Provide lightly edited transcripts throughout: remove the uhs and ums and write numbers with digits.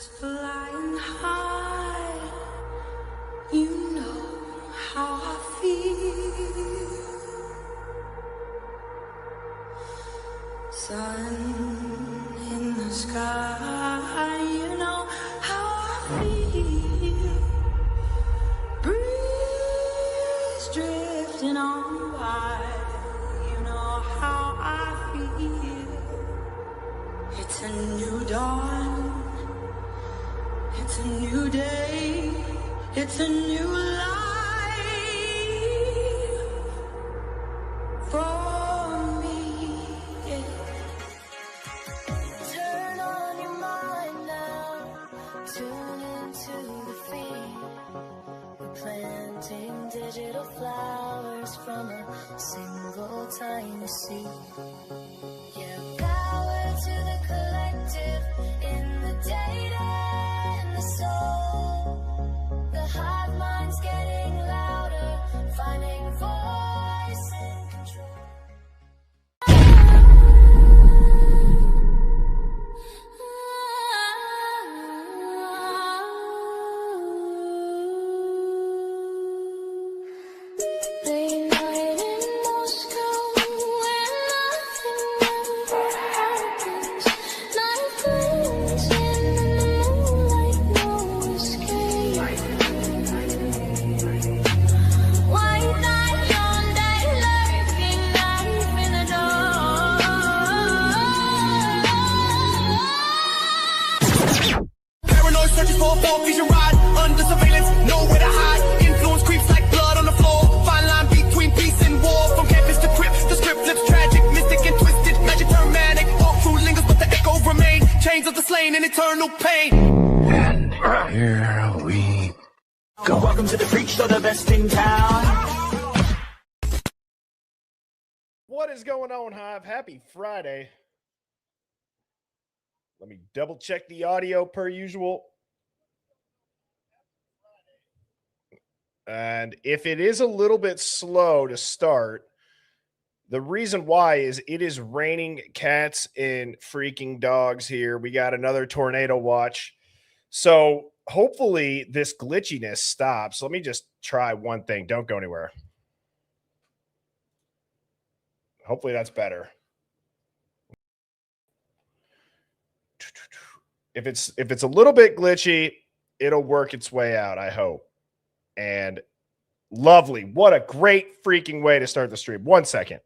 Flying high, you know how I feel. Sun in the sky, you know how I feel. Breeze drifting on by, you know how I feel. It's a new dawn. It's a new day, it's a new life for me, yeah. Turn on your mind now, tune into the feed. We're planting digital flowers from a single tiny seed. Yeah, power to the collective in the data. The hive mind's getting louder, finding voice and control. Late night in Moscow, where nothing ever happens. Night blends in the moonlight, no escape. White night, Hyundai lurking, knife in the door. Paranoid searching for a full vision ride. Under surveillance, nowhere to hide. Influence creeps like blood on the floor. Fine line between peace and war. From campus to crypt, the script flips tragic. Mystic and twisted, magic turn manic. Walk through lingers, but the echo remain. Chains of the slain and eternal pain. And here we go. Welcome to the freak show, the best in town. What is going on, Hive? Happy Friday. Let me double check the audio per usual. And if it is a little bit slow to start, the reason why is it is raining cats and freaking dogs here. We got another tornado watch. So hopefully this glitchiness stops. Let me just try one thing. Don't go anywhere. Hopefully that's better. If it's a little bit glitchy, it'll work its way out, I hope. And lovely. What a great freaking way to start the stream. 1 second.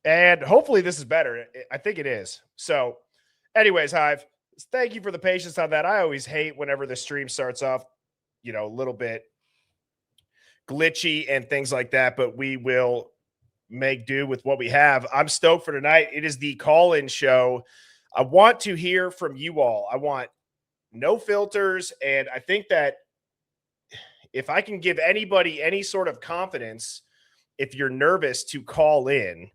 And hopefully this is better. I think it is. So anyways, Hive, thank you for the patience on that. I always hate whenever the stream starts off, a little bit glitchy and things like that, but we will make do with what we have. I'm stoked for tonight. It is the call-in show. I want to hear from you all. I want no filters, and I think that if I can give anybody any sort of confidence, if you're nervous to call in,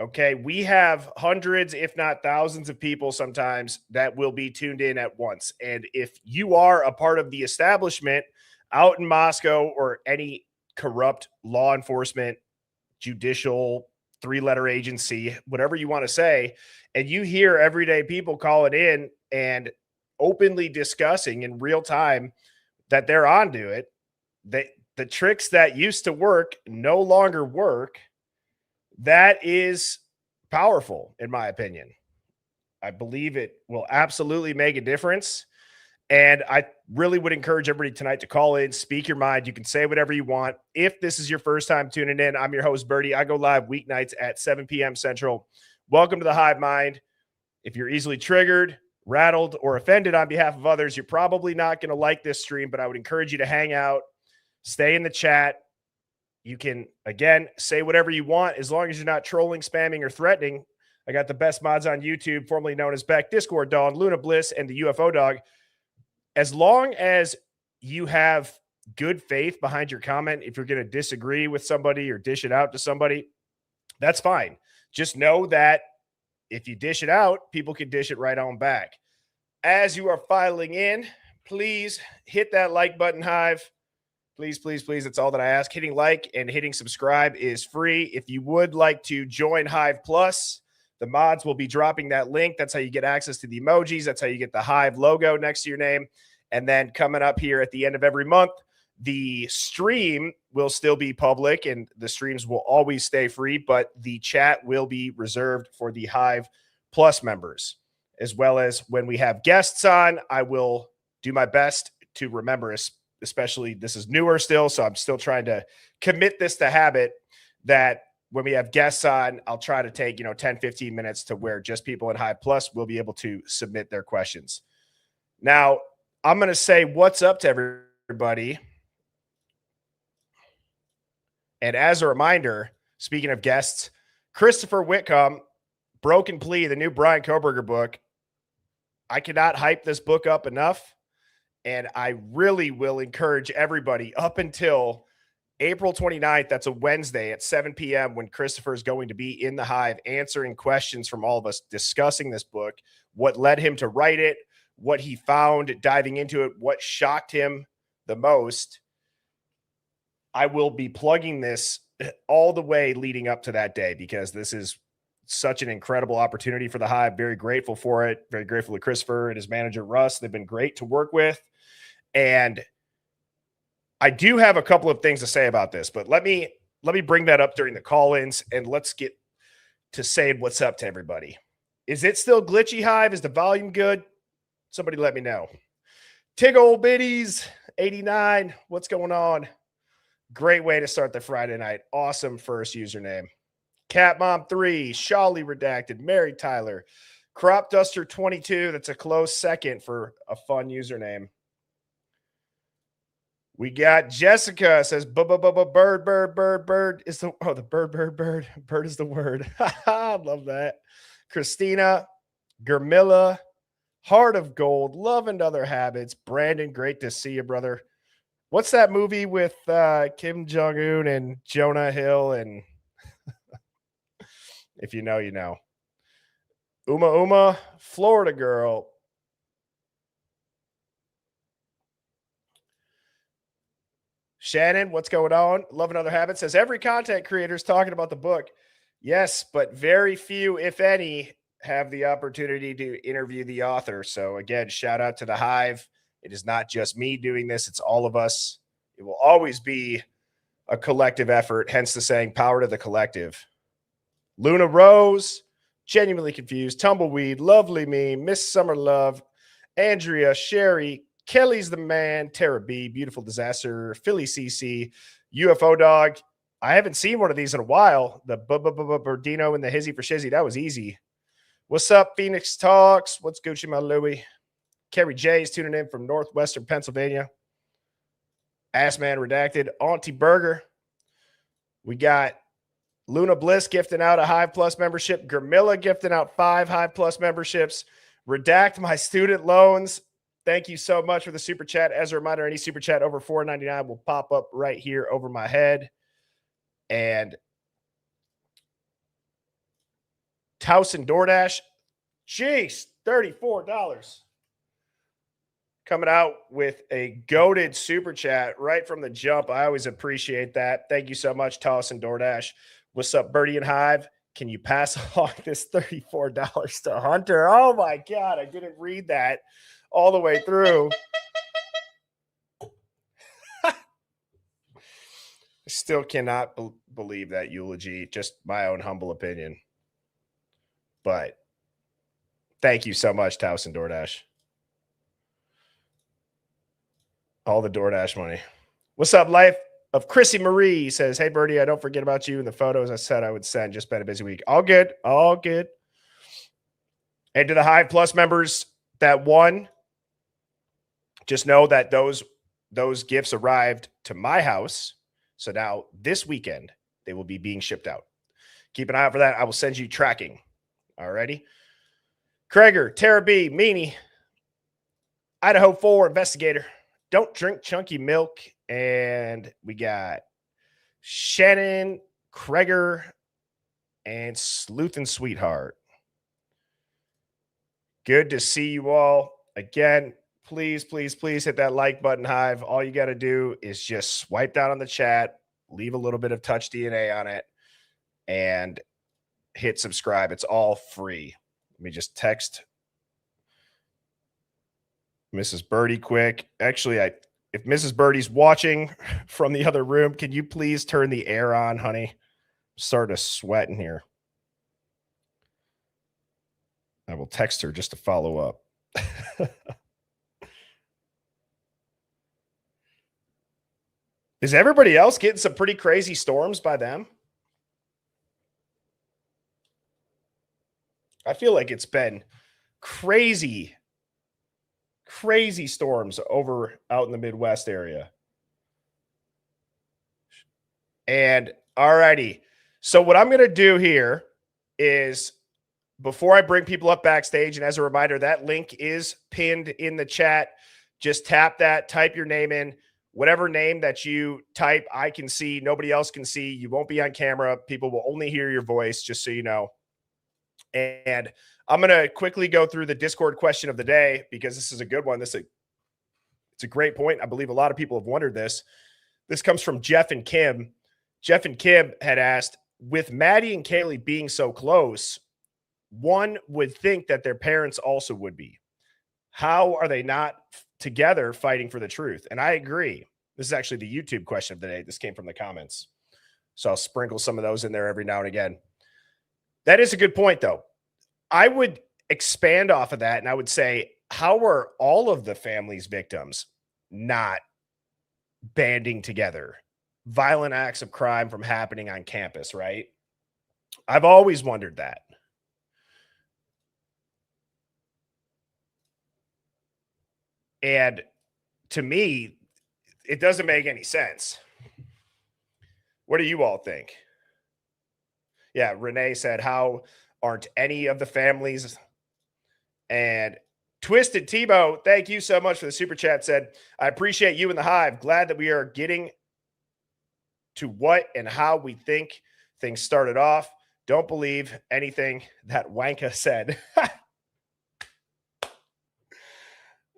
okay, we have hundreds, if not thousands of people sometimes that will be tuned in at once. And if you are a part of the establishment out in Moscow or any corrupt law enforcement, judicial, three-letter agency, whatever you want to say, and you hear everyday people calling in and openly discussing in real time that they're onto it, the tricks that used to work no longer work, that is powerful, in my opinion. I believe it will absolutely make a difference. And I really would encourage everybody tonight to call in, speak your mind. You can say whatever you want. If this is your first time tuning in, I'm your host, Birdie. I go live weeknights at 7 p.m. Central. Welcome to the Hive Mind. If you're easily triggered, rattled, or offended on behalf of others, you're probably not going to like this stream, but I would encourage you to hang out, stay in the chat. You can, again, say whatever you want as long as you're not trolling, spamming, or threatening. I got the best mods on YouTube, formerly known as Beck, Discord Dawn, Luna Bliss, and the UFO Dog. As long as you have good faith behind your comment, if you're going to disagree with somebody or dish it out to somebody, that's fine. Just know that if you dish it out, people can dish it right on back. As you are filing in, please hit that like button, Hive. Please, please, please. That's all that I ask. Hitting like and hitting subscribe is free. If you would like to join Hive Plus, the mods will be dropping that link. That's how you get access to the emojis. That's how you get the Hive logo next to your name. And then coming up here at the end of every month, the stream will still be public and the streams will always stay free, but the chat will be reserved for the Hive Plus members. As well as when we have guests on, I will do my best to remember, especially this is newer still, so I'm still trying to commit this to habit, that when we have guests on, I'll try to take 10, 15 minutes to where just people in Hive Plus will be able to submit their questions. Now, I'm going to say what's up to everybody. And as a reminder, speaking of guests, Christopher Whitcomb, Broken Plea, the new Brian Koberger book. I cannot hype this book up enough. And I really will encourage everybody up until April 29th. That's a Wednesday at 7 p.m. when Christopher is going to be in the Hive answering questions from all of us, discussing this book, what led him to write it, what he found diving into it, what shocked him the most. I will be plugging this all the way leading up to that day because this is such an incredible opportunity for the Hive. Very grateful for it. Very grateful to Christopher and his manager, Russ. They've been great to work with. And I do have a couple of things to say about this, but let me bring that up during the call-ins and let's get to saying what's up to everybody. Is it still glitchy, Hive? Is the volume good? Somebody let me know. Tig old biddies, 89. What's going on? Great way to start the Friday night. Awesome first username. Cat Mom 3, Shawley Redacted, Mary Tyler, Crop Duster 22. That's a close second for a fun username. We got Jessica says bird is the bird is the word. I love that. Christina, Germilla, Heart of Gold, Love and Other Habits. Brandon, great to see you, brother. What's that movie with Kim Jong-un and Jonah Hill? And if you know, you know. Uma, Florida Girl. Shannon, what's going on? Love and Other Habits says every content creator is talking about the book. Yes, but very few, if any, have the opportunity to interview the author. So again, shout out to the Hive. It is not just me doing this. It's all of us. It will always be a collective effort, hence the saying, power to the collective. Luna Rose, Genuinely Confused, Tumbleweed, Lovely Me, Miss Summer Love, Andrea, Sherry, Kelly's the Man, Tara B, Beautiful Disaster, Philly CC, UFO Dog. I haven't seen one of these in a while. The Burdino and the Hizzy for Shizzy. That was easy. What's up, Phoenix Talks? What's Gucci, my Louie? Kerry J is tuning in from northwestern Pennsylvania. Assman Redacted. Auntie Burger. We got Luna Bliss gifting out a Hive Plus membership. Germilla gifting out 5 Hive Plus memberships. Redact my student loans. Thank you so much for the super chat. As a reminder, any super chat over $4.99 will pop up right here over my head. And Towson DoorDash, jeez, $34. Coming out with a goated super chat right from the jump. I always appreciate that. Thank you so much, Towson DoorDash. What's up, Birdie and Hive? Can you pass along this $34 to Hunter? Oh my God, I didn't read that all the way through. I still cannot believe that eulogy. Just my own humble opinion. But thank you so much, Towson DoorDash. All the DoorDash money. What's up, Life of Chrissy Marie says, hey, Birdie, I don't forget about you in the photos I said I would send. Just been a busy week. All good. All good. And to the Hive Plus members that won, just know that those gifts arrived to my house. So now this weekend, they will be being shipped out. Keep an eye out for that. I will send you tracking. All righty. Krager, Tara B, Meanie, Idaho 4, Investigator. Don't drink chunky milk. And we got Shannon, Krager, and Sleuth and Sweetheart. Good to see you all. Again, please, please, please hit that like button, Hive. All you got to do is just swipe down on the chat, leave a little bit of touch DNA on it, and hit subscribe. It's all free. Let me just text Mrs. Birdie quick. Actually, if Mrs. Birdie's watching from the other room, can you please turn the air on, honey? I'm starting to sweat in here. I will text her just to follow up. Is everybody else getting some pretty crazy storms by them? I feel like it's been crazy storms over out in the Midwest area. And alrighty. So what I'm going to do here is, before I bring people up backstage, and as a reminder, that link is pinned in the chat. Just tap that, type your name in. Whatever name that you type, I can see. Nobody else can see. You won't be on camera. People will only hear your voice, just so you know. And I'm going to quickly go through the Discord question of the day, because this is a good one. It's a great point. I believe a lot of people have wondered this. This comes from Jeff and Kim. Jeff and Kim had asked, with Maddie and Kaylee being so close, one would think that their parents also would be. How are they not together fighting for the truth? And I agree. This is actually the YouTube question of the day. This came from the comments. So I'll sprinkle some of those in there every now and again. That is a good point, though. I would expand off of that, and I would say, how are all of the family's victims not banding together? Violent acts of crime from happening on campus, right? I've always wondered that. And to me, it doesn't make any sense. What do you all think? Yeah, Renee said, how aren't any of the families? And Twisted Tebow, thank you so much for the super chat, said, I appreciate you and the Hive. Glad that we are getting to what and how we think things started off. Don't believe anything that Wanka said.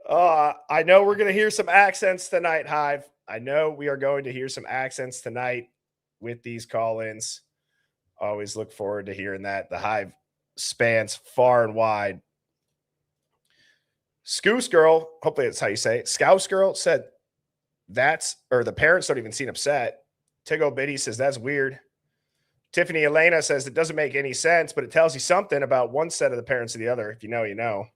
I know we're going to hear some accents tonight, Hive. I know we are going to hear some accents tonight with these call-ins. Always look forward to hearing that. The Hive spans far and wide. Scoose Girl, hopefully that's how you say it. Scouse Girl said the parents don't even seem upset. Tiggo Biddy says that's weird. Tiffany Elena says it doesn't make any sense, but it tells you something about one set of the parents or the other. If you know, you know.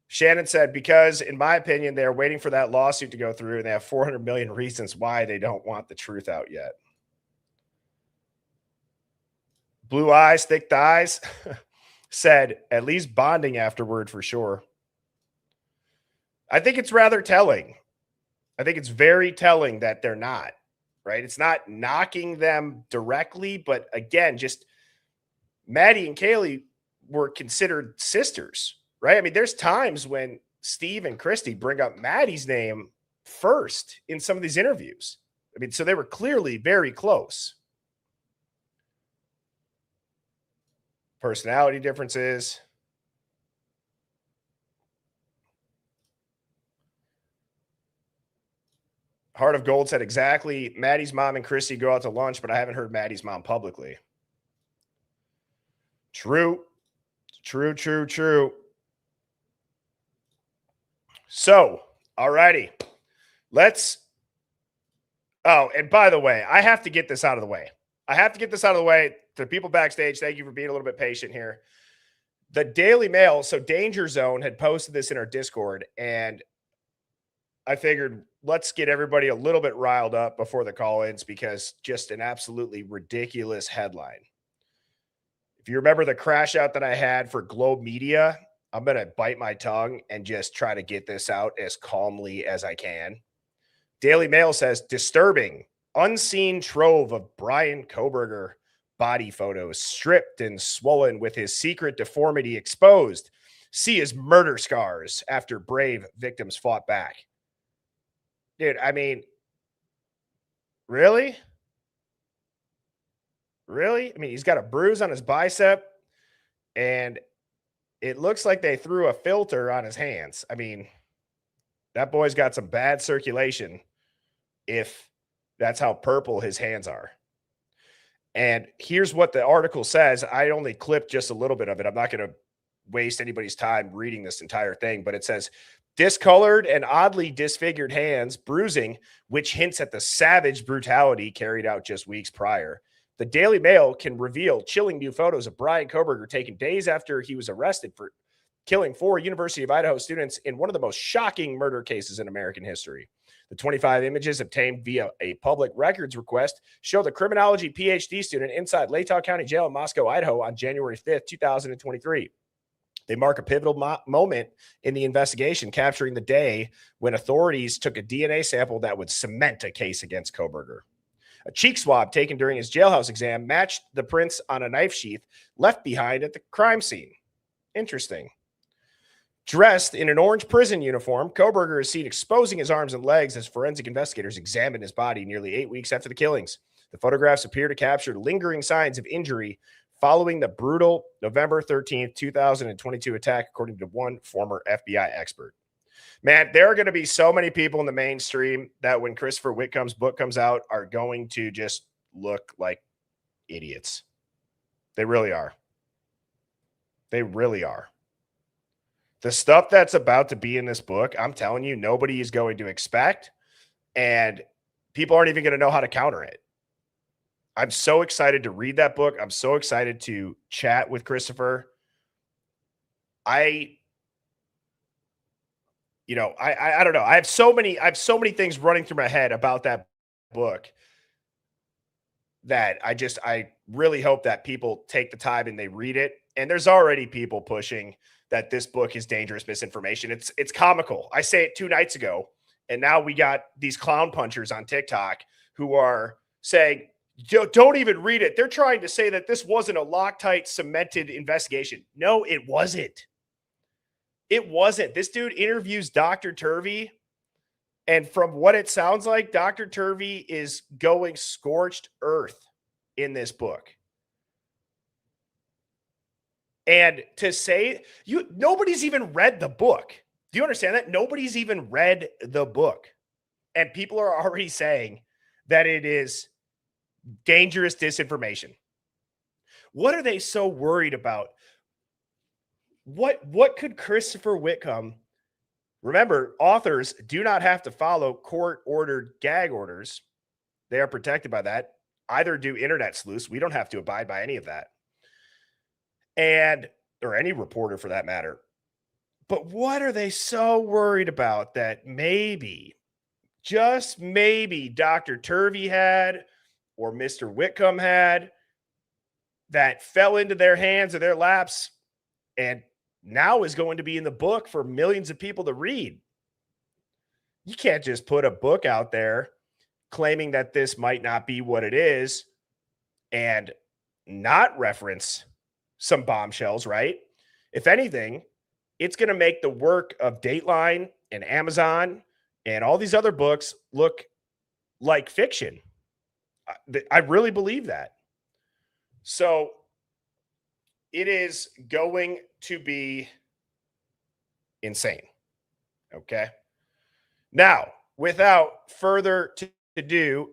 Shannon said, because in my opinion, they're waiting for that lawsuit to go through, and they have 400 million reasons why they don't want the truth out yet. Blue Eyes, Thick Thighs said, at least bonding afterward for sure. I think it's rather telling. I think it's very telling that they're not, right? It's not knocking them directly, but again, just Maddie and Kaylee were considered sisters, right? I mean, there's times when Steve and Christy bring up Maddie's name first in some of these interviews. I mean, so they were clearly very close. Personality differences. Heart of Gold said, exactly. Maddie's mom and Christy go out to lunch, but I haven't heard Maddie's mom publicly. True. True. So, alrighty. Oh, and by the way, I have to get this out of the way. To the people backstage, thank you for being a little bit patient here. The Daily Mail, so Danger Zone had posted this in our Discord, and I figured let's get everybody a little bit riled up before the call-ins, because just an absolutely ridiculous headline. If you remember the crash out that I had for Globe Media, I'm going to bite my tongue and just try to get this out as calmly as I can. Daily Mail says, disturbing, unseen trove of Brian Koberger body photos, stripped and swollen with his secret deformity exposed. See his murder scars after brave victims fought back. Dude, I mean, really? Really? I mean, he's got a bruise on his bicep, and it looks like they threw a filter on his hands. I mean, that boy's got some bad circulation if that's how purple his hands are. And here's what the article says. I only clipped just a little bit of it. I'm not going to waste anybody's time reading this entire thing, but it says discolored and oddly disfigured hands, bruising, which hints at the savage brutality carried out just weeks prior. The Daily Mail can reveal chilling new photos of Brian Koberger taken days after he was arrested for killing 4 University of Idaho students in one of the most shocking murder cases in American history. The 25 images obtained via a public records request show the criminology PhD student inside Latah County Jail in Moscow, Idaho on January 5th, 2023. They mark a pivotal moment in the investigation, capturing the day when authorities took a DNA sample that would cement a case against Koberger. A cheek swab taken during his jailhouse exam matched the prints on a knife sheath left behind at the crime scene. Interesting. Dressed in an orange prison uniform, Koberger is seen exposing his arms and legs as forensic investigators examine his body nearly 8 weeks after the killings. The photographs appear to capture lingering signs of injury following the brutal November 13th, 2022 attack, according to one former FBI expert. Man, there are going to be so many people in the mainstream that when Christopher Whitcomb's book comes out are going to just look like idiots. They really are. They really are. The stuff that's about to be in this book, I'm telling you, nobody is going to expect, and people aren't even going to know how to counter it. I'm so excited to read that book. I'm so excited to chat with Christopher. I don't know. I have so many things running through my head about that book that I really hope that people take the time and they read it. And there's already people pushing that this book is dangerous misinformation. It's comical. I say it 2 nights ago, and now we got these clown punchers on TikTok who are saying, don't even read it. They're trying to say that this wasn't a Loctite cemented investigation. No, it wasn't. It wasn't. This dude interviews Dr. Turvey, and from what it sounds like, Dr. Turvey is going scorched earth in this book. And to say nobody's even read the book. Do you understand that? Nobody's even read the book. And people are already saying that it is dangerous disinformation. What are they so worried about? What could Christopher Whitcomb? Remember, authors do not have to follow court-ordered gag orders. They are protected by that. Either do internet sleuths. We don't have to abide by any of that. Or any reporter for that matter. But what are they so worried about that maybe, just maybe, Dr. Turvey had or Mr. Whitcomb had that fell into their hands or their laps and now is going to be in the book for millions of people to read? You can't just put a book out there claiming that this might not be what it is and not reference some bombshells, right? If anything, it's going to make the work of Dateline and Amazon and all these other books look like fiction. I really believe that. So it is going to be insane. Okay. Now, without further ado,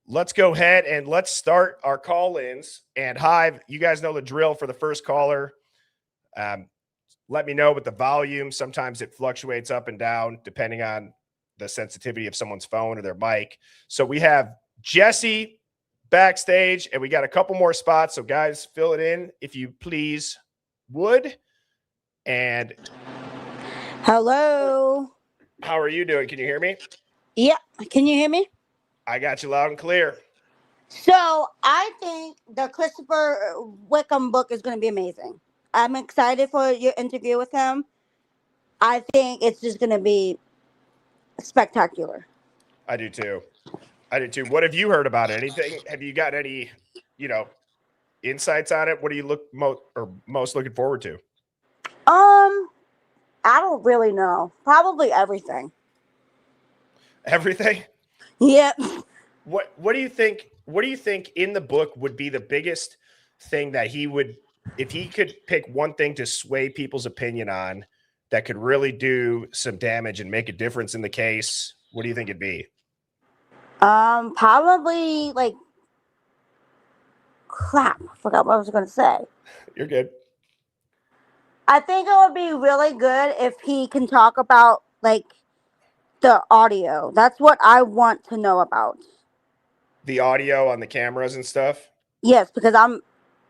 let's go ahead and let's start our call-ins. And Hive, you guys know the drill for the first caller. Let me know with the volume. Sometimes it fluctuates up and down depending on the sensitivity of someone's phone or their mic. So we have Jesse backstage, and we got a couple more spots. So guys, fill it in if you please would. And hello. How are you doing? Can you hear me? Yeah. Can you hear me? I got you loud and clear. So I think the Christopher Wickham book is going to be amazing. I'm excited for your interview with him. I think it's just going to be spectacular. I do too. What have you heard about it? Anything? Have you got any, insights on it? What do you look most looking forward to? I don't really know. Probably everything. Everything? Yep. What do you think? What do you think in the book would be the biggest thing that he would if he could pick one thing to sway people's opinion on that could really do some damage and make a difference in the case, what do you think it'd be? Probably like crap. I forgot what I was gonna say. You're good. I think it would be really good if he can talk about like the audio. That's what I want to know about. The audio on the cameras and stuff. Yes, because I'm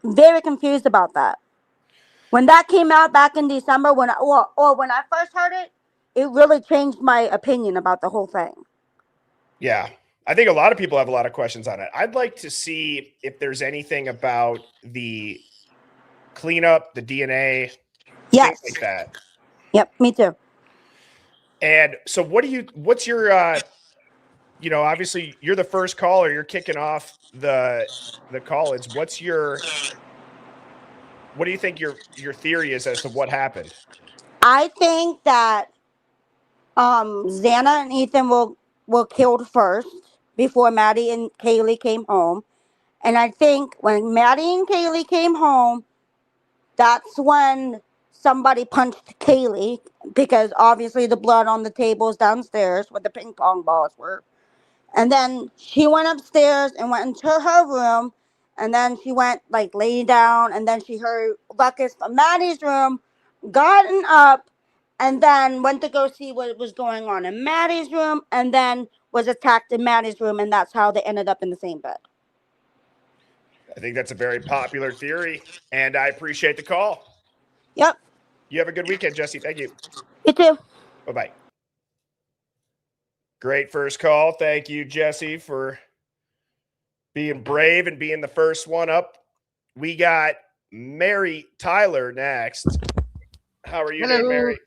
very confused about that. When that came out back in December, or when I first heard it, it really changed my opinion about the whole thing. Yeah. I think a lot of people have a lot of questions on it. I'd like to see if there's anything about the cleanup, the DNA, Yes. things like that. Yep, me too. And so what's your, obviously you're the first caller, you're kicking off the call-ins. What do you think your theory is as to what happened? I think that Xana and Ethan were killed first before Maddie and Kaylee came home. And I think when Maddie and Kaylee came home, that's when somebody punched Kaylee, because obviously the blood on the tables downstairs where the ping pong balls were. And then she went upstairs and went into her room, and then she went like lay down, and then she heard ruckus from Maddie's room, gotten up, and then went to go see what was going on in Maddie's room, and then was attacked in Maddie's room, and that's how they ended up in the same bed. I think that's a very popular theory, and I appreciate the call. Yep. You have a good weekend, Jesse. Thank you. You too. Bye-bye. Great first call. Thank you, Jesse, for being brave and being the first one up. We got Mary Tyler next. How are you doing, Mary?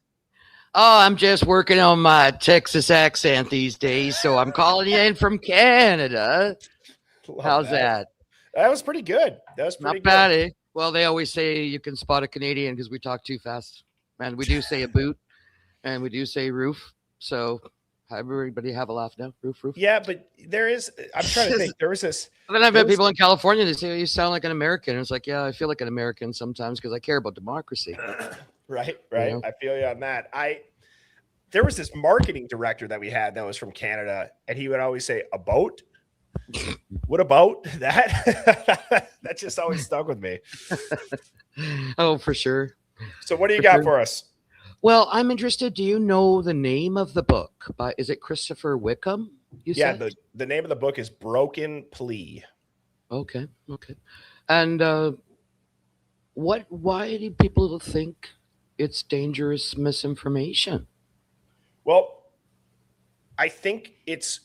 Oh, I'm just working on my Texas accent these days, so I'm calling you in from Canada. How's that? That was pretty good. That was pretty Not bad, eh? Well, they always say you can spot a Canadian because we talk too fast. And we do say a boot, and we do say roof. So everybody have a laugh now. Roof. Yeah, but there is, I'm trying to think. There was this. Then I've met people in California that say, you sound like an American. And it's like, yeah, I feel like an American sometimes because I care about democracy. Right. You know? I feel you on that. There was this marketing director that we had that was from Canada, and he would always say, a boat? What about that? That just always stuck with me. Oh, for sure. So what do you got for us? Well, I'm interested. Do you know the name of the book? Is it Christopher Wickham? Yeah, the name of the book is Broken Plea. Okay. And why do people think it's dangerous misinformation? Well, I think it's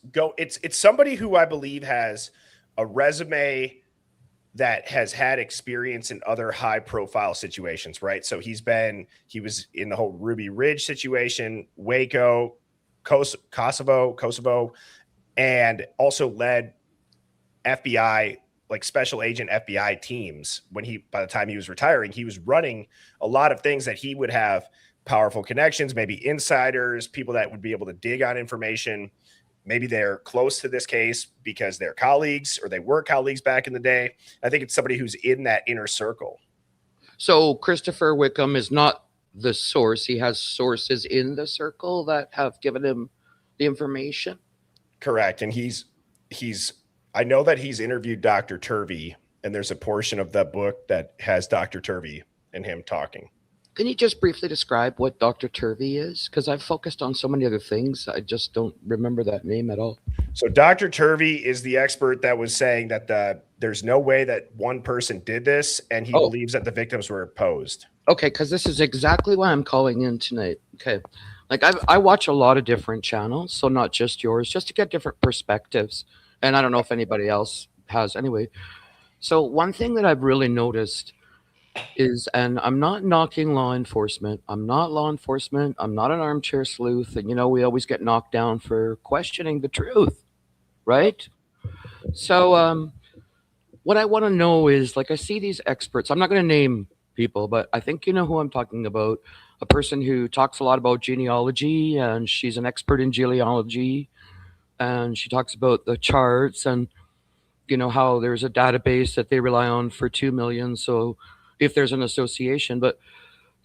somebody who I believe has a resume that has had experience in other high profile situations, right? So he was in the whole Ruby Ridge situation, Waco, Kosovo, and also led FBI, like special agent FBI teams by the time he was retiring. He was running a lot of things that he would have powerful connections, maybe insiders, people that would be able to dig on information. Maybe they're close to this case because they're colleagues or they were colleagues back in the day. I think it's somebody who's in that inner circle. So Christopher Wickham is not the source. He has sources in the circle that have given him the information. Correct. And I know that he's interviewed Dr. Turvey, and there's a portion of that book that has Dr. Turvey and him talking. Can you just briefly describe what Dr. Turvey is? Because I've focused on so many other things. I just don't remember that name at all. So Dr. Turvey is the expert that was saying that there's no way that one person did this, and he believes that the victims were posed. Okay, because this is exactly why I'm calling in tonight. Okay. Like I watch a lot of different channels, so not just yours, just to get different perspectives. And I don't know if anybody else has anyway. So one thing that I've really noticed is, and I'm not knocking law enforcement. I'm not law enforcement. I'm not an armchair sleuth. And, we always get knocked down for questioning the truth, right? So what I want to know is, like, I see these experts. I'm not going to name people, but I think you know who I'm talking about. A person who talks a lot about genealogy, and she's an expert in genealogy. And she talks about the charts and, how there's a database that they rely on for 2 million. So, if there's an association. But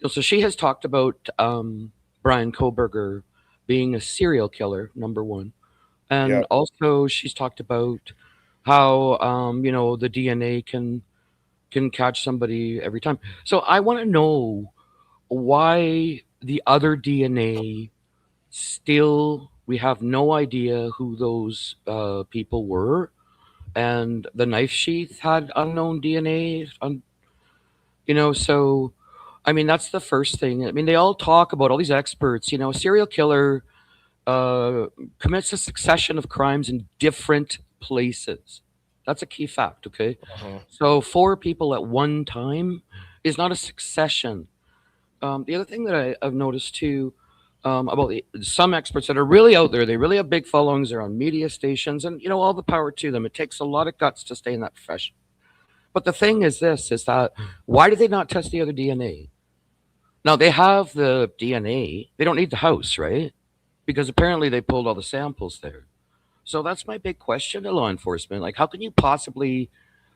so she has talked about Brian Koberger being a serial killer, number one, and Yep. also she's talked about how the DNA can catch somebody every time. So I want to know why the other DNA still we have no idea who those people were, and the knife sheath had unknown DNA. So I mean that's the first thing. I mean they all talk about all these experts. A serial killer uh, commits a succession of crimes in different places. That's a key fact. Okay, Uh-huh. so four people at one time is not a succession. The other thing that I've noticed too about some experts that are really out there, they really have big followings. They're on media stations, and all the power to them. It takes a lot of guts to stay in that profession. But the thing is, this is that why did they not test the other DNA? Now they have the DNA. They don't need the house, right? Because apparently they pulled all the samples there. So that's my big question to law enforcement. Like, how can you possibly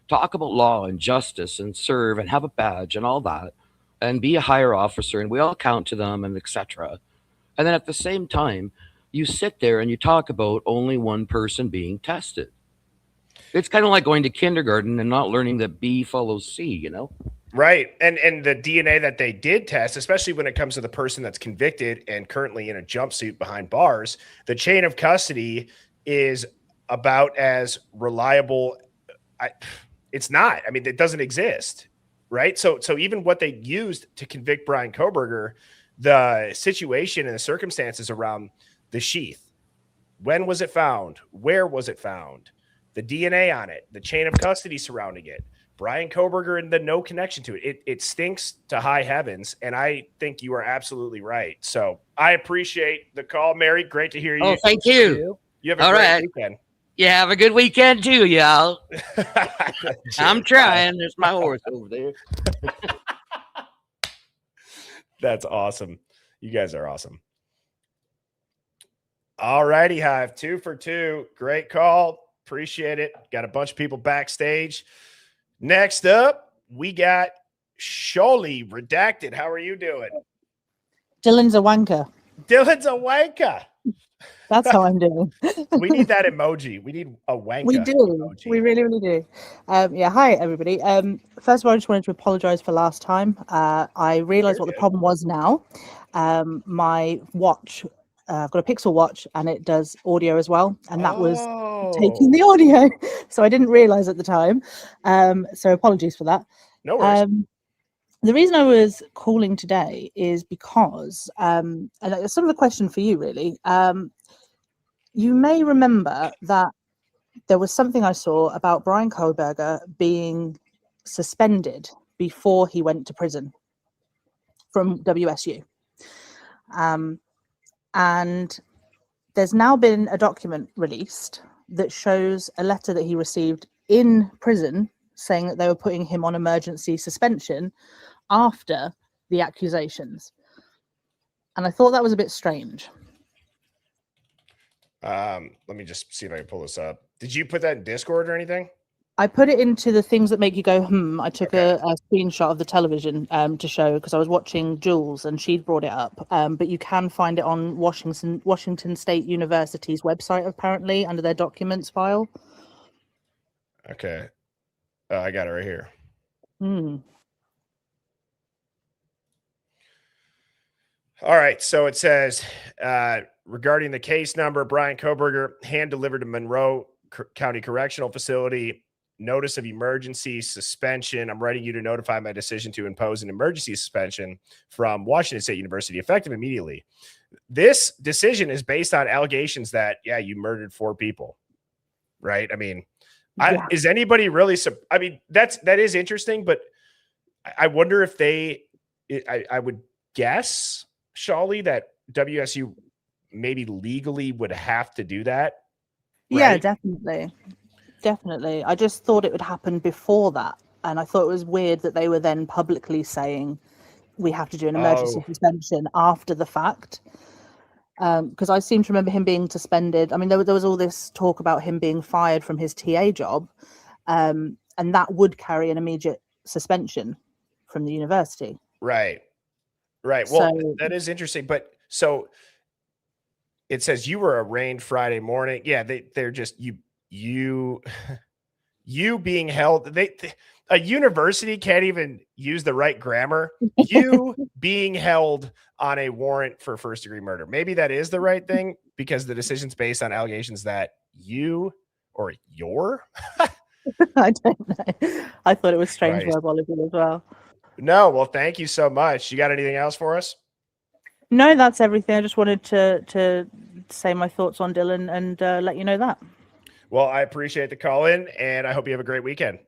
talk about law and justice and serve and have a badge and all that and be a higher officer and we all count to them and etc. And then at the same time, you sit there and you talk about only one person being tested. It's kind of like going to kindergarten and not learning that B follows C. Right. And the DNA that they did test, especially when it comes to the person that's convicted and currently in a jumpsuit behind bars, the chain of custody is about as reliable. It's not. I mean, it doesn't exist. Right. So even what they used to convict Brian Koberger, the situation and the circumstances around the sheath, when was it found? Where was it found? The DNA on it, the chain of custody surrounding it, Brian Koberger and the no connection to it. It stinks to high heavens. And I think you are absolutely right. So I appreciate the call, Mary. Great to hear you. Oh, thank you. You have a All great right. weekend. You have a good weekend too, y'all. I'm trying. There's my horse over there. That's awesome. You guys are awesome. All righty, Hive. 2 for 2. Great call. Appreciate it. Got a bunch of people backstage. Next up, we got Sholly Redacted. How are you doing? Dylan's a wanker. Dylan's a wanker. That's how I'm doing. We need that emoji. We need a wanker. We do. Emoji. We really, really do. Hi, everybody. First of all, I just wanted to apologize for last time. I realized what the problem was now. My watch, I've got a Pixel watch and it does audio as well. And that was taking the audio. So I didn't realize at the time. So apologies for that. No worries. The reason I was calling today is because, and it's sort of a question for you, really. You may remember that there was something I saw about Brian Koberger being suspended before he went to prison from WSU. And there's now been a document released that shows a letter that he received in prison saying that they were putting him on emergency suspension after the accusations. And I thought that was a bit strange. Let me just see if I can pull this up. Did you put that in Discord or anything? I put it into the things that make you go, I took Okay. a screenshot of the television to show, because I was watching Jules and she'd brought it up. But you can find it on Washington State University's website, apparently, under their documents file. Okay. I got it right here. All right. So it says, regarding the case number, Brian Koberger hand delivered to Monroe County Correctional Facility, notice of emergency suspension. I'm writing you to notify my decision to impose an emergency suspension from Washington State University, effective immediately. This decision is based on allegations that, you murdered 4 people, right? I mean, is anybody really? I mean, that is interesting, but I wonder if I would guess, Sholly, that WSU maybe legally would have to do that. Right? Yeah, definitely. I just thought it would happen before that, and I thought it was weird that they were then publicly saying we have to do an emergency suspension after the fact. Because I seem to remember him being suspended. I mean, there was all this talk about him being fired from his TA job, and that would carry an immediate suspension from the university. Right. Well, So that is interesting. But so it says you were arraigned Friday morning. Yeah, they're just you being held. A university can't even use the right grammar. You being held on a warrant for first degree murder. Maybe that is the right thing because the decision's based on allegations that you or your. I don't know. I thought it was strange Christ. verbology as well. No, well, thank you so much. You got anything else for us? No, that's everything. I just wanted to say my thoughts on Dylan and let you know that. Well, I appreciate the call in, and I hope you have a great weekend.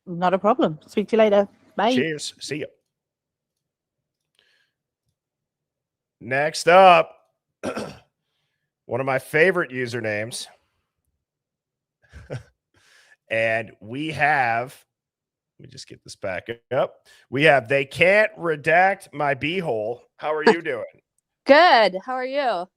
Not a problem. Speak to you later. Bye. Cheers. See you. Next up, one of my favorite usernames. And we have, let me just get this back up. We have, they can't redact my beehole. How are you doing? Good. How are you?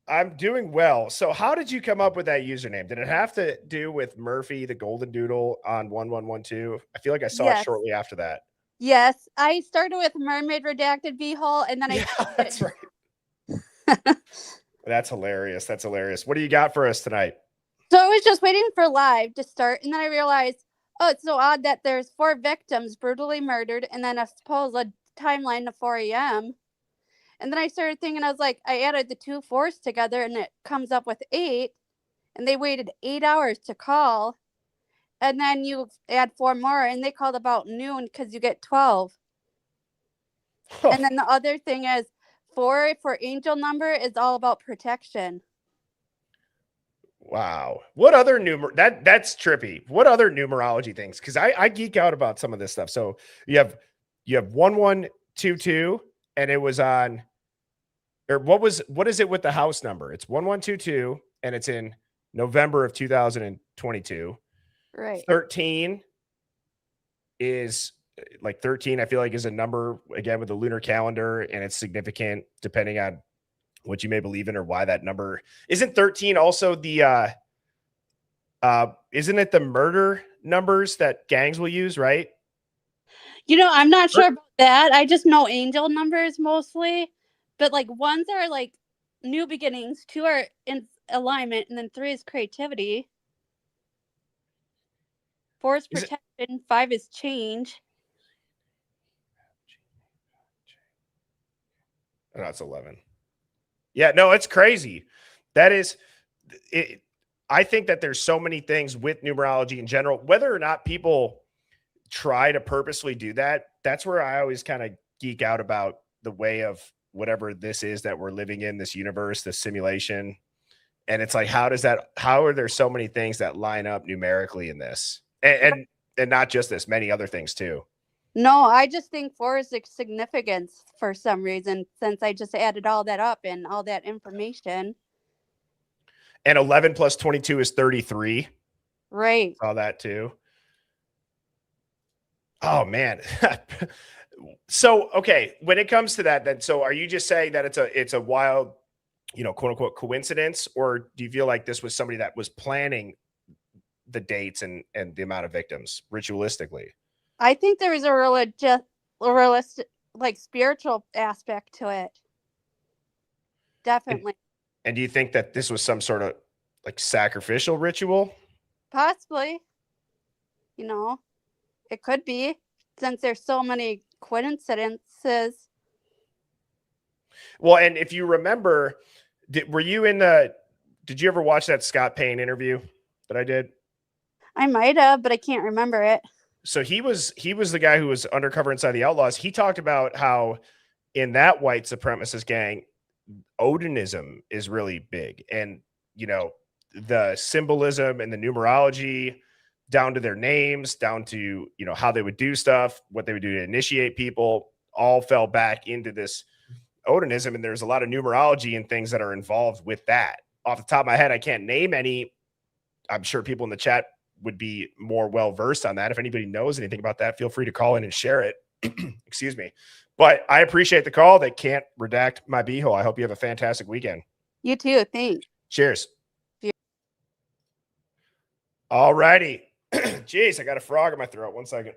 I'm doing well. So how did you come up with that username? Did it have to do with Murphy, the golden doodle on 1112? I feel like I saw it Yes. shortly after that. Yes, I started with mermaid redacted beehole, and then I That's right. That's hilarious. That's hilarious. What do you got for us tonight? So I was just waiting for live to start, and then I realized, oh, it's so odd that there's 4 victims brutally murdered, and then I suppose a timeline to 4 a.m. And then I started thinking, I was like, I added the 2 4s together, and it comes up with 8, and they waited 8 hours to call, and then you add 4 more, and they called about noon because you get 12. And then the other thing is 4 for angel number is all about protection. Wow. What other that's trippy. What other numerology things? Because I geek out about some of this stuff. So you have 1122, and it was on, or what is it with the house number? It's 1122, and it's in November of 2022. Right. 13 is like 13, I feel like is a number again with the lunar calendar, and it's significant depending on what you may believe in or why that number isn't 13. Also the isn't it the murder numbers that gangs will use, right? You know, I'm not sure about that. I just know angel numbers mostly, but like ones are like new beginnings, 2 are in alignment, and then 3 is creativity. 4 is protection, 5 is change. Oh, no, it's 11. Yeah, no, it's crazy. That is it. I think that there's so many things with numerology in general, whether or not people try to purposely do that. That's where I always kind of geek out about the way of whatever this is that we're living in, this universe, this simulation. And it's like, how are there so many things that line up numerically in this? And not just this, many other things too. No, I just think 4 is significance for some reason, since I just added all that up and all that information. And 11 plus 22 is 33. Right. Saw that too. Oh man. So, okay, when it comes to that, then, so are you just saying that it's a wild, quote unquote coincidence, or do you feel like this was somebody that was planning the dates and the amount of victims ritualistically? I think there is a realistic, like spiritual aspect to it. Definitely. And do you think that this was some sort of like sacrificial ritual? Possibly. It could be, since there's so many coincidences. Well, and if you remember, did you ever watch that Scott Payne interview that I did? I might have, but I can't remember it. So he was the guy who was undercover inside the Outlaws. He talked about how in that white supremacist gang, Odinism is really big. And, the symbolism and the numerology down to their names, down to, how they would do stuff, what they would do to initiate people, all fell back into this Odinism. And there's a lot of numerology and things that are involved with that. Off the top of my head, I can't name any. I'm sure people in the chat would be more well-versed on that. If anybody knows anything about that, feel free to call in and share it. Excuse me. But I appreciate the call. They can't redact my beehole. I hope you have a fantastic weekend. You too. Thanks. Cheers. All righty. Jeez, I got a frog in my throat. 1 second.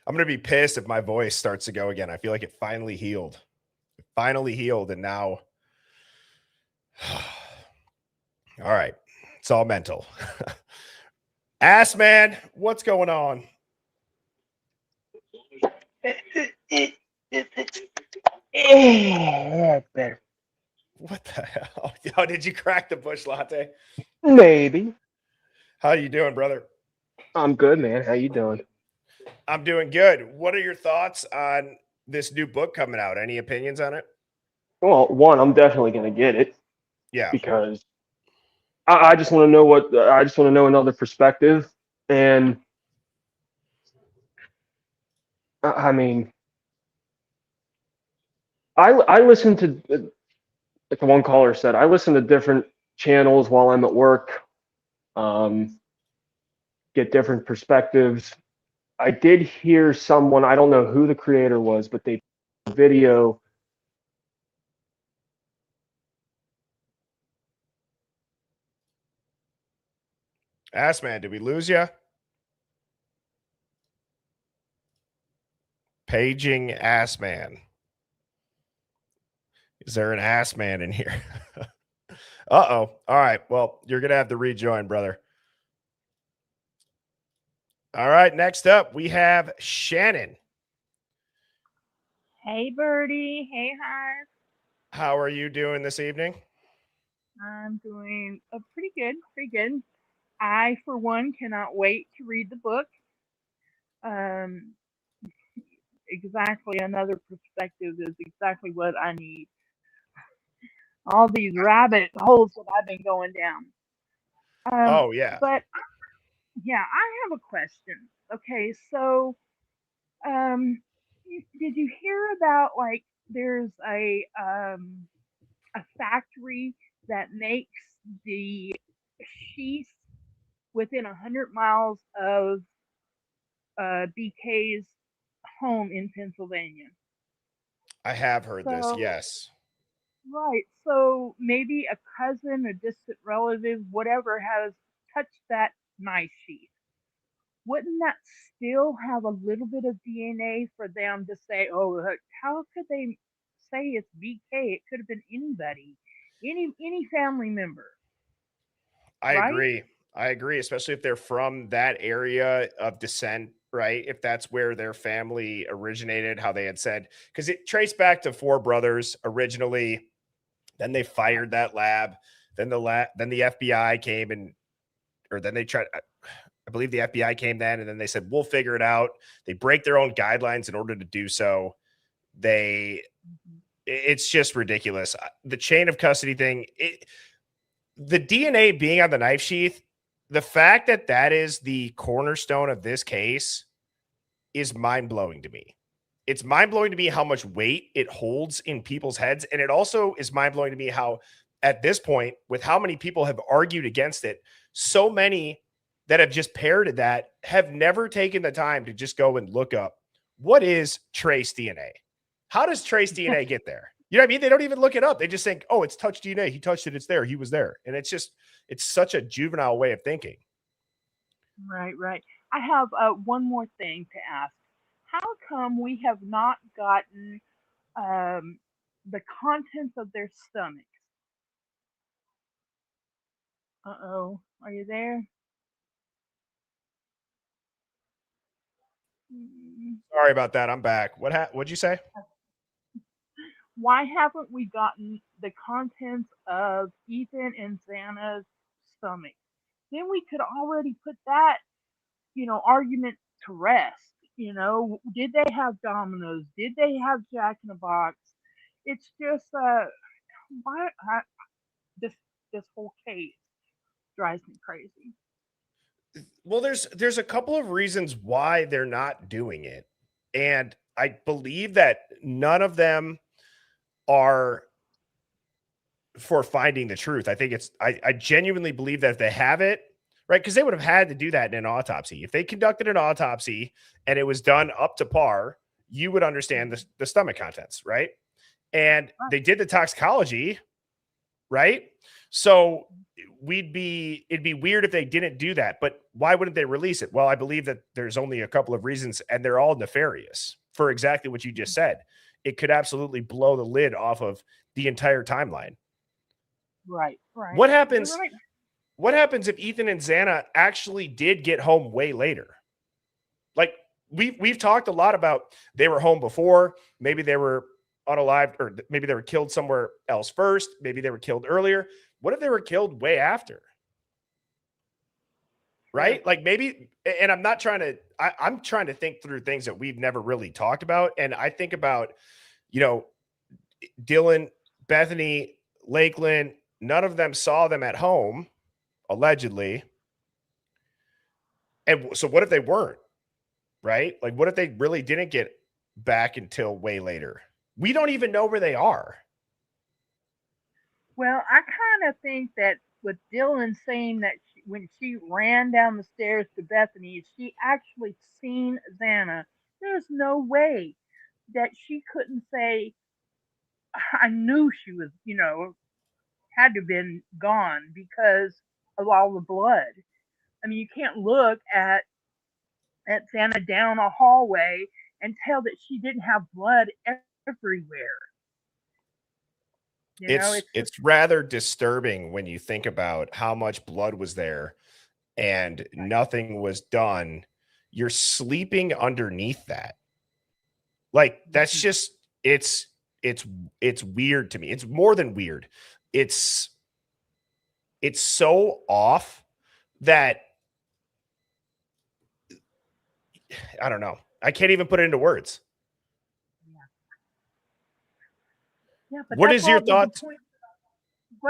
I'm gonna be pissed if my voice starts to go again. I feel like it finally healed. It finally healed, and now all right. It's all mental. Ass man, what's going on? That's better. What the hell? Yo, did you crack the bush latte? Maybe. How you doing, brother? I'm good, man. How you doing? I'm doing good. What are your thoughts on this new book coming out? Any opinions on it? Well, one, I'm definitely gonna get it Yeah. because I just want to know I just want to know another perspective, and I mean, I listen to, like the one caller said, I listen to different channels while I'm at work, get different perspectives. I did hear someone, I don't know who the creator was, but they video. Ass man, did we lose you? Paging ass man. Is there an ass man in here? Uh-oh. All right. Well, you're going to have to rejoin, brother. All right. Next up, we have Shannon. Hey, Birdie. Hey, Hive. How are you doing this evening? I'm doing pretty good. Pretty good. I, for one, cannot wait to read the book. Exactly another perspective is exactly what I need. All these rabbit holes that I've been going down. Oh, yeah. But yeah, I have a question. Okay, so did you hear about like there's a factory that makes the sheath within 100 miles of BK's home in Pennsylvania? I have heard this. So, Yes. right. So maybe a cousin, a distant relative, whatever, has touched that knife sheath. Wouldn't that still have a little bit of DNA for them to say, oh, look, how could they say it's BK? It could have been anybody, any family member, I right? agree. I agree, especially if they're from that area of descent, right? If that's where their family originated, how they had said, because it traced back to four brothers originally. Then they fired that lab. Then the FBI came and, or then they tried. I believe the FBI came then, and then they said we'll figure it out. They break their own guidelines in order to do so. It's just ridiculous. The chain of custody thing. The DNA being on the knife sheath, the fact that that is the cornerstone of this case is mind-blowing to me. It's mind-blowing to me how much weight it holds in people's heads. And it also is mind-blowing to me how, at this point, with how many people have argued against it, so many that have just parroted that have never taken the time to just go and look up, what is trace DNA? How does trace DNA get there? You know what I mean? They don't even look it up. They just think, oh, it's touch DNA. He touched it. It's there. He was there. And it's such a juvenile way of thinking. Right, right. I have one more thing to ask. How come we have not gotten the contents of their stomachs? Uh-oh. Are you there? Sorry about that. I'm back. What'd you say? Why haven't we gotten the contents of Ethan and Xana's stomach? Then we could already put that, argument to rest. Did they have Domino's? Did they have Jack in the Box? It's just why this whole case drives me crazy. Well, there's a couple of reasons why they're not doing it. And I believe that none of them are for finding the truth. I think I genuinely believe that if they have it, right, because they would have had to do that in an autopsy. If they conducted an autopsy and it was done up to par, you would understand the stomach contents, right? And they did the toxicology, right? So it'd be weird if they didn't do that, but why wouldn't they release it? Well, I believe that there's only a couple of reasons, and they're all nefarious for exactly what you just said. It could absolutely blow the lid off of the entire timeline. Right, right. What You're happens? right. What happens if Ethan and Xana actually did get home way later? Like we've talked a lot about they were home before, maybe they were unalived, or maybe they were killed somewhere else first, maybe they were killed earlier. What if they were killed way after? Right? Like maybe, and I'm not trying to, I'm trying to think through things that we've never really talked about. And I think about, Dylan, Bethany, Lakeland, none of them saw them at home, allegedly. And so what if they weren't? Right? Like, what if they really didn't get back until way later? We don't even know where they are. Well, I kind of think that with Dylan saying that when she ran down the stairs to Bethany, she actually seen Xana. There's no way that she couldn't say, I knew she was, had to have been gone because of all the blood. I mean, you can't look at Xana down a hallway and tell that she didn't have blood everywhere. It's rather disturbing when you think about how much blood was there and nothing was done. You're sleeping underneath that. Like, that's just, it's weird to me. It's more than weird. It's so off that I don't know. I can't even put it into words. Yeah, but what is your thoughts? Go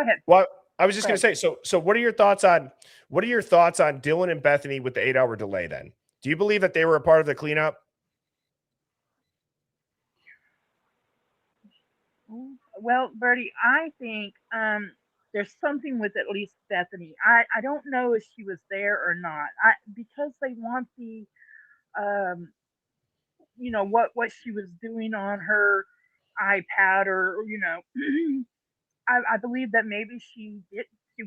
ahead. Well, I was just going to say, so what are your thoughts on Dylan and Bethany with the 8-hour delay then? Do you believe that they were a part of the cleanup? Well, Bertie, I think there's something with at least Bethany. I don't know if she was there or not. Because they want the what she was doing on her iPad, or I believe that maybe she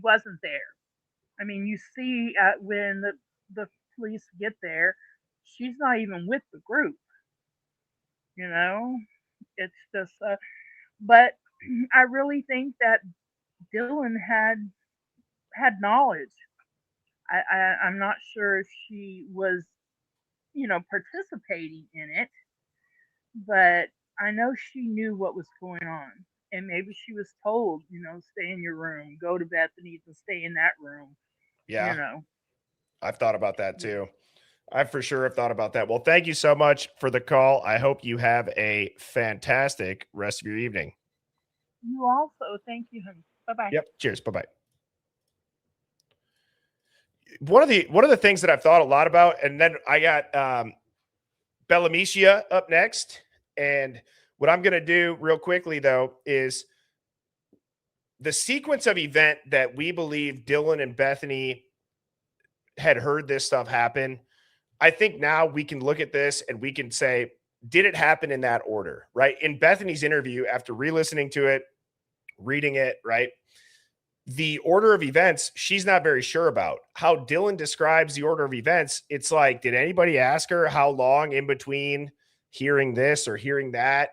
wasn't there. I mean, you see when the police get there, she's not even with the group. It's just but I really think that Dylan had knowledge. I'm not sure if she was participating in it, but I know she knew what was going on. And maybe she was told, stay in your room, go to Bethany's and stay in that room. Yeah. I've thought about that too. I for sure have thought about that. Well, thank you so much for the call. I hope you have a fantastic rest of your evening. You also. Thank you, honey. Bye-bye. Yep. Cheers. Bye-bye. One of the things that I've thought a lot about, and then I got Bellamicia up next. And what I'm going to do real quickly, though, is the sequence of event that we believe Dylan and Bethany had heard this stuff happen. I think now we can look at this and we can say, did it happen in that order, right? In Bethany's interview, after re-listening to it, reading it, right? The order of events, she's not very sure about. How Dylan describes the order of events, it's like, did anybody ask her how long in between hearing this or hearing that?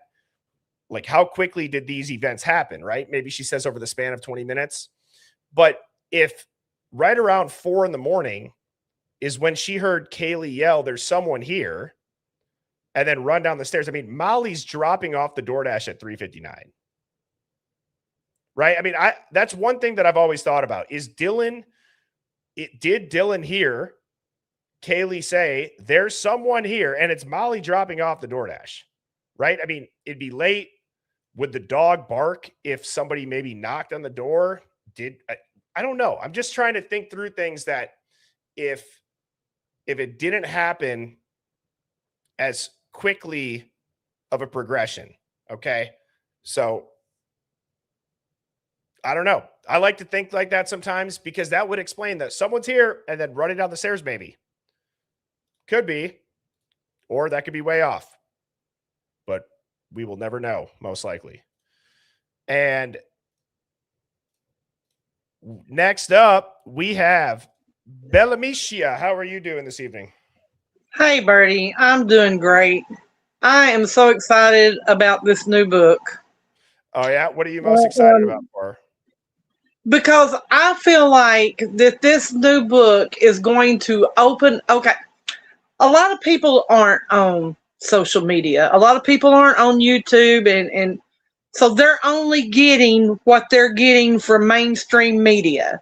Like, how quickly did these events happen, right? Maybe she says over the span of 20 minutes. But if right around 4 a.m. is when she heard Kaylee yell, there's someone here, and then run down the stairs. I mean, Molly's dropping off the DoorDash at 3:59. Right? I mean, that's one thing that I've always thought about is did Dylan hear Kaylee say, there's someone here, and it's Molly dropping off the DoorDash, right? I mean, it'd be late. Would the dog bark if somebody maybe knocked on the door? I don't know. I'm just trying to think through things that if it didn't happen as quickly of a progression, okay? So I don't know. I like to think like that sometimes because that would explain that someone's here and then running down the stairs, maybe. Could be. Or that could be way off. But we will never know, most likely. And Next up, we have Bellamicia. How are you doing this evening? Hey, Bertie. I'm doing great. I am so excited about this new book. Oh, yeah? What are you most excited about for? Because I feel like that this new book is going to open. Okay. A lot of people aren't on social media. A lot of people aren't on YouTube. And so they're only getting what they're getting from mainstream media.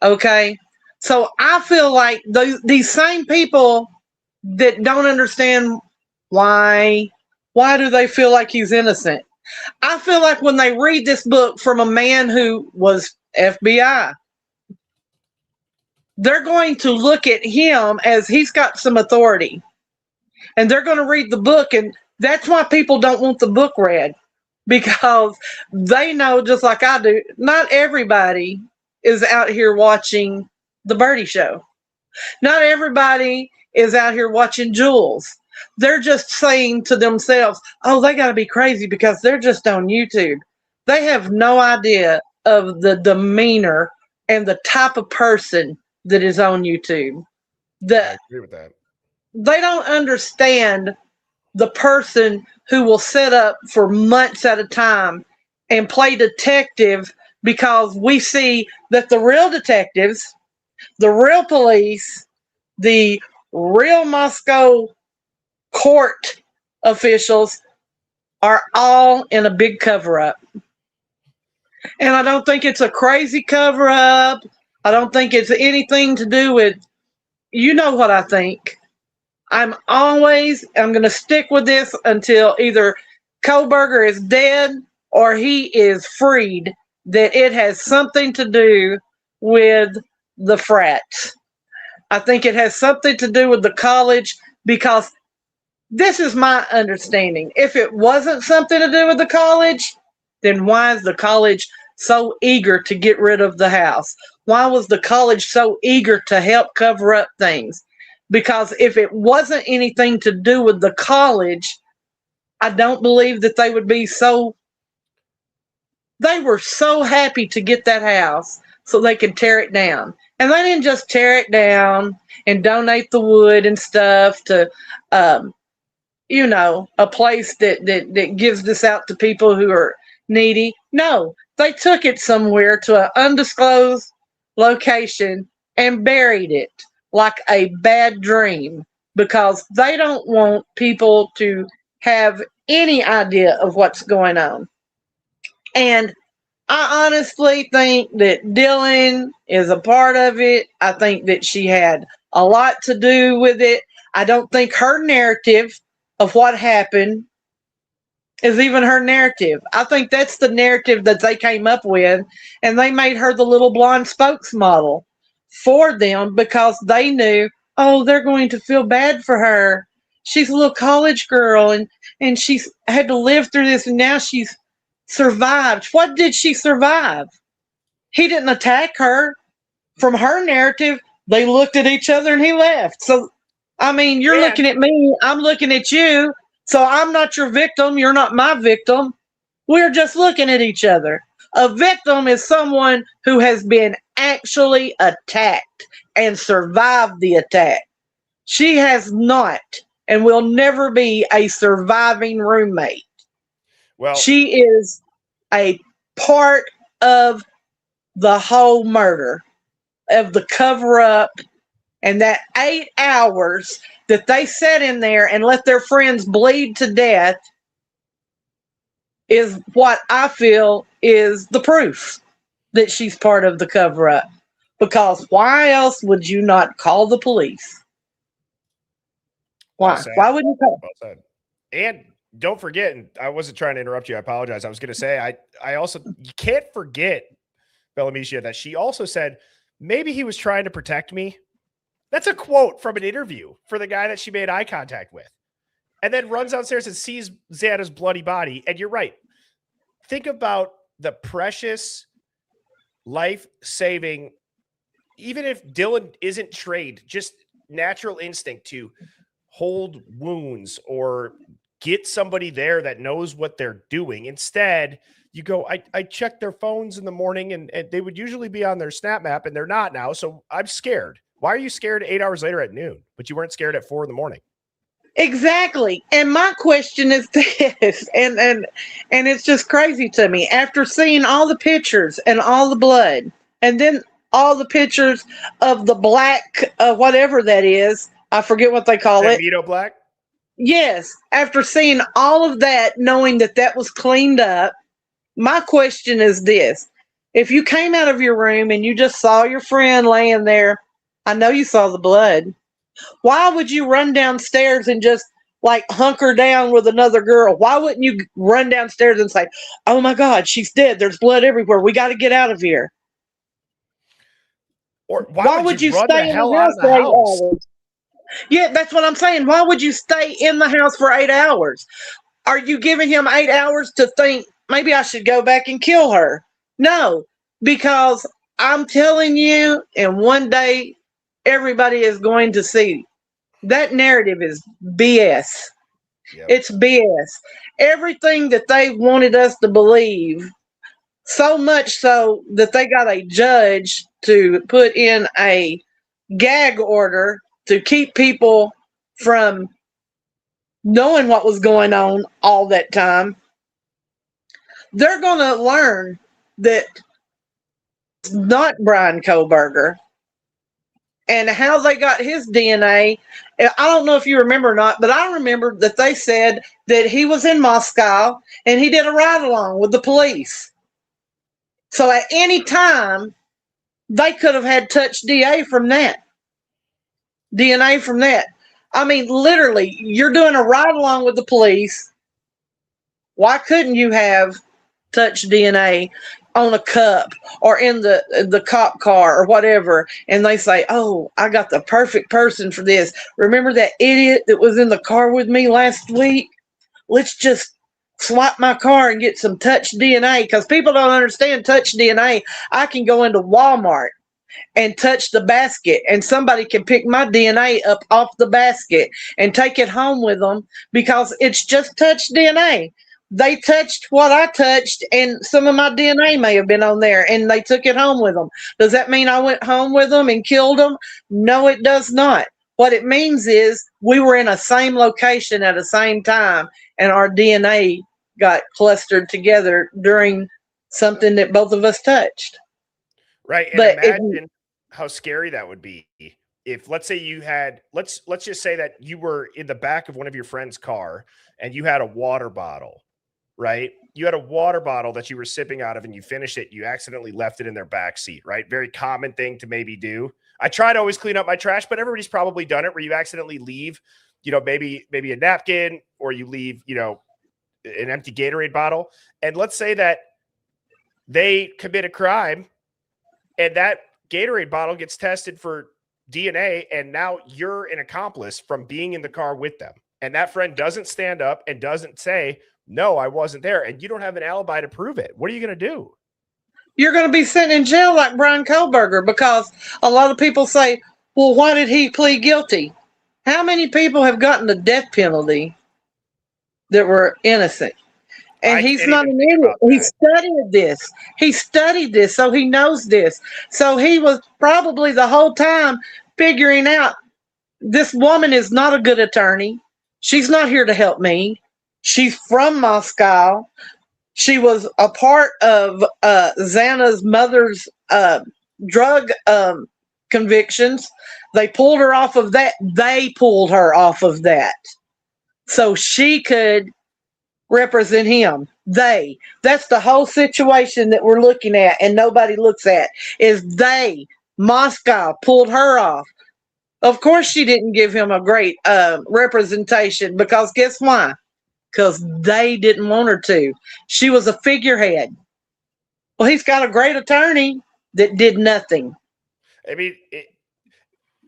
Okay. So I feel like these same people that don't understand why do they feel like he's innocent? I feel like when they read this book from a man who was FBI, they're going to look at him as he's got some authority. And they're going to read the book, and that's why people don't want the book read, because they know, just like I do, not everybody is out here watching the Birdie Show. Not everybody is out here watching Jules. They're just saying to themselves, oh, they got to be crazy because they're just on YouTube. They have no idea of the demeanor and the type of person that is on YouTube. I agree with that. They don't understand the person who will sit up for months at a time and play detective, because we see that the real detectives, the real police, the real Moscow court officials are all in a big cover-up. And I don't think it's a crazy cover-up. I don't think it's anything to do with, you know what I think. I'm going to stick with this until either Kohlberger is dead or he is freed, that it has something to do with the frats. I think it has something to do with the college, because this is my understanding. If it wasn't something to do with the college, then why is the college so eager to get rid of the house? Why was the college so eager to help cover up things? Because if it wasn't anything to do with the college, I don't believe that they would be so. They were so happy to get that house so they could tear it down. And they didn't just tear it down and donate the wood and stuff to, a place that gives this out to people who are needy. No, they took it somewhere to an undisclosed location and buried it like a bad dream, because they don't want people to have any idea of what's going on. And I honestly think that Dylan is a part of it. I think that she had a lot to do with it. I don't think her narrative of what happened is even her narrative. I think that's the narrative that they came up with, and they made her the little blonde spokesmodel for them because they knew, oh, they're going to feel bad for her. She's a little college girl, and she's had to live through this, and now she's survived. What did she survive? He didn't attack her. From her narrative, they looked at each other and he left. So, I mean, you're looking at me, I'm looking at you. So I'm not your victim. You're not my victim. We're just looking at each other. A victim is someone who has been actually attacked and survived the attack. She has not and will never be a surviving roommate. Well, she is a part of the whole murder, of the cover up, and that 8 hours that they sat in there and let their friends bleed to death is what I feel is the proof that she's part of the cover up. Because why else would you not call the police? Why? Why would you call? Well said. And don't forget, and I wasn't trying to interrupt you. I apologize. I was going to say, I also, you can't forget, Bellamicia, that she also said, maybe he was trying to protect me. That's a quote from an interview for the guy that she made eye contact with. And then runs downstairs and sees Xana's bloody body. And you're right. Think about the precious, life-saving, even if Dylan isn't trained, just natural instinct to hold wounds or get somebody there that knows what they're doing. Instead, you go, I check their phones in the morning and they would usually be on their Snap Map and they're not now. So I'm scared. Why are you scared 8 hours later at noon, but you weren't scared at 4 in the morning? Exactly. And my question is this, and it's just crazy to me. After seeing all the pictures and all the blood, and then all the pictures of the black, whatever that is, I forget what they call it. Magneto black? Yes. After seeing all of that, knowing that that was cleaned up, my question is this. If you came out of your room and you just saw your friend laying there, I know you saw the blood. Why would you run downstairs and just like hunker down with another girl? Why wouldn't you run downstairs and say, oh my God, she's dead. There's blood everywhere. We got to get out of here. Or why would you run stay the in hell the out house of the for 8 house? hours? Yeah, that's what I'm saying. Why would you stay in the house for 8 hours? Are you giving him 8 hours to think, maybe I should go back and kill her? No, because I'm telling you, and one day everybody is going to see that narrative is BS. Yep. It's BS. Everything that they wanted us to believe, so much so that they got a judge to put in a gag order to keep people from knowing what was going on all that time. They're going to learn that it's not Brian Koberger. And how they got his DNA, I don't know if you remember or not, but I remember that they said that he was in Moscow and he did a ride along with the police. So at any time, they could have had touch DNA from that. I mean, literally, you're doing a ride along with the police. Why couldn't you have touch DNA on a cup or in the cop car or whatever? And they say, oh, I got the perfect person for this. Remember that idiot that was in the car with me last week? Let's just swap my car and get some touch DNA, because people don't understand touch DNA. I can go into Walmart and touch the basket and somebody can pick my DNA up off the basket and take it home with them, because it's just touch DNA. They touched what I touched and some of my DNA may have been on there and they took it home with them. Does that mean I went home with them and killed them? No, it does not. What it means is we were in a same location at the same time and our DNA got clustered together during something that both of us touched. Right. And But imagine how scary that would be if, let's say you had, let's just say that you were in the back of one of your friend's car and you had a water bottle, right? You had a water bottle that you were sipping out of and you finished it. You accidentally left it in their back seat, right? Very common thing to maybe do. I try to always clean up my trash, but everybody's probably done it where you accidentally leave, maybe a napkin, or you leave, an empty Gatorade bottle. And let's say that they commit a crime and that Gatorade bottle gets tested for DNA, and now you're an accomplice from being in the car with them. And that friend doesn't stand up and doesn't say, no, I wasn't there. And you don't have an alibi to prove it. What are you going to do? You're going to be sitting in jail like Brian Koberger, because a lot of people say, well, why did he plead guilty? How many people have gotten the death penalty that were innocent? And he's not an idiot. He studied this. He studied this, so he knows this. So he was probably the whole time figuring out, this woman is not a good attorney. She's not here to help me. She's from Moscow. She was a part of Xana's mother's drug convictions. They pulled her off of that. They pulled her off of that so she could represent him. That's the whole situation that we're looking at and nobody looks at, is Moscow pulled her off. Of course she didn't give him a great representation, because guess why? Because they didn't want her to. She was a figurehead. Well, he's got a great attorney that did nothing. I mean,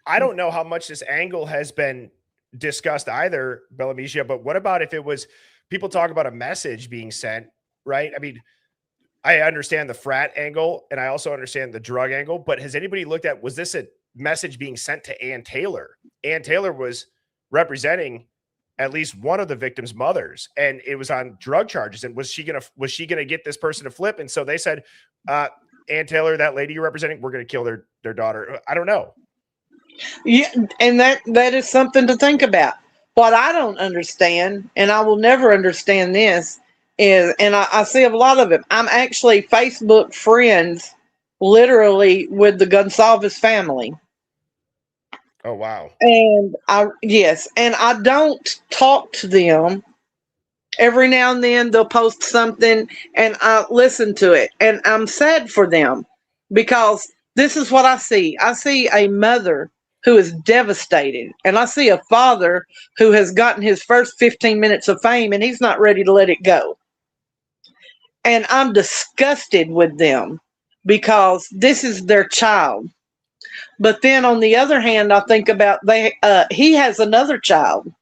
I don't know how much this angle has been discussed either, Bellamicia, but what about if it was, people talk about a message being sent, right? I mean, I understand the frat angle and I also understand the drug angle, but has anybody looked at, was this a message being sent to Ann Taylor? Ann Taylor was representing at least one of the victims' mothers, and it was on drug charges. And was she gonna get this person to flip? And so they said, Ann Taylor, that lady you're representing, we're gonna kill their daughter. I don't know. Yeah, and that is something to think about. What I don't understand, and I will never understand this, is, and I see a lot of it. I'm actually Facebook friends, literally, with the Gonsalves family. Oh wow. And I don't talk to them. Every now and then they'll post something and I listen to it, and I'm sad for them because this is what I see. I see a mother who is devastated, and I see a father who has gotten his first 15 minutes of fame and he's not ready to let it go. And I'm disgusted with them because this is their child. But then on the other hand, I think about he has another child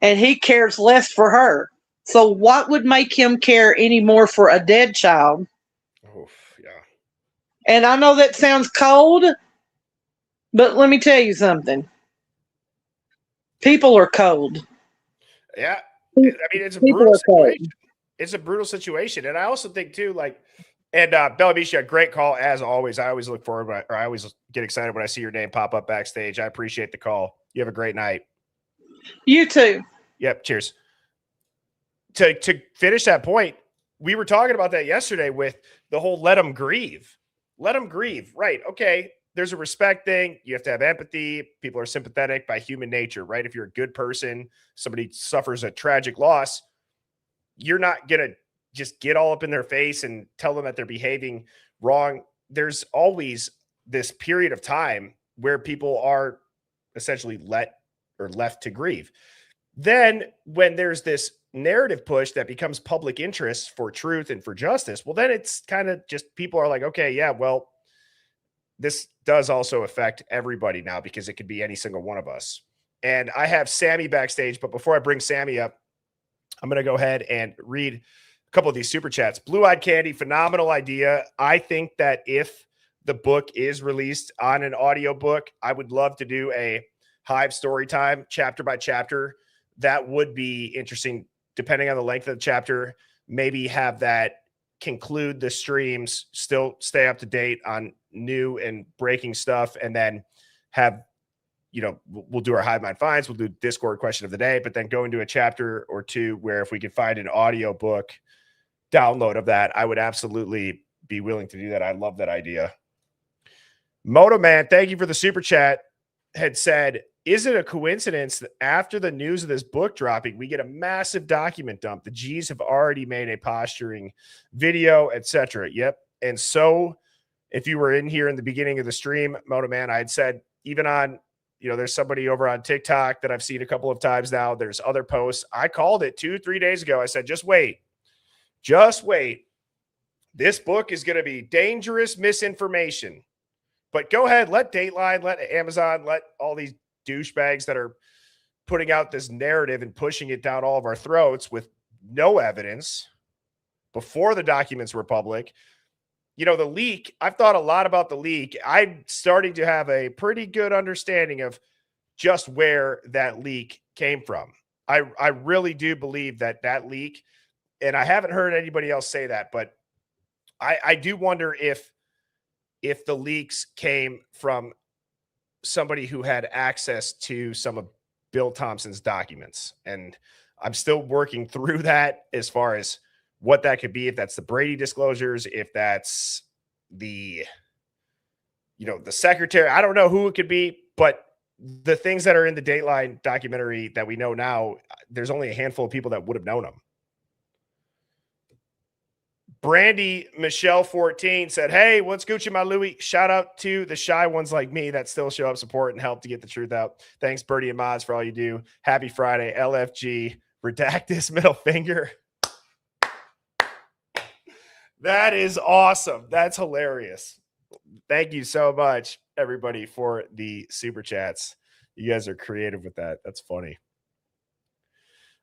and he cares less for her. So what would make him care any more for a dead child? Oh, yeah. And I know that sounds cold, but let me tell you something. People are cold. Yeah. I mean, it's a brutal situation. It's a brutal situation. And I also think too, like, and Bella Misha, great call as always. I always look forward, I always get excited when I see your name pop up backstage. I appreciate the call. You have a great night. You too. Yep. Cheers. To finish that point, we were talking about that yesterday with the whole let them grieve. Let them grieve. Right. Okay. There's a respect thing. You have to have empathy. People are sympathetic by human nature, right? If you're a good person, somebody suffers a tragic loss, you're not going to just get all up in their face and tell them that they're behaving wrong. There's always this period of time where people are essentially left to grieve. Then when there's this narrative push that becomes public interest for truth and for justice, well, then it's kind of just people are like, okay, yeah, well, this does also affect everybody now because it could be any single one of us. And I have Sammy backstage, but before I bring Sammy up, I'm going to go ahead and read a couple of these super chats. Blue Eyed Candy, phenomenal idea. I think that if the book is released on an audiobook, I would love to do a Hive story time, chapter by chapter. That would be interesting, depending on the length of the chapter. Maybe have that conclude the streams, still stay up to date on new and breaking stuff, and then have, we'll do our Hive Mind Finds, we'll do Discord question of the day, but then go into a chapter or two where if we could find an audio book download of that, I would absolutely be willing to do that. I love that idea. Moto Man, thank you for the super chat, had said, is it a coincidence that after the news of this book dropping, we get a massive document dump? The G's have already made a posturing video, etc. Yep. And so if you were in here in the beginning of the stream, Moto Man, I had said, even on, there's somebody over on TikTok that I've seen a couple of times now. There's other posts. I called it 2-3 days ago. I said, just wait. This book is going to be dangerous misinformation. But go ahead, let Dateline, let Amazon, let all these douchebags that are putting out this narrative and pushing it down all of our throats with no evidence before the documents were public. The leak, I've thought a lot about the leak. I'm starting to have a pretty good understanding of just where that leak came from. I really do believe that leak, and I haven't heard anybody else say that, but I do wonder if the leaks came from somebody who had access to some of Bill Thompson's documents. And I'm still working through that as far as what that could be, if that's the Brady disclosures, if that's the secretary. I don't know who it could be, but the things that are in the Dateline documentary that we know now, there's only a handful of people that would have known them. Brandy Michelle 14 said, hey, what's Gucci, my Louie? Shout out to the shy ones like me that still show up, support, and help to get the truth out. Thanks, Birdie and Mods, for all you do. Happy Friday. LFG. Redact this middle finger. That is awesome. That's hilarious. Thank you so much, everybody, for the super chats. You guys are creative with that. That's funny.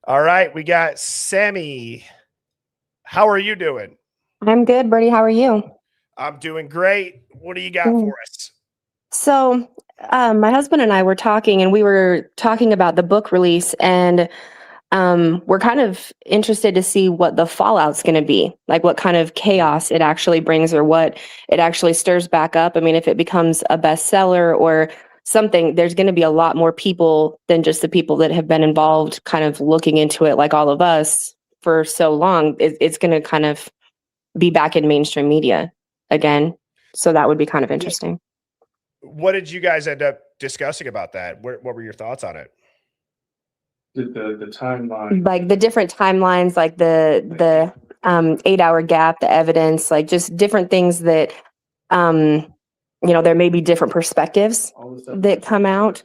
All right, we got Sammy. How are you doing? I'm good, Birdie. How are you? I'm doing great. What do you got for us? So my husband and I were talking, and we were talking about the book release, and we're kind of interested to see what the fallout's going to be, like what kind of chaos it actually brings or what it actually stirs back up. I mean, if it becomes a bestseller or something, there's going to be a lot more people than just the people that have been involved kind of looking into it, like all of us for so long. It's going to kind of be back in mainstream media again. So that would be kind of interesting. What did you guys end up discussing about that? What were your thoughts on it? The timeline, Like the different timelines, like the 8-hour gap, the evidence, like just different things that there may be different perspectives that come out.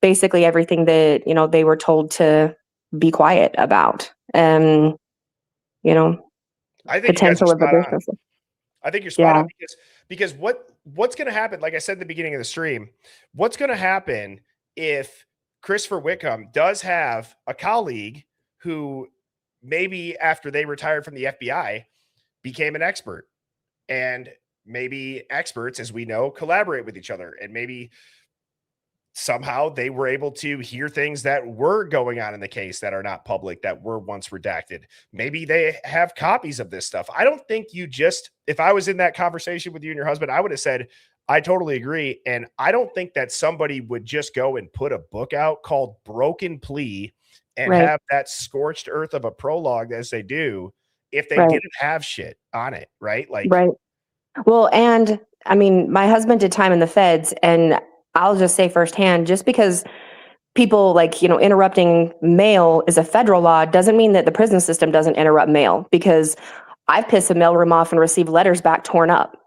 Basically everything that they were told to be quiet about. I think Potential of the business. I think you're spot on because what's going to happen? Like I said at the beginning of the stream, what's going to happen if Christopher Whitcomb does have a colleague who maybe after they retired from the FBI became an expert, and maybe experts, as we know, collaborate with each other, and maybe somehow they were able to hear things that were going on in the case that are not public, that were once redacted. Maybe they have copies of this stuff. I don't think if I was in that conversation with you and your husband, I would have said, I totally agree. And I don't think that somebody would just go and put a book out called Broken Plea and have that scorched earth of a prologue as they do if they didn't have shit on it. Right. Well, and I mean, my husband did time in the feds, and I'll just say firsthand, just because people interrupting mail is a federal law doesn't mean that the prison system doesn't interrupt mail, because I've pissed a mailroom off and received letters back torn up.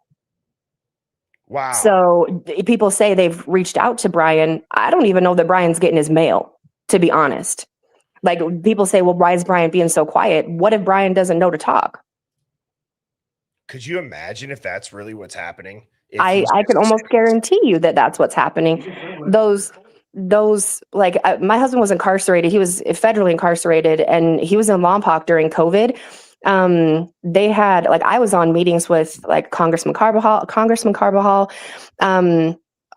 Wow. So people say they've reached out to Brian. I don't even know that Brian's getting his mail, to be honest. Like, people say, well, why is Brian being so quiet? What if Brian doesn't know to talk? Could you imagine if that's really what's happening? I can almost guarantee you that that's what's happening. Those my husband was incarcerated. He was federally incarcerated, and he was in Lompoc during COVID. They had, I was on meetings with Congressman Carbajal,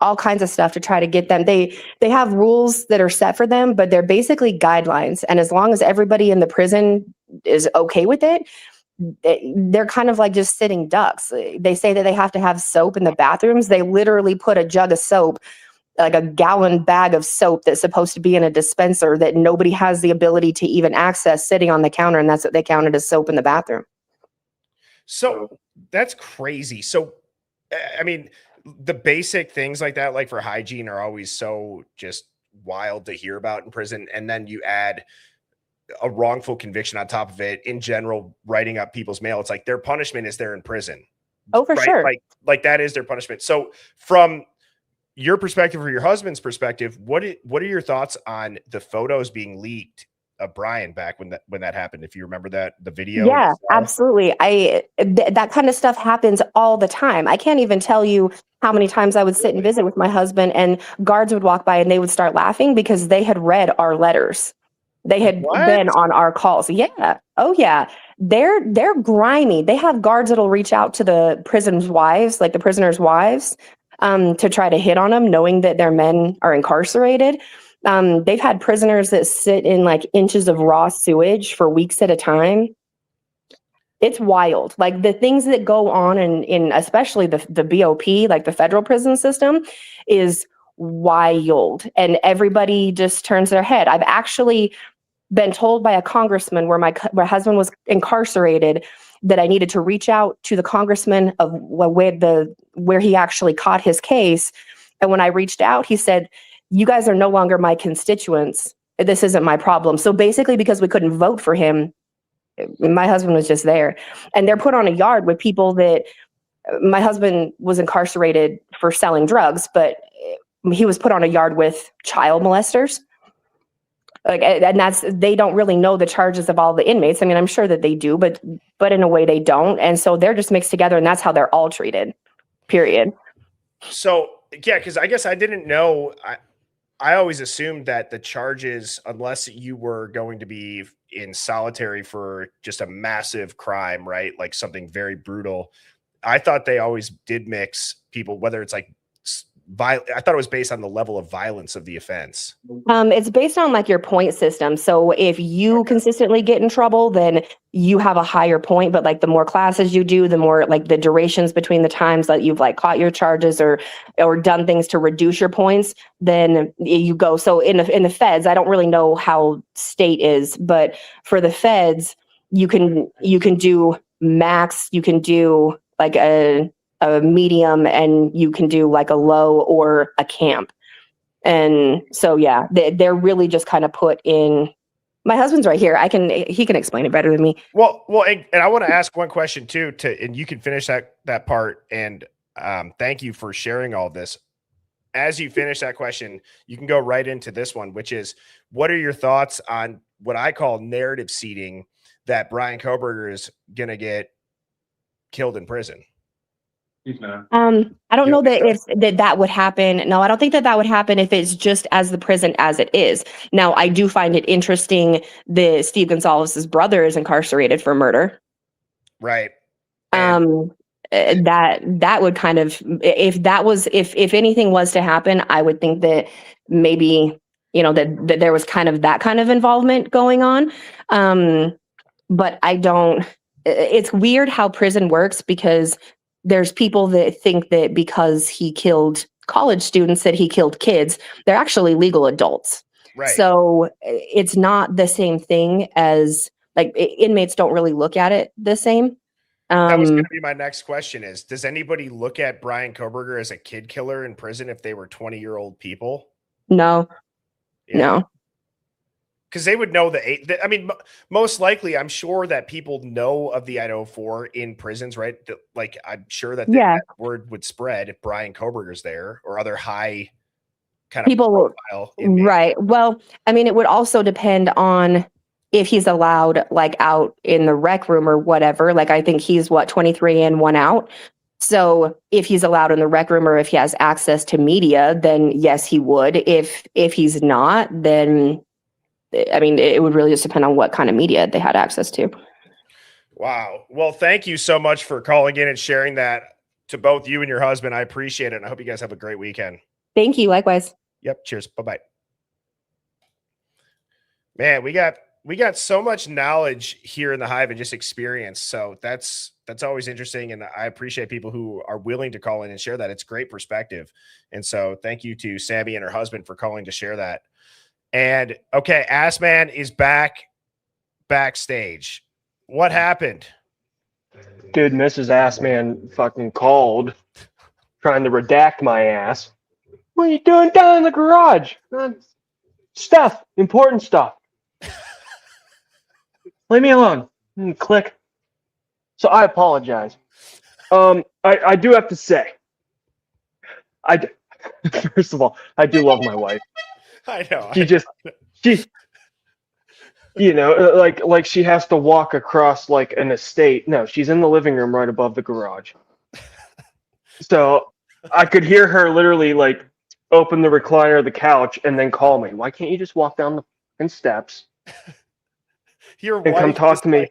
all kinds of stuff to try to get them. They have rules that are set for them, but they're basically guidelines. And as long as everybody in the prison is okay with it, they're kind of like just sitting ducks. They say that they have to have soap in the bathrooms. They literally put a jug of soap, like a gallon bag of soap that's supposed to be in a dispenser that nobody has the ability to even access, sitting on the counter, and that's what they counted as soap in the bathroom. So that's crazy. So, I mean, the basic things like that, like for hygiene, are always so just wild to hear about in prison. And then you add a wrongful conviction on top of it. In general, writing up people's mail, it's like their punishment is they're in prison. Oh, for sure. Like that is their punishment. So from your perspective or your husband's perspective, what are your thoughts on the photos being leaked of Brian back when that happened? If you remember the video. Yeah, absolutely. That kind of stuff happens all the time. I can't even tell you how many times I would sit and visit with my husband, and guards would walk by and they would start laughing because they had read our letters. They had been on our calls. Yeah. Oh yeah. They're grimy. They have guards that'll reach out to the prisoners' wives, like the prisoners' wives, to try to hit on them, knowing that their men are incarcerated. They've had prisoners that sit in inches of raw sewage for weeks at a time. It's wild. Like the things that go on in especially the BOP, like the federal prison system, is wild, and everybody just turns their head. I've actually been told by a congressman where my husband was incarcerated that I needed to reach out to the congressman of where he actually caught his case. And when I reached out, he said, "You guys are no longer my constituents. This isn't my problem." So basically, because we couldn't vote for him, my husband was just there. And they're put on a yard with people that my husband was incarcerated for selling drugs, but he was put on a yard with child molesters. They don't really know the charges of all the inmates. I mean, I'm sure that they do, but in a way they don't. And so they're just mixed together, and that's how they're all treated, period. So yeah, because I guess I didn't know. I always assumed that the charges, unless you were going to be in solitary for just a massive crime, right? Like something very brutal. I thought they always did mix people, whether it's I thought it was based on the level of violence of the offense. It's based on like your point system. So if you consistently get in trouble, then you have a higher point. But like the more classes you do, the more like the durations between the times that you've like caught your charges or done things to reduce your points, then you go. So in the feds, I don't really know how state is, but for the feds, you can do max, you can do like a medium, and you can do like a low or a camp. And so, yeah, they're really just kind of put in. My husband's right here. He can explain it better than me. Well, and I want to ask one question too, and you can finish that part. And thank you for sharing all of this. As you finish that question, you can go right into this one, which is, what are your thoughts on what I call narrative seeding, that Brian Koberger is going to get killed in prison? I don't know that that would happen. No, I don't think that would happen if it's just as the prison as it is. Now, I do find it interesting that Steve Gonzalez's brother is incarcerated for murder. Right. That would kind of, if anything was to happen, I would think that maybe, that there was kind of that kind of involvement going on. But I don't, it's weird how prison works, because there's people that think that because he killed college students that he killed kids. They're actually legal adults. Right. So it's not the same thing as, like, inmates don't really look at it the same. That was going to be my next question is, does anybody look at Brian Koberger as a kid killer in prison if they were 20-year-old people? No. Yeah. No. Because they would know I mean, most likely, I'm sure that people know of the Idaho 4 in prisons, right? Like, I'm sure that that word would spread if Brian Koberger's there or other high kind of people, profile inmates. Right. Well, I mean, it would also depend on if he's allowed, like, out in the rec room or whatever. Like, I think he's 23 in, 1 out. So if he's allowed in the rec room or if he has access to media, then yes, he would. If he's not, then I mean, it would really just depend on what kind of media they had access to. Wow. Well, thank you so much for calling in and sharing that to both you and your husband. I appreciate it. And I hope you guys have a great weekend. Thank you. Likewise. Yep. Cheers. Bye-bye. Man, we got so much knowledge here in the Hive and just experience. So that's always interesting. And I appreciate people who are willing to call in and share that. It's great perspective. And so thank you to Sammy and her husband for calling to share that. And okay, Ass Man is backstage. What happened? Dude, Mrs. Ass Man fucking called, trying to redact my ass. What are you doing down in the garage? Stuff, important stuff. Leave me alone. Click. So I apologize. I do have to say, first of all, I do love my wife. I know. She like she has to walk across like an estate. No, she's in the living room right above the garage. So I could hear her literally like open the recliner of the couch and then call me. Why can't you just walk down the fucking steps and come talk to me?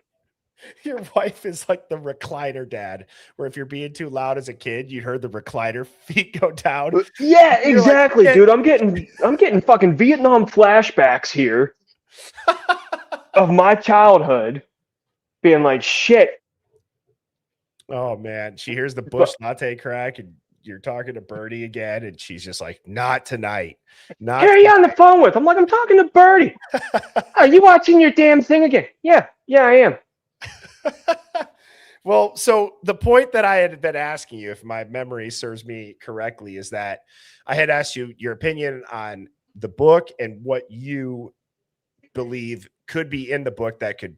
Your wife is like the recliner dad, where if you're being too loud as a kid, you heard the recliner feet go down. Yeah, exactly, like, dude. I'm getting fucking Vietnam flashbacks here of my childhood, being like, shit. Oh man, she hears the Bush latte crack, and you're talking to Birdie again, and she's just like, "Not tonight." Who are you on the phone with? I'm like, I'm talking to Birdie. Are you watching your damn thing again? Yeah, I am. Well, so the point that I had been asking you, if my memory serves me correctly, is that I had asked you your opinion on the book and what you believe could be in the book that could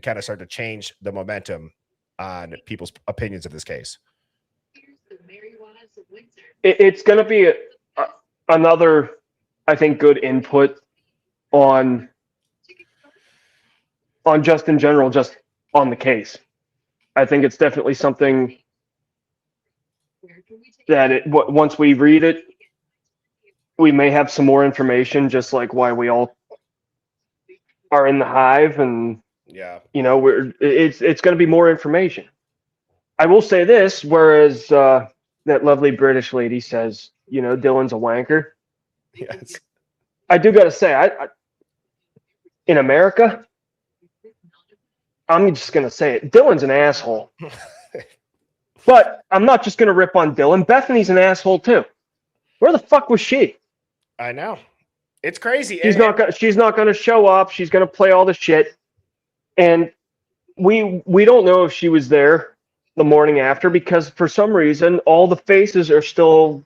kind of start to change the momentum on people's opinions of this case. It's going to be another, I think, good input on just in general, just on the case. I think it's definitely something that once we read it, we may have some more information, just like why we all are in the Hive, and it's going to be more information. I will say this, whereas that lovely British lady says Dylan's a wanker. Yes. I do got to say, I in America, I'm just going to say it. Dylan's an asshole. But I'm not just going to rip on Dylan. Bethany's an asshole too. Where the fuck was she? I know. It's crazy. She's not going to show up. She's going to play all the shit. And we don't know if she was there the morning after because for some reason all the faces are still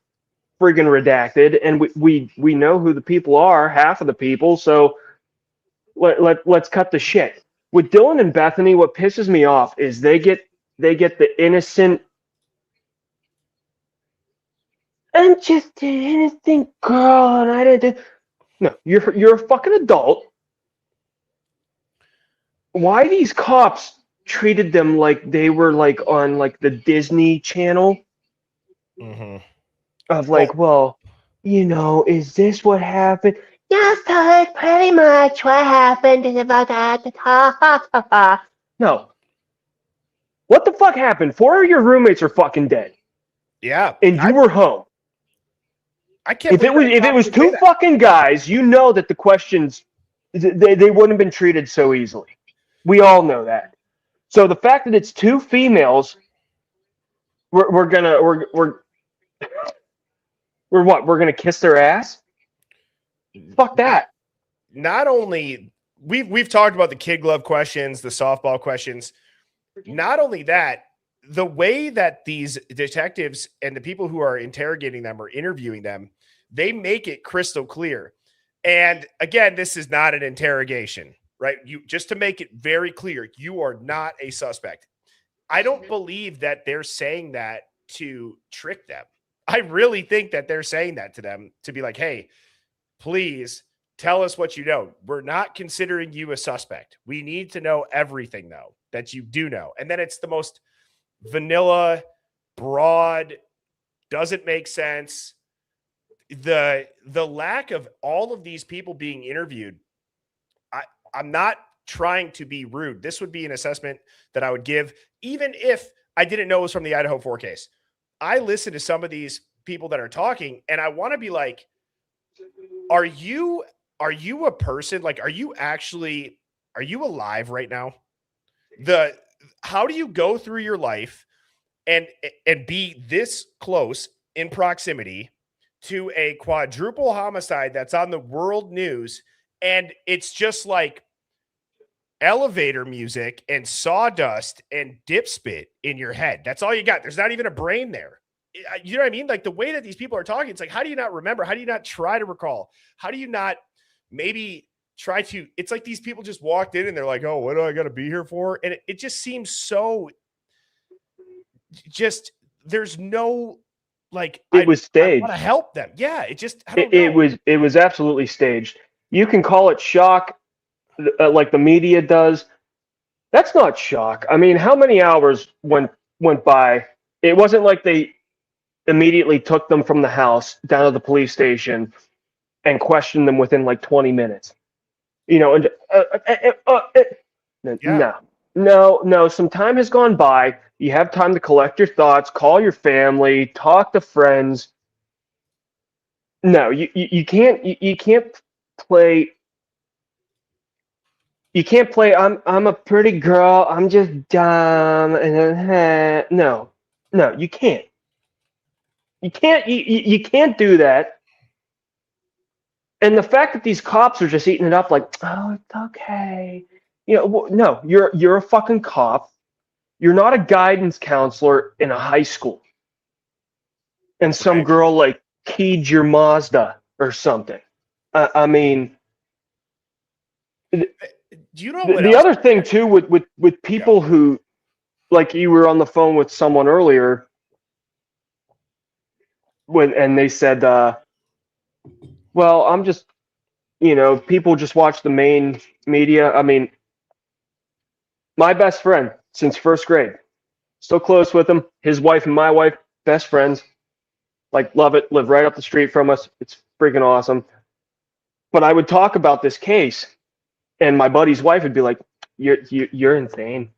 friggin' redacted, and we know who the people are, half of the people. So let's cut the shit. With Dylan and Bethany, what pisses me off is they get the innocent. I'm just an innocent girl, and I didn't. No, you're a fucking adult. Why these cops treated them like they were like on like the Disney Channel? Mm-hmm. Of like, well, is this what happened? Yes, that's pretty much what happened. No. What the fuck happened? 4 of your roommates are fucking dead. Yeah. And you were home. I can't If it was two fucking guys, that the questions they wouldn't have been treated so easily. We all know that. So the fact that it's two females, we're gonna kiss their ass? Fuck that. Not only we've talked about the kid glove questions, the softball questions. Not only that, the way that these detectives and the people who are interrogating them or interviewing them, they make it crystal clear. And again, this is not an interrogation, right? Just to make it very clear, you are not a suspect. I don't believe that they're saying that to trick them. I really think that they're saying that to them to be like, hey, please tell us what you know. We're not considering you a suspect. We need to know everything, though, that you do know. And then it's the most vanilla, broad, doesn't make sense. The lack of all of these people being interviewed, I'm not trying to be rude. This would be an assessment that I would give, even if I didn't know it was from the Idaho 4 case. I listen to some of these people that are talking, and I want to be like, are you a person? Like, are you alive right now? How do you go through your life and be this close in proximity to a quadruple homicide that's on the world news, and it's just like elevator music and sawdust and dip spit in your head? That's all you got. There's not even a brain there. You know what I mean? Like the way that these people are talking, it's like, how do you not remember? How do you not try to recall? How do you not maybe try to, it's like these people just walked in and they're like, oh, what do I got to be here for? And it just seems so there's no, like, it was staged. I want to help them. Yeah. It just, I don't know. It was absolutely staged. You can call it shock, like the media does. That's not shock. I mean, how many hours went by? It wasn't like they immediately took them from the house down to the police station and questioned them within like 20 minutes. And no. Some time has gone by. You have time to collect your thoughts, call your family, talk to friends. No, you can't play. You can't play. I'm a pretty girl. I'm just dumb. And no, you can't. You can't do that. And the fact that these cops are just eating it up like, oh, it's okay. No, you're a fucking cop. You're not a guidance counselor in a high school. And some girl like keyed your Mazda or something. I mean, do you know the other thing too with people who, like you were on the phone with someone earlier, and they said, well, I'm just, people just watch the main media. I mean, my best friend since first grade, still close with him. His wife and my wife, best friends. Like, love it. Live right up the street from us. It's freaking awesome. But I would talk about this case, and my buddy's wife would be like, "You're insane.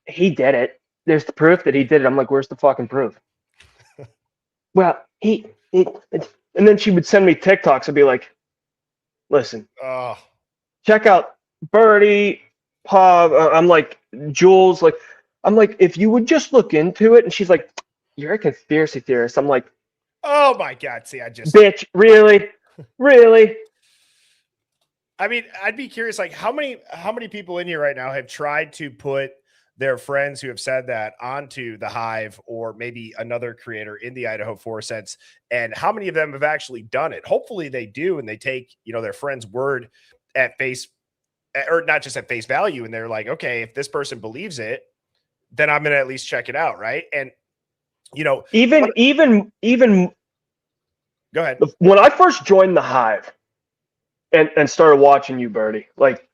He did it. There's the proof that he did it." I'm like, "Where's the fucking proof?" Well, he And then she would send me TikToks. I'd be like, listen, Oh, check out Birdie, Pub. I'm like, Jules. Like, I'm like, if you would just look into it. And she's like, you're a conspiracy theorist. I'm like, oh my God. See, bitch, really? Really? I mean, I'd be curious, like how many people in here right now have tried to put their friends who have said that onto the Hive or maybe another creator in the Idaho 4 cents, and how many of them have actually done it? Hopefully they do, and they take, their friend's word at face, or not just at face value, and they're like, okay, if this person believes it, then I'm going to at least check it out, right? And even go ahead. When I first joined the Hive and started watching you, Birdie, like,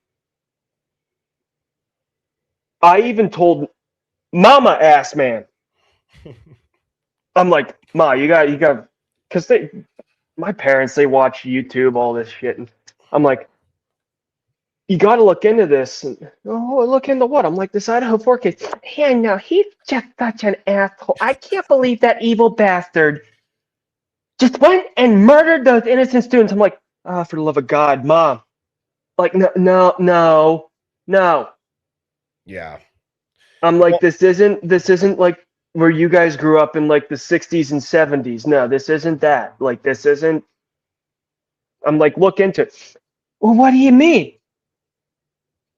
I even told Mama Ass Man, I'm like, Ma, you got, because my parents, they watch YouTube, all this shit, and I'm like, you got to look into this. And, oh, look into what? I'm like, this Idaho 4 case. Hey, no, he's just such an asshole. I can't believe that evil bastard just went and murdered those innocent students. I'm like, oh, for the love of God, Mom. Like, no. Yeah. I'm like, this isn't like where you guys grew up in like the 60s and 70s. No, this isn't that. Like, this isn't. I'm like, look into it. Well, what do you mean?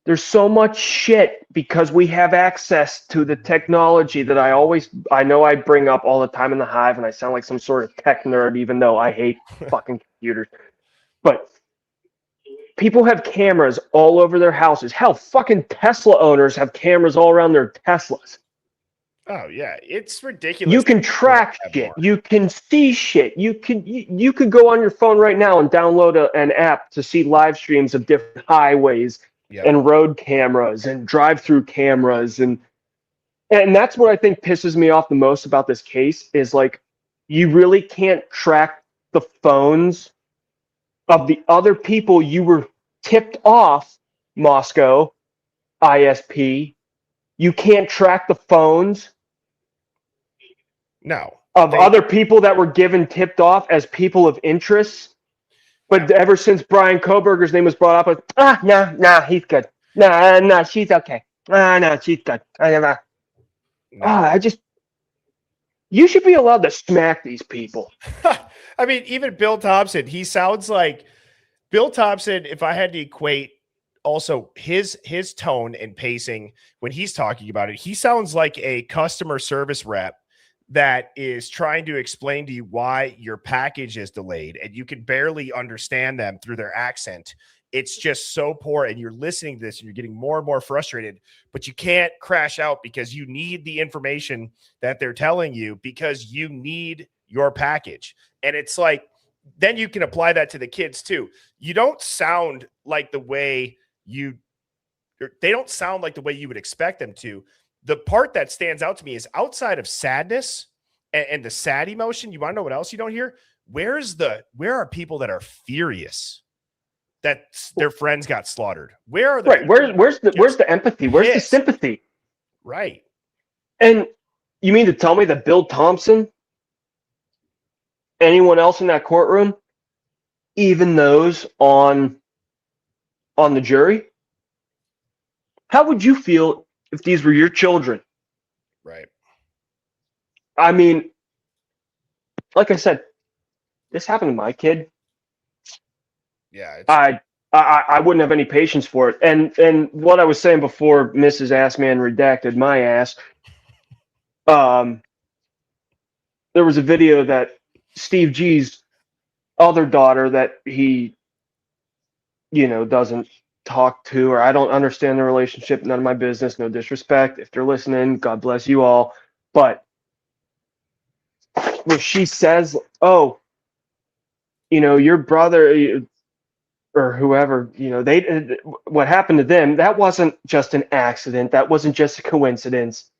There's so much shit because we have access to the technology that I know I bring up all the time in the Hive, and I sound like some sort of tech nerd, even though I hate fucking computers. But people have cameras all over their houses. Hell, fucking Tesla owners have cameras all around their Teslas. Oh yeah, it's ridiculous. You can track shit. You can see shit. You could go on your phone right now and download an app to see live streams of different highways and road cameras and drive-through cameras, and that's what I think pisses me off the most about this case is, like, you really can't track the phones of the other people you were tipped off, Moscow, ISP. You can't track the phones of other people that were given tipped off as people of interest. But ever since Brian Koberger's name was brought up, no, he's good. No, she's okay. No, she's good. You should be allowed to smack these people. I mean, even Bill Thompson, he sounds like Bill Thompson. If I had to equate also his tone and pacing when he's talking about it, he sounds like a customer service rep that is trying to explain to you why your package is delayed, and you can barely understand them through their accent. It's just so poor, and you're listening to this and you're getting more and more frustrated, but you can't crash out because you need the information that they're telling you because you need your package. And it's like, then you can apply that to the kids too. You don't sound like the way they don't sound like the way you would expect them to. The part that stands out to me is outside of sadness and the sad emotion. You want to know what else you don't hear? Where are people that are furious that their friends got slaughtered? Where are they? Right. Where's the empathy? Where's the sympathy? Right. And you mean to tell me that Bill Thompson, anyone else in that courtroom, even those on the jury, how would you feel if these were your children? Right. I mean, like I said, this happened to my kid. Yeah. I wouldn't have any patience for it. And what I was saying before Mrs. Assman redacted my ass, there was a video that Steve G's other daughter that he, doesn't talk to, or I don't understand the relationship, none of my business, no disrespect. If they're listening, God bless you all. But where she says, oh, your brother or whoever, what happened to them, that wasn't just an accident. That wasn't just a coincidence.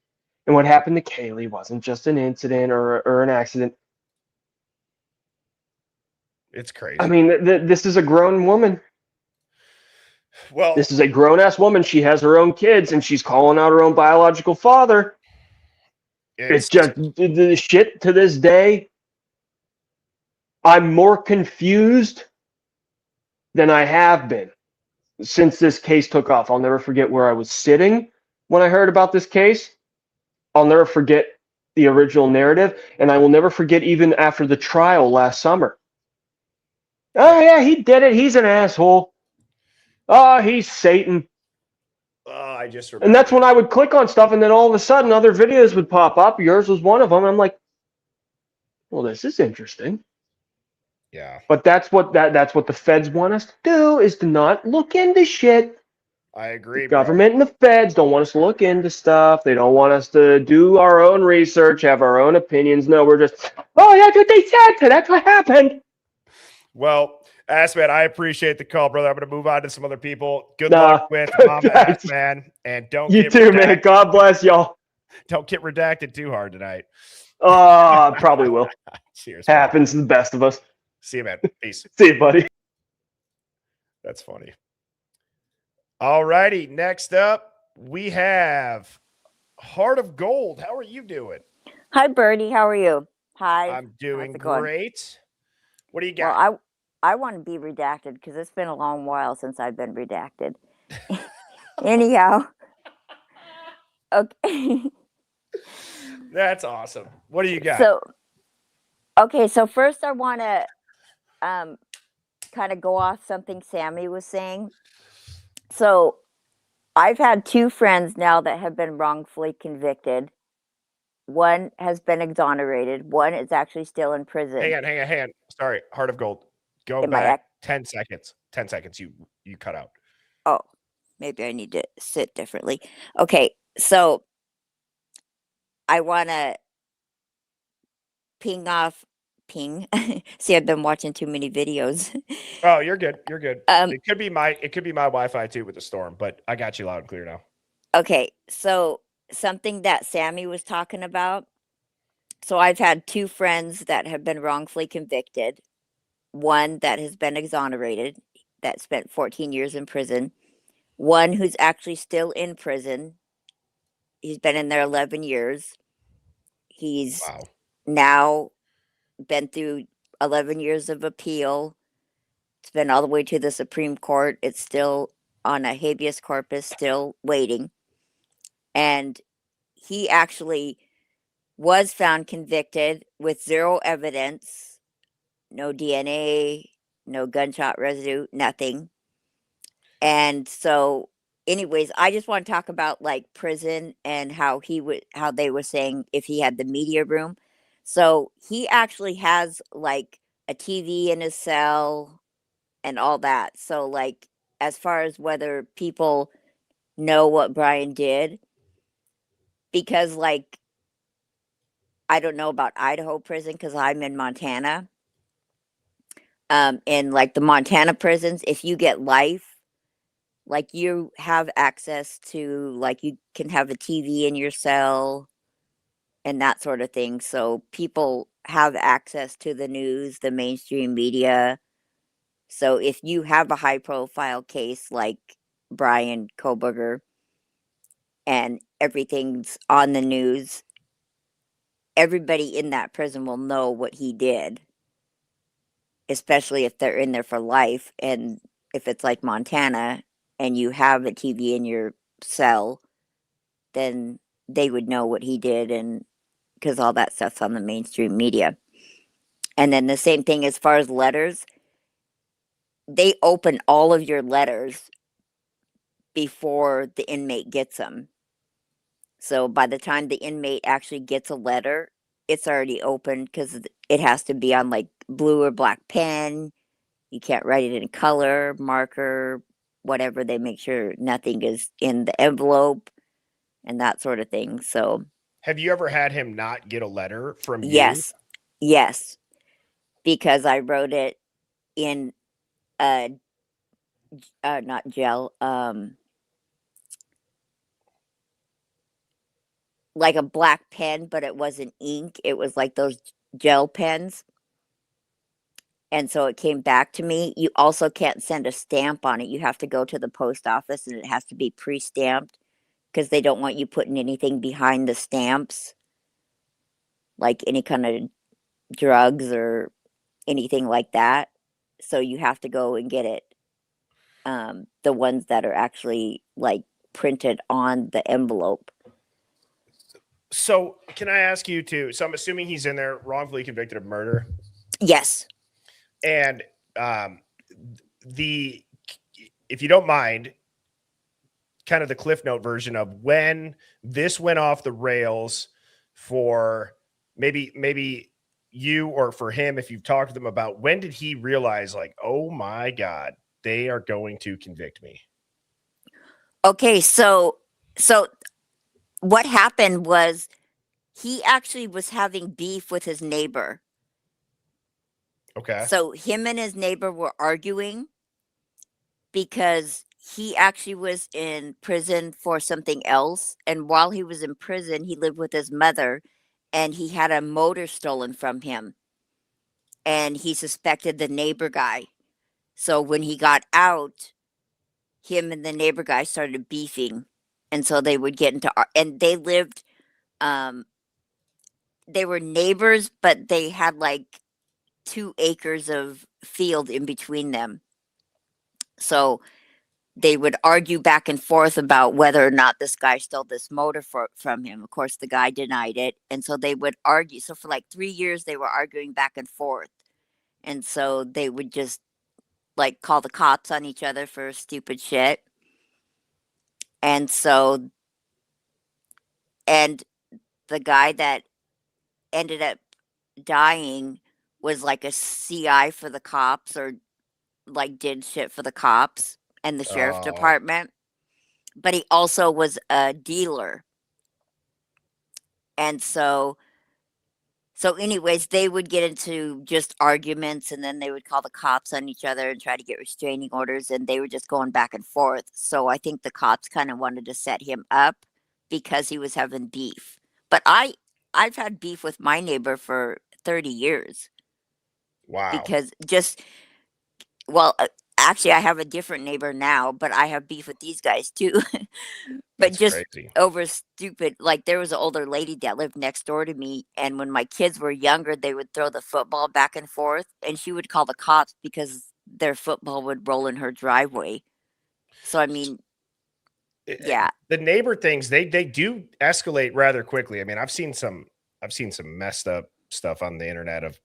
And what happened to Kaylee wasn't just an incident or an accident. It's crazy. I mean, this is a grown woman. Well, this is a grown-ass woman. She has her own kids, and she's calling out her own biological father. It's just the shit to this day. I'm more confused than I have been since this case took off. I'll never forget where I was sitting when I heard about this case. I'll never forget the original narrative, and I will never forget even after the trial last summer. Oh, yeah, he did it. He's an asshole. Oh, he's Satan. Oh, I just And remember. that's when I would click on stuff, and then all of a sudden other videos would pop up. Yours was one of them. I'm like, well, this is interesting. Yeah, But that's what the feds want us to do, is to not look into shit. I The agree, bro. government and the feds don't want us to look into stuff. They don't want us to do our own research, have our own opinions. No, we're just, oh, that's what they said, so that's what happened. Well, Assman, I appreciate the call, brother. I'm going to move on to some other people. Good luck with Mama thanks. Assman, and don't You get too, man. God bless y'all. Don't get redacted too hard tonight. Probably will. Cheers. Happens to the best of us. See you, man. Peace. See you, buddy. That's funny. All righty. Next up, we have Heart of Gold. How are you doing? Hi, Bertie. How are you? Hi. I'm doing it going? great. What do you got? Well, I want to be redacted because it's been a long while since I've been redacted. Anyhow. Okay. That's awesome. What do you got? So first I want to kind of go off something Sammy was saying. So I've had two friends now that have been wrongfully convicted. One has been exonerated. One is actually still in prison. Hang on. Sorry, Heart of Gold. Go back 10 seconds. 10 seconds. You cut out. Oh, maybe I need to sit differently. Okay, so I want to ping. See, I've been watching too many videos. Oh, you're good. You're good. It could be my Wi-Fi too with the storm, but I got you loud and clear now. Okay, so something that Sammy was talking about. So I've had two friends that have been wrongfully convicted. One that has been exonerated, that spent 14 years in prison. One who's actually still in prison. He's been in there 11 years. He's now been through 11 years of appeal. It's been all the way to the Supreme Court. It's still on a habeas corpus, still waiting. And he actually was found convicted with zero evidence, no DNA, no gunshot residue, nothing. And so anyways, I just want to talk about like prison and how they were saying if he had the media room. So he actually has like a TV in his cell and all that. So like as far as whether people know what Brian did, because like I don't know about Idaho prison because I'm in Montana. In like the Montana prisons, if you get life, like you have access to, like you can have a TV in your cell and that sort of thing. So people have access to the news, the mainstream media. So if you have a high profile case like Brian Koberger and everything's on the news, everybody in that prison will know what he did, especially if they're in there for life. And if it's like Montana and you have a TV in your cell, then they would know what he did, and because all that stuff's on the mainstream media. And then the same thing as far as letters, they open all of your letters before the inmate gets them. So by the time the inmate actually gets a letter, it's already open because it has to be on like blue or black pen. You can't write it in color, marker, whatever. They make sure nothing is in the envelope and that sort of thing. So have you ever had him not get a letter from you? Yes. Because I wrote it in not gel, like a black pen, but it wasn't ink. It was like those gel pens. And so it came back to me. You also can't send a stamp on it. You have to go to the post office and it has to be pre-stamped because they don't want you putting anything behind the stamps, like any kind of drugs or anything like that. So you have to go and get it. The ones that are actually like printed on the envelope. So can I ask you to? So I'm assuming he's in there wrongfully convicted of murder. Yes. And if you don't mind, kind of the Cliff Note version of when this went off the rails for maybe you or for him, if you've talked to them about when did he realize like, oh my God, they are going to convict me. Okay. So what happened was he actually was having beef with his neighbor. Okay. So him and his neighbor were arguing because he actually was in prison for something else. And while he was in prison, he lived with his mother and he had a motor stolen from him. And he suspected the neighbor guy. So when he got out, him and the neighbor guy started beefing. And so they would get into, and they lived, they were neighbors, but they had like 2 acres of field in between them. So they would argue back and forth about whether or not this guy stole this motor from him. Of course, the guy denied it. And so they would argue. So for like 3 years, they were arguing back and forth. And so they would just like call the cops on each other for stupid shit. And so, and the guy that ended up dying was like a CI for the cops, or like did shit for the cops and the sheriff department. But he also was a dealer. And so anyways, they would get into just arguments, and then they would call the cops on each other and try to get restraining orders, and they were just going back and forth. So I think the cops kind of wanted to set him up because he was having beef. But I've had beef with my neighbor for 30 years. Wow. Because actually I have a different neighbor now, but I have beef with these guys too. But That's just crazy. over stupid, like there was an older lady that lived next door to me, and when my kids were younger, they would throw the football back and forth, and she would call the cops because their football would roll in her driveway. So I mean, yeah. The neighbor things, they do escalate rather quickly. I mean, I've seen some messed up stuff on the internet of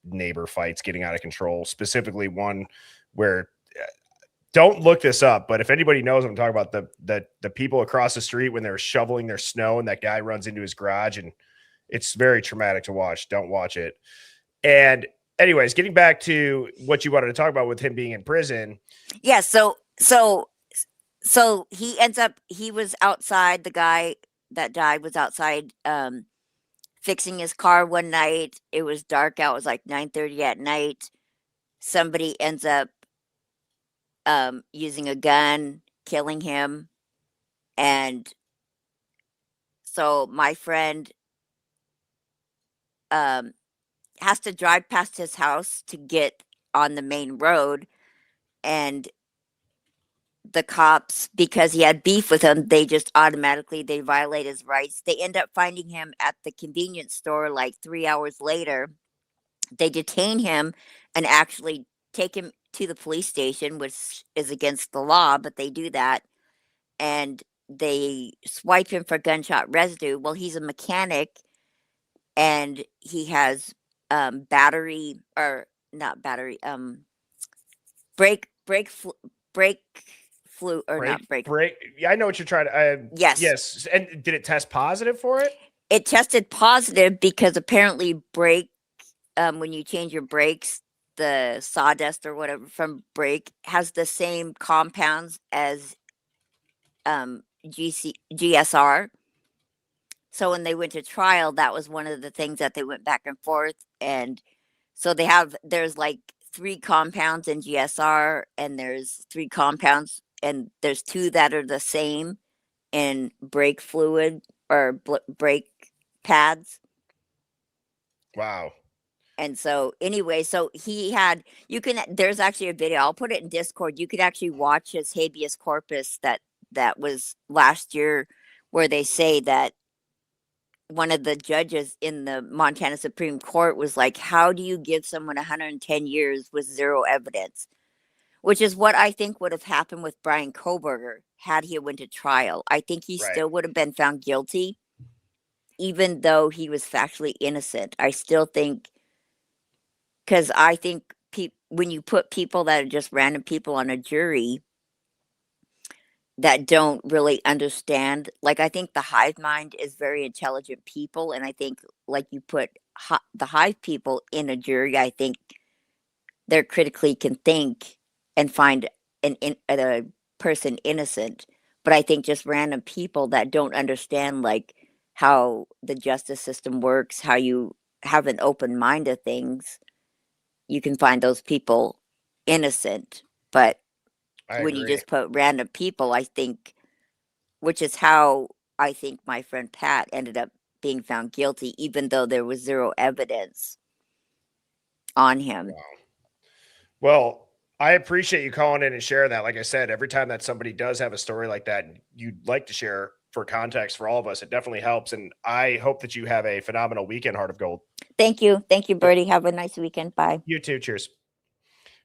neighbor fights getting out of control, specifically one where don't look this up, but if anybody knows what I'm talking about, the people across the street when they're shoveling their snow and that guy runs into his garage, and it's very traumatic to watch. Don't watch it. And anyways, getting back to what you wanted to talk about with him being in prison. Yeah. So he was outside. The guy that died was outside, fixing his car one night. It was dark out. It was like 9:30 at night. Somebody ends up using a gun, killing him. And so my friend has to drive past his house to get on the main road, and the cops, because he had beef with them, they just automatically they violate his rights. They end up finding him at the convenience store like 3 hours later. They detain him and actually take him to the police station, which is against the law, but they do that. And they swipe him for gunshot residue. Well, he's a mechanic, and he has brake flu, or not brake. Yeah, I know what you're trying to. Yes. And did it test positive for it? It tested positive because apparently brake, when you change your brakes, the sawdust or whatever from brake has the same compounds as GSR. So when they went to trial, that was one of the things that they went back and forth. And so there's like 3 compounds in GSR, and there's 3 compounds, and there's 2 that are the same in brake fluid or brake pads. Wow. And so anyway, so there's actually a video, I'll put it in Discord. You could actually watch his habeas corpus that was last year, where they say that one of the judges in the Montana Supreme Court was like, how do you give someone 110 years with zero evidence? Which is what I think would have happened with Brian Koberger had he went to trial. I think he Right. still would have been found guilty, even though he was factually innocent. I still think, because I think when you put people that are just random people on a jury that don't really understand, like I think the hive mind is very intelligent people, and I think like you put the hive people in a jury, I think they're critically can think and find a person innocent. But I think just random people that don't understand like how the justice system works, how you have an open mind to things, you can find those people innocent. But I when you agree. just put random people, I think, which is how I think my friend Pat ended up being found guilty, even though there was zero evidence on him. Well, I appreciate you calling in and sharing that. Like I said, every time that somebody does have a story like that and you'd like to share for context for all of us, it definitely helps. And I hope that you have a phenomenal weekend, Heart of Gold. Thank you. Thank you, Birdie. Have a nice weekend. Bye. You too. Cheers.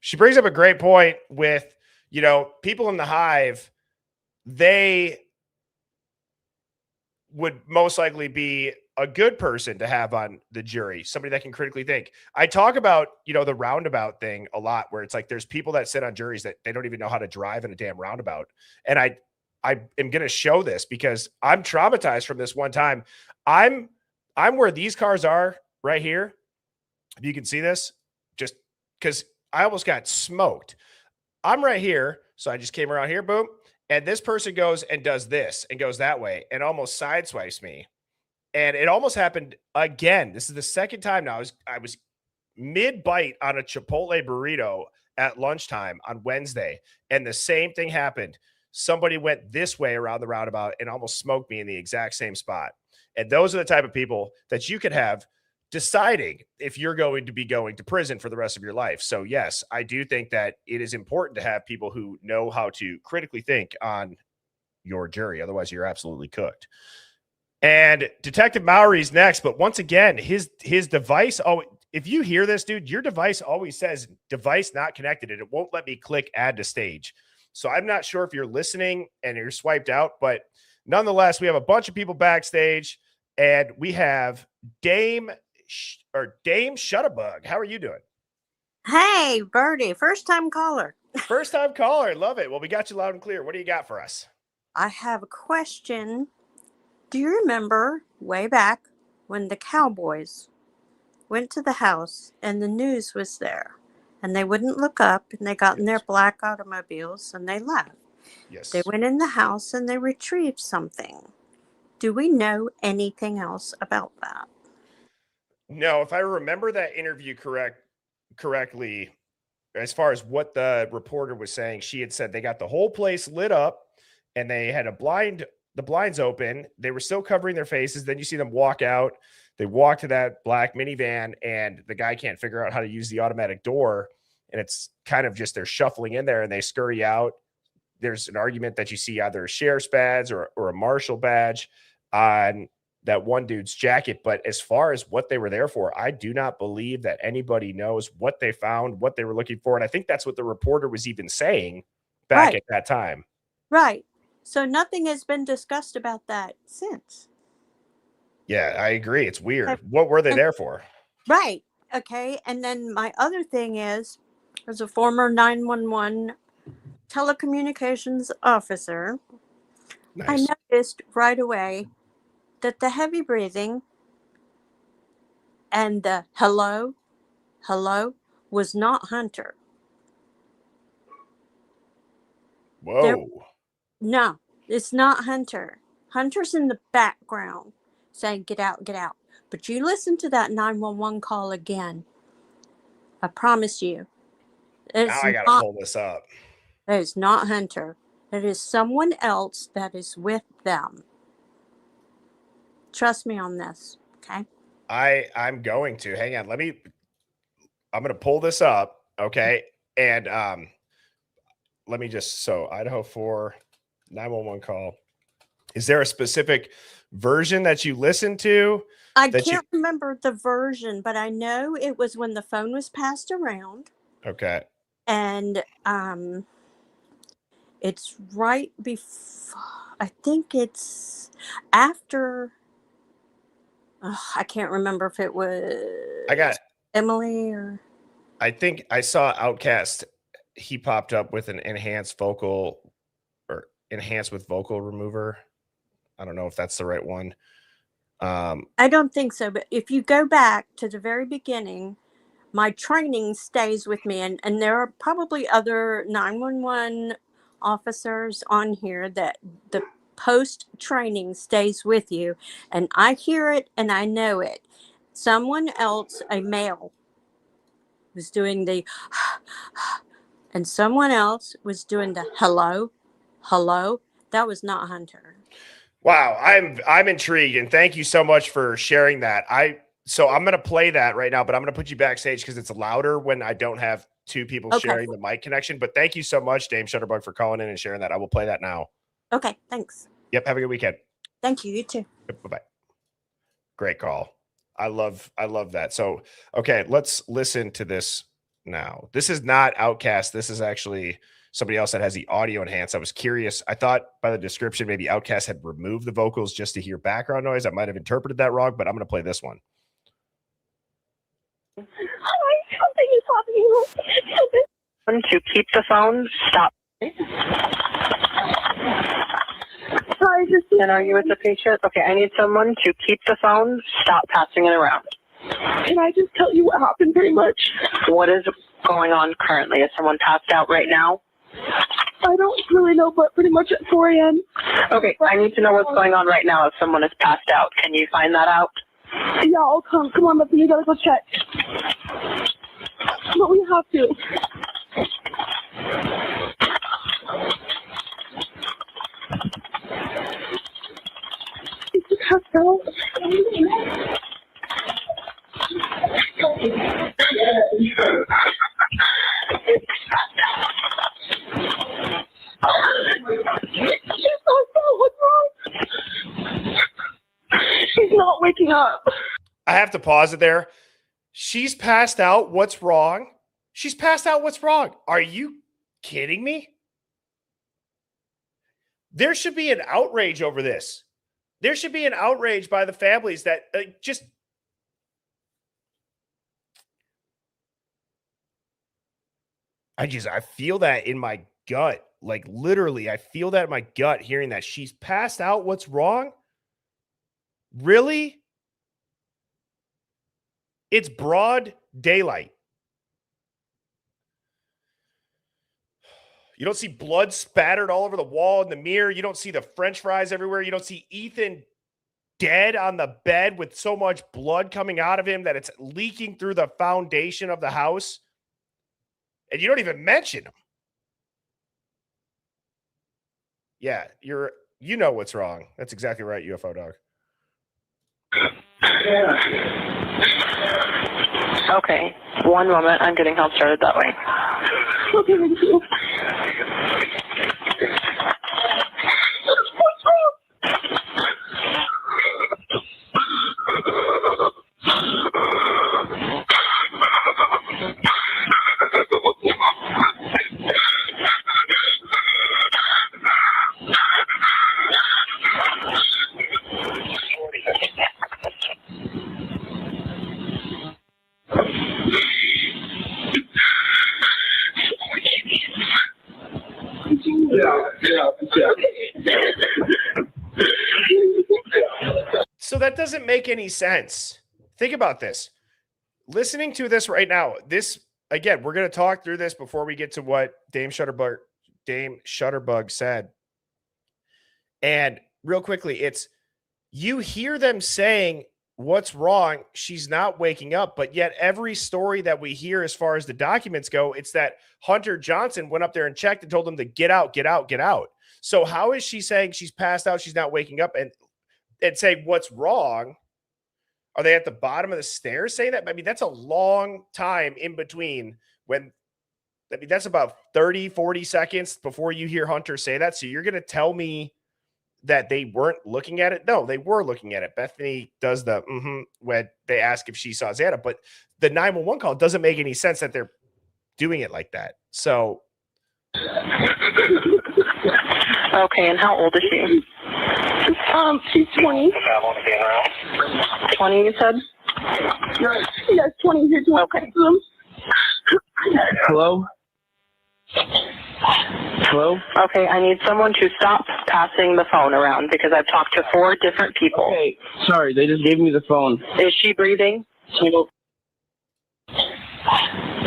She brings up a great point with, people in the hive, they would most likely be a good person to have on the jury, somebody that can critically think. I talk about, the roundabout thing a lot, where it's like there's people that sit on juries that they don't even know how to drive in a damn roundabout. And I am going to show this because I'm traumatized from this one time. I'm where these cars are right here. If you can see this, just because I almost got smoked. I'm right here. So I just came around here, boom. And this person goes and does this and goes that way and almost sideswipes me. And it almost happened again. This is the second time now. I was mid-bite on a Chipotle burrito at lunchtime on Wednesday, and the same thing happened. Somebody went this way around the roundabout and almost smoked me in the exact same spot. And those are the type of people that you could have deciding if you're going to be going to prison for the rest of your life. So yes, I do think that it is important to have people who know how to critically think on your jury. Otherwise, you're absolutely cooked. And Detective Mowry's next, but once again, his device. Oh, if you hear this, dude, your device always says device not connected, and it won't let me click add to stage. So I'm not sure if you're listening and you're swiped out, but nonetheless, we have a bunch of people backstage, and we have Dame Shutterbug. How are you doing? Hey, Birdie, first time caller. First time caller. Love it. Well, we got you loud and clear. What do you got for us? I have a question. Do you remember way back when the Cowboys went to the house and the news was there and they wouldn't look up and they got in their black automobiles and they left? Yes. They went in the house and they retrieved something. Do we know anything else about that? No, if I remember that interview correctly, as far as what the reporter was saying, she had said they got the whole place lit up and they had the blinds open. They were still covering their faces. Then you see them walk out. They walk to that black minivan and the guy can't figure out how to use the automatic door. And it's kind of just they're shuffling in there and they scurry out. There's an argument that you see either a sheriff's badge or a marshal badge on that one dude's jacket. But as far as what they were there for, I do not believe that anybody knows what they found, what they were looking for. And I think that's what the reporter was even saying back at that time. Right. So nothing has been discussed about that since. Yeah, I agree. It's weird. What were they there for? Right. Okay. And then my other thing is, as a former 911 telecommunications officer, Nice. I noticed right away that the heavy breathing and the hello was not Hunter. Whoa. No, it's not Hunter. Hunter's in the background saying, get out, get out. But you listen to that 911 call again. I promise you. Now I got to pull this up. It is not Hunter. It is someone else that is with them. Trust me on this, okay? I'm going to. Hang on. I'm going to pull this up, okay? And let me just, Idaho 4, 911 call. Is there a specific version that you listen to? I that can't remember the version, but I know it was when the phone was passed around. Okay. And it's right before, I think it's after, I can't remember if it was Emily or. I think I saw Outkast. He popped up with an enhanced vocal or enhanced with vocal remover. I don't know if that's the right one. I don't think so, but if you go back to the very beginning, my training stays with me, and there are probably other 911 officers on here that the post training stays with you, and I hear it and I know it. Someone else, a male, was doing the and someone else was doing the hello. That was not Hunter. Wow, I'm intrigued, and thank you so much for sharing that. So I'm gonna play that right now, but I'm gonna put you backstage because it's louder when I don't have two people sharing the mic connection. But thank you so much, Dame Shutterbug, for calling in and sharing that. I will play that now. Okay, thanks. Yep, have a good weekend. Thank you. You too. Yep, bye-bye. Great call. I love that. So okay, let's listen to this now. This is not Outkast. This is actually somebody else that has the audio enhanced. I was curious. I thought by the description, maybe Outkast had removed the vocals just to hear background noise. I might have interpreted that wrong, but I'm going to play this one. Something is happening. To keep the phone, stop. Sorry, and are you with the patient? Okay, I need someone to keep the phone, stop passing it around. Can I just tell you what happened pretty much? What is going on currently? Is someone passed out right now? I don't really know, but pretty much at 4 a.m. Okay, I need to know what's going on right now if someone is passed out. Can you find that out? Yeah, I'll come. Come on, Muffin, you gotta go check. But we have to. Is he passed out? What's wrong? She's not waking up. I have to pause it there. She's passed out. What's wrong? She's passed out. What's wrong? Are you kidding me? There should be an outrage over this. There should be an outrage by the families that just. I feel that in my gut. Like literally, I feel that in my gut hearing that she's passed out. What's wrong? Really? It's broad daylight. You don't see blood spattered all over the wall in the mirror. You don't see the French fries everywhere. You don't see Ethan dead on the bed with so much blood coming out of him that it's leaking through the foundation of the house. And you don't even mention him. Yeah, you know what's wrong. That's exactly right, UFO dog. Okay, one moment. I'm getting help started that way. Okay, thank you. So that doesn't make any sense. Think about this. Listening to this right now, this again, we're going to talk through this before we get to what Dame Shutterbug said. And real quickly, it's you hear them saying, what's wrong? She's not waking up. But yet every story that we hear as far as the documents go, it's that Hunter Johnson went up there and checked and told them to get out, get out, get out. So how is she saying she's passed out, she's not waking up, and say what's wrong? Are they at the bottom of the stairs saying that? I mean, that's a long time in between when, I mean, that's about 30, 40 seconds before you hear Hunter say that. So you're going to tell me that they weren't looking at it. No, they were looking at it. Bethany does the when they ask if she saw Xana, but the 911 call doesn't make any sense that they're doing it like that. So Okay, and how old is she? She's 20. 20, you said? Yes, 20. Here's one. Okay. Hello? Hello? Okay, I need someone to stop passing the phone around because I've talked to 4 different people. Okay, sorry, they just gave me the phone. Is she breathing?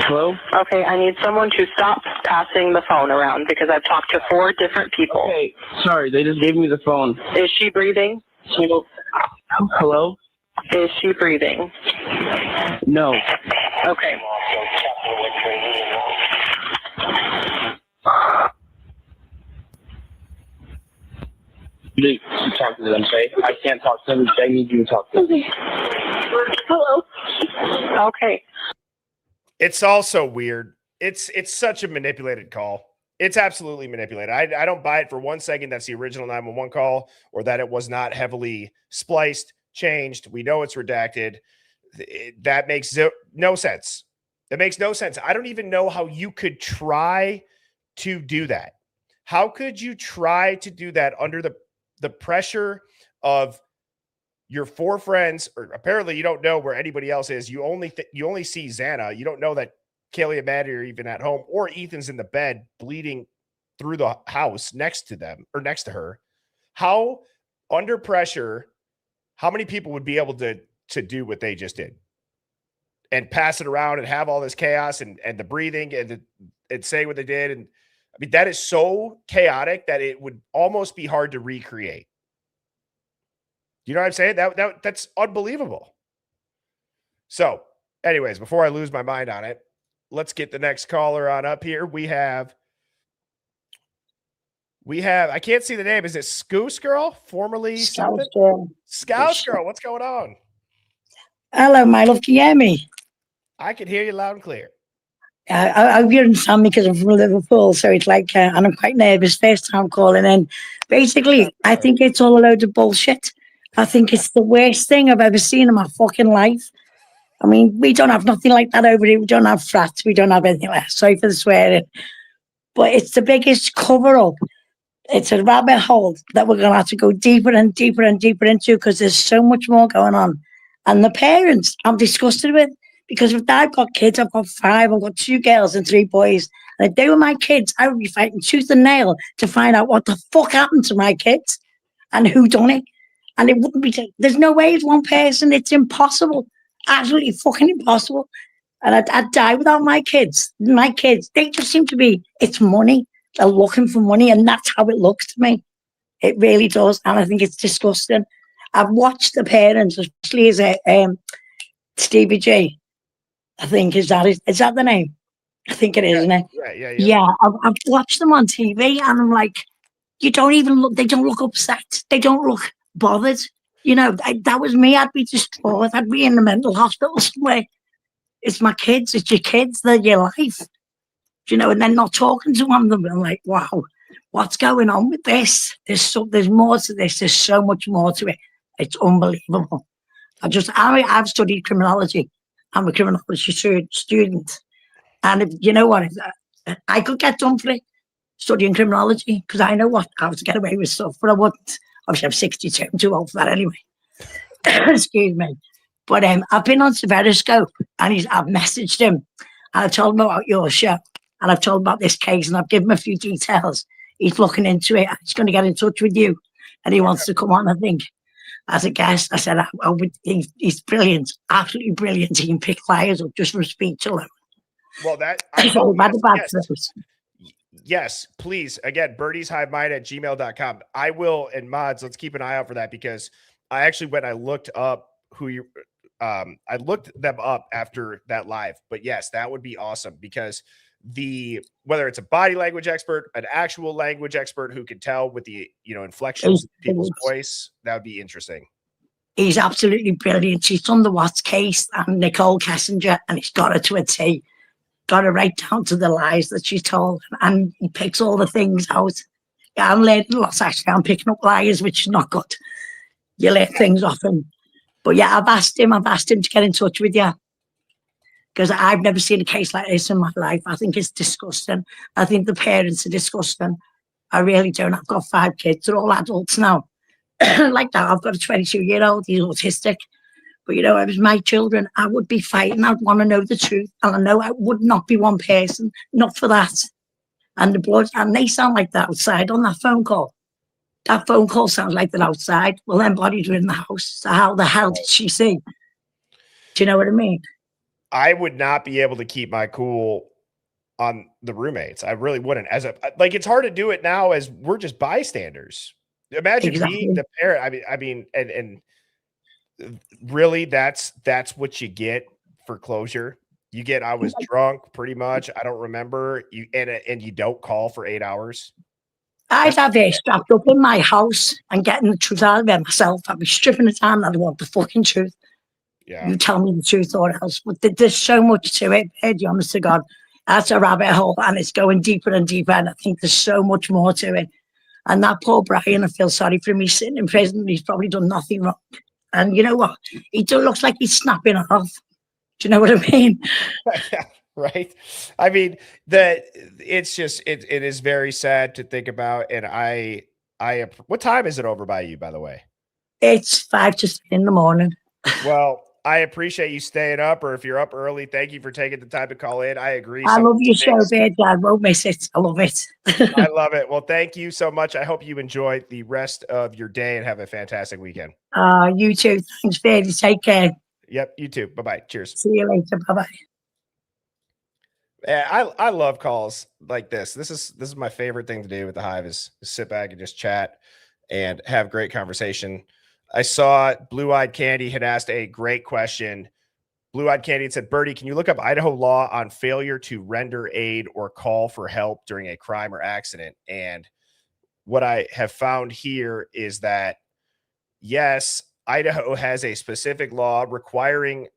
Hello? Okay, I need someone to stop passing the phone around because I've talked to 4 different people. Okay, sorry, they just gave me the phone. Is she breathing? Hello? Is she breathing? No. Okay. You need to talk to them, okay? I can't talk to them. I need you to talk to them. Hello? Okay. it's also weird. It's such a manipulated call. It's absolutely manipulated. I don't buy it for 1 second that's the original 911 call or that it was not heavily spliced, changed. We know it's redacted. That makes no sense. That makes no sense. I don't even know how you could try to do that. How could you try to do that under the pressure of your 4 friends, or apparently you don't know where anybody else is. You only see Xana. You don't know that Kaylee and Maddie are even at home, or Ethan's in the bed bleeding through the house next to them or next to her. How under pressure, how many people would be able to do what they just did and pass it around and have all this chaos and the breathing and say what they did? And I mean, that is so chaotic that it would almost be hard to recreate. You know what I'm saying? That's unbelievable. So anyways, before I lose my mind on it, let's get the next caller on up here. We have, I can't see the name. Is it Scouse Girl? Formerly something? Scouse Girl. What's going on? Hello, my love. Can you hear me? I can hear you loud and clear. I hope you understand me because I'm from Liverpool, so it's like, and I'm quite nervous. First time calling in. Basically, I think it's all a load of bullshit. I think it's the worst thing I've ever seen in my fucking life. I mean, we don't have nothing like that over here. We don't have frats. We don't have anything like that. Sorry for the swearing. But it's the biggest cover-up. It's a rabbit hole that we're going to have to go deeper and deeper and deeper into because there's so much more going on. And the parents, I'm disgusted with, because if I've got kids, I've got 5, I've got 2 girls and 3 boys. And if they were my kids, I would be fighting tooth and nail to find out what the fuck happened to my kids and who done it. And it wouldn't be, there's no way it's one person. It's impossible. Absolutely fucking impossible. And I'd die without my kids. My kids, they just seem to be, it's money. They're looking for money, and that's how it looks to me. It really does. And I think it's disgusting. I've watched the parents, especially as Stevie J, I think, is that the name? I think it is, isn't it? Yeah. Yeah, I've watched them on TV, and I'm like, you don't even look, they don't look upset. They don't look bothered. You know, that was me. I'd be distraught. I'd be in the mental hospital somewhere. It's my kids. It's your kids. They're your life. You know, and then not talking to one of them. I'm like, wow, what's going on with this? There's more to this. There's so much more to it. It's unbelievable. I've studied criminology. I'm a criminology student. And if, you know what? I could get done for it, studying criminology, because I know how to get away with stuff, but I wouldn't. Obviously, I'm 62. I'm too old for that anyway. Excuse me. But I've been on Severoscope, and I've messaged him, and I've told him about your show, and I've told him about this case, and I've given him a few details. He's looking into it. He's going to get in touch with you, and he wants to come on, I think, as a guest. I said, he's brilliant, absolutely brilliant. He can pick liars up just from speech alone. Well, yes, please. Again, birdieshivemind@gmail.com. I will, and mods, let's keep an eye out for that, because I actually went, I looked up I looked them up after that live. But yes, that would be awesome, because whether it's a body language expert, an actual language expert who can tell with the inflections of people's voice, that would be interesting. He's absolutely brilliant. He's done the Watts case and Nicole Kessinger, and he's got her to a T. Got her right down to the lies that she told, and he picks all the things out. Yeah, I'm learning lots actually. I'm picking up liars, which is not good. You let things off him. But yeah, I've asked him to get in touch with you. Because I've never seen a case like this in my life. I think it's disgusting. I think the parents are disgusting. I really don't. I've got 5 kids. They're all adults now. Like that, I've got a 22-year-old. He's autistic. But, you know, if it was my children, I would be fighting. I'd want to know the truth. And I know I would not be one person. Not for that. And the blood, and they sound like they're outside on that phone call. That phone call sounds like they're outside. Well, them bodies were in the house. So how the hell did she see? Do you know what I mean? I would not be able to keep my cool on the roommates. I really wouldn't. Like, it's hard to do it now as we're just bystanders. Imagine being the parent. I mean, and really, that's what you get for closure. You get, I was drunk, pretty much. I don't remember you, and you don't call for 8 hours. I'd have it strapped up in my house and getting the truth out of it myself. I'd be stripping it down and I'd want the fucking truth. Yeah. You tell me the truth or else. But there's so much to it, Eddie, honest to God. That's a rabbit hole and it's going deeper and deeper. And I think there's so much more to it. And that poor Brian, I feel sorry for him. He's sitting in prison. He's probably done nothing wrong. And you know what? He looks like he's snapping off. Do you know what I mean? Right. I mean, it's just, it is very sad to think about. And what time is it over by you, by the way? It's 5 to 6 in the morning. Well, I appreciate you staying up, or if you're up early, thank you for taking the time to call in. I agree. I love your show, bad I won't miss it. I love it. I love it. Well, thank you so much. I hope you enjoy the rest of your day and have a fantastic weekend. You too. Thanks, baby. Take care. Yep, you too. Bye-bye. Cheers. See you later. Bye-bye. Yeah, I love calls like this. This is my favorite thing to do with the Hive is sit back and just chat and have great conversation. I saw Blue Eyed Candy had asked a great question. Blue Eyed Candy had said, Bertie, can you look up Idaho law on failure to render aid or call for help during a crime or accident? And what I have found here is that, yes, Idaho has a specific law requiring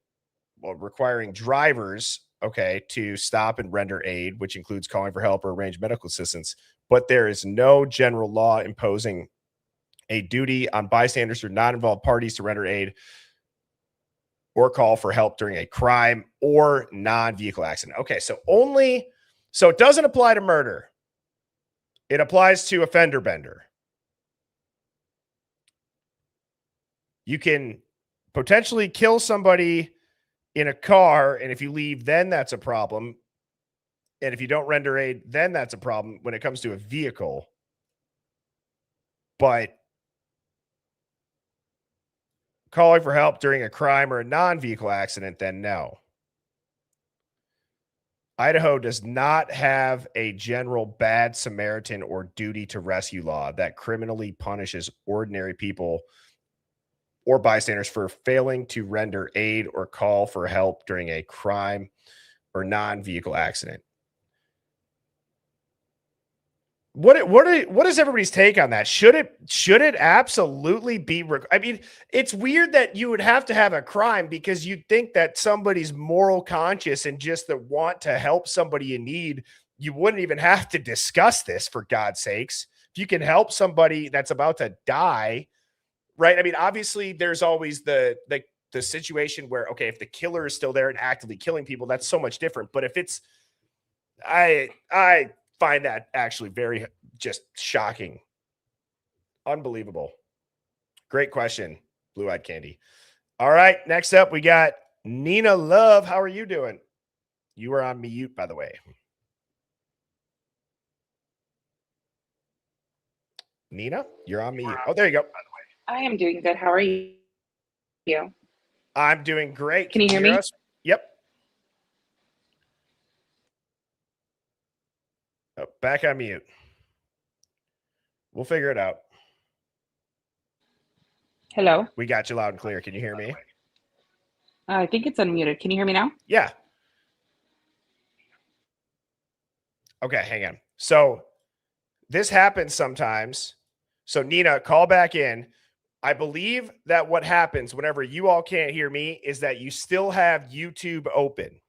drivers, okay, to stop and render aid, which includes calling for help or arrange medical assistance. But there is no general law imposing a duty on bystanders or non-involved parties to render aid or call for help during a crime or non-vehicle accident. Okay, so it doesn't apply to murder. It applies to a fender bender. You can potentially kill somebody in a car, and if you leave, then that's a problem. And if you don't render aid, then that's a problem when it comes to a vehicle. But calling for help during a crime or a non-vehicle accident, then no. Idaho does not have a general bad Samaritan or duty to rescue law that criminally punishes ordinary people or bystanders for failing to render aid or call for help during a crime or non-vehicle accident. What is everybody's take on that? Should it absolutely be? I mean, it's weird that you would have to have a crime because you'd think that somebody's moral conscience and just the want to help somebody in need, you wouldn't even have to discuss this, for God's sakes. If you can help somebody that's about to die, right? I mean, obviously there's always the situation where, okay, if the killer is still there and actively killing people, that's so much different. But if it's, I find that actually very just shocking. Unbelievable. Great question, Blue Eyed Candy. All right, next up we got Nina Love. How are you doing? You are on mute, by the way. Nina, you're on mute. Oh, there you go. I am doing good. How are you? I'm doing great. Can you hear me? Us? Yep. Oh, back on mute. We'll figure it out. Hello. We got you loud and clear. Can you hear me? I think it's unmuted. Can you hear me now? Yeah. Okay, hang on. So this happens sometimes. So Nina, call back in. I believe that what happens whenever you all can't hear me is that you still have YouTube open.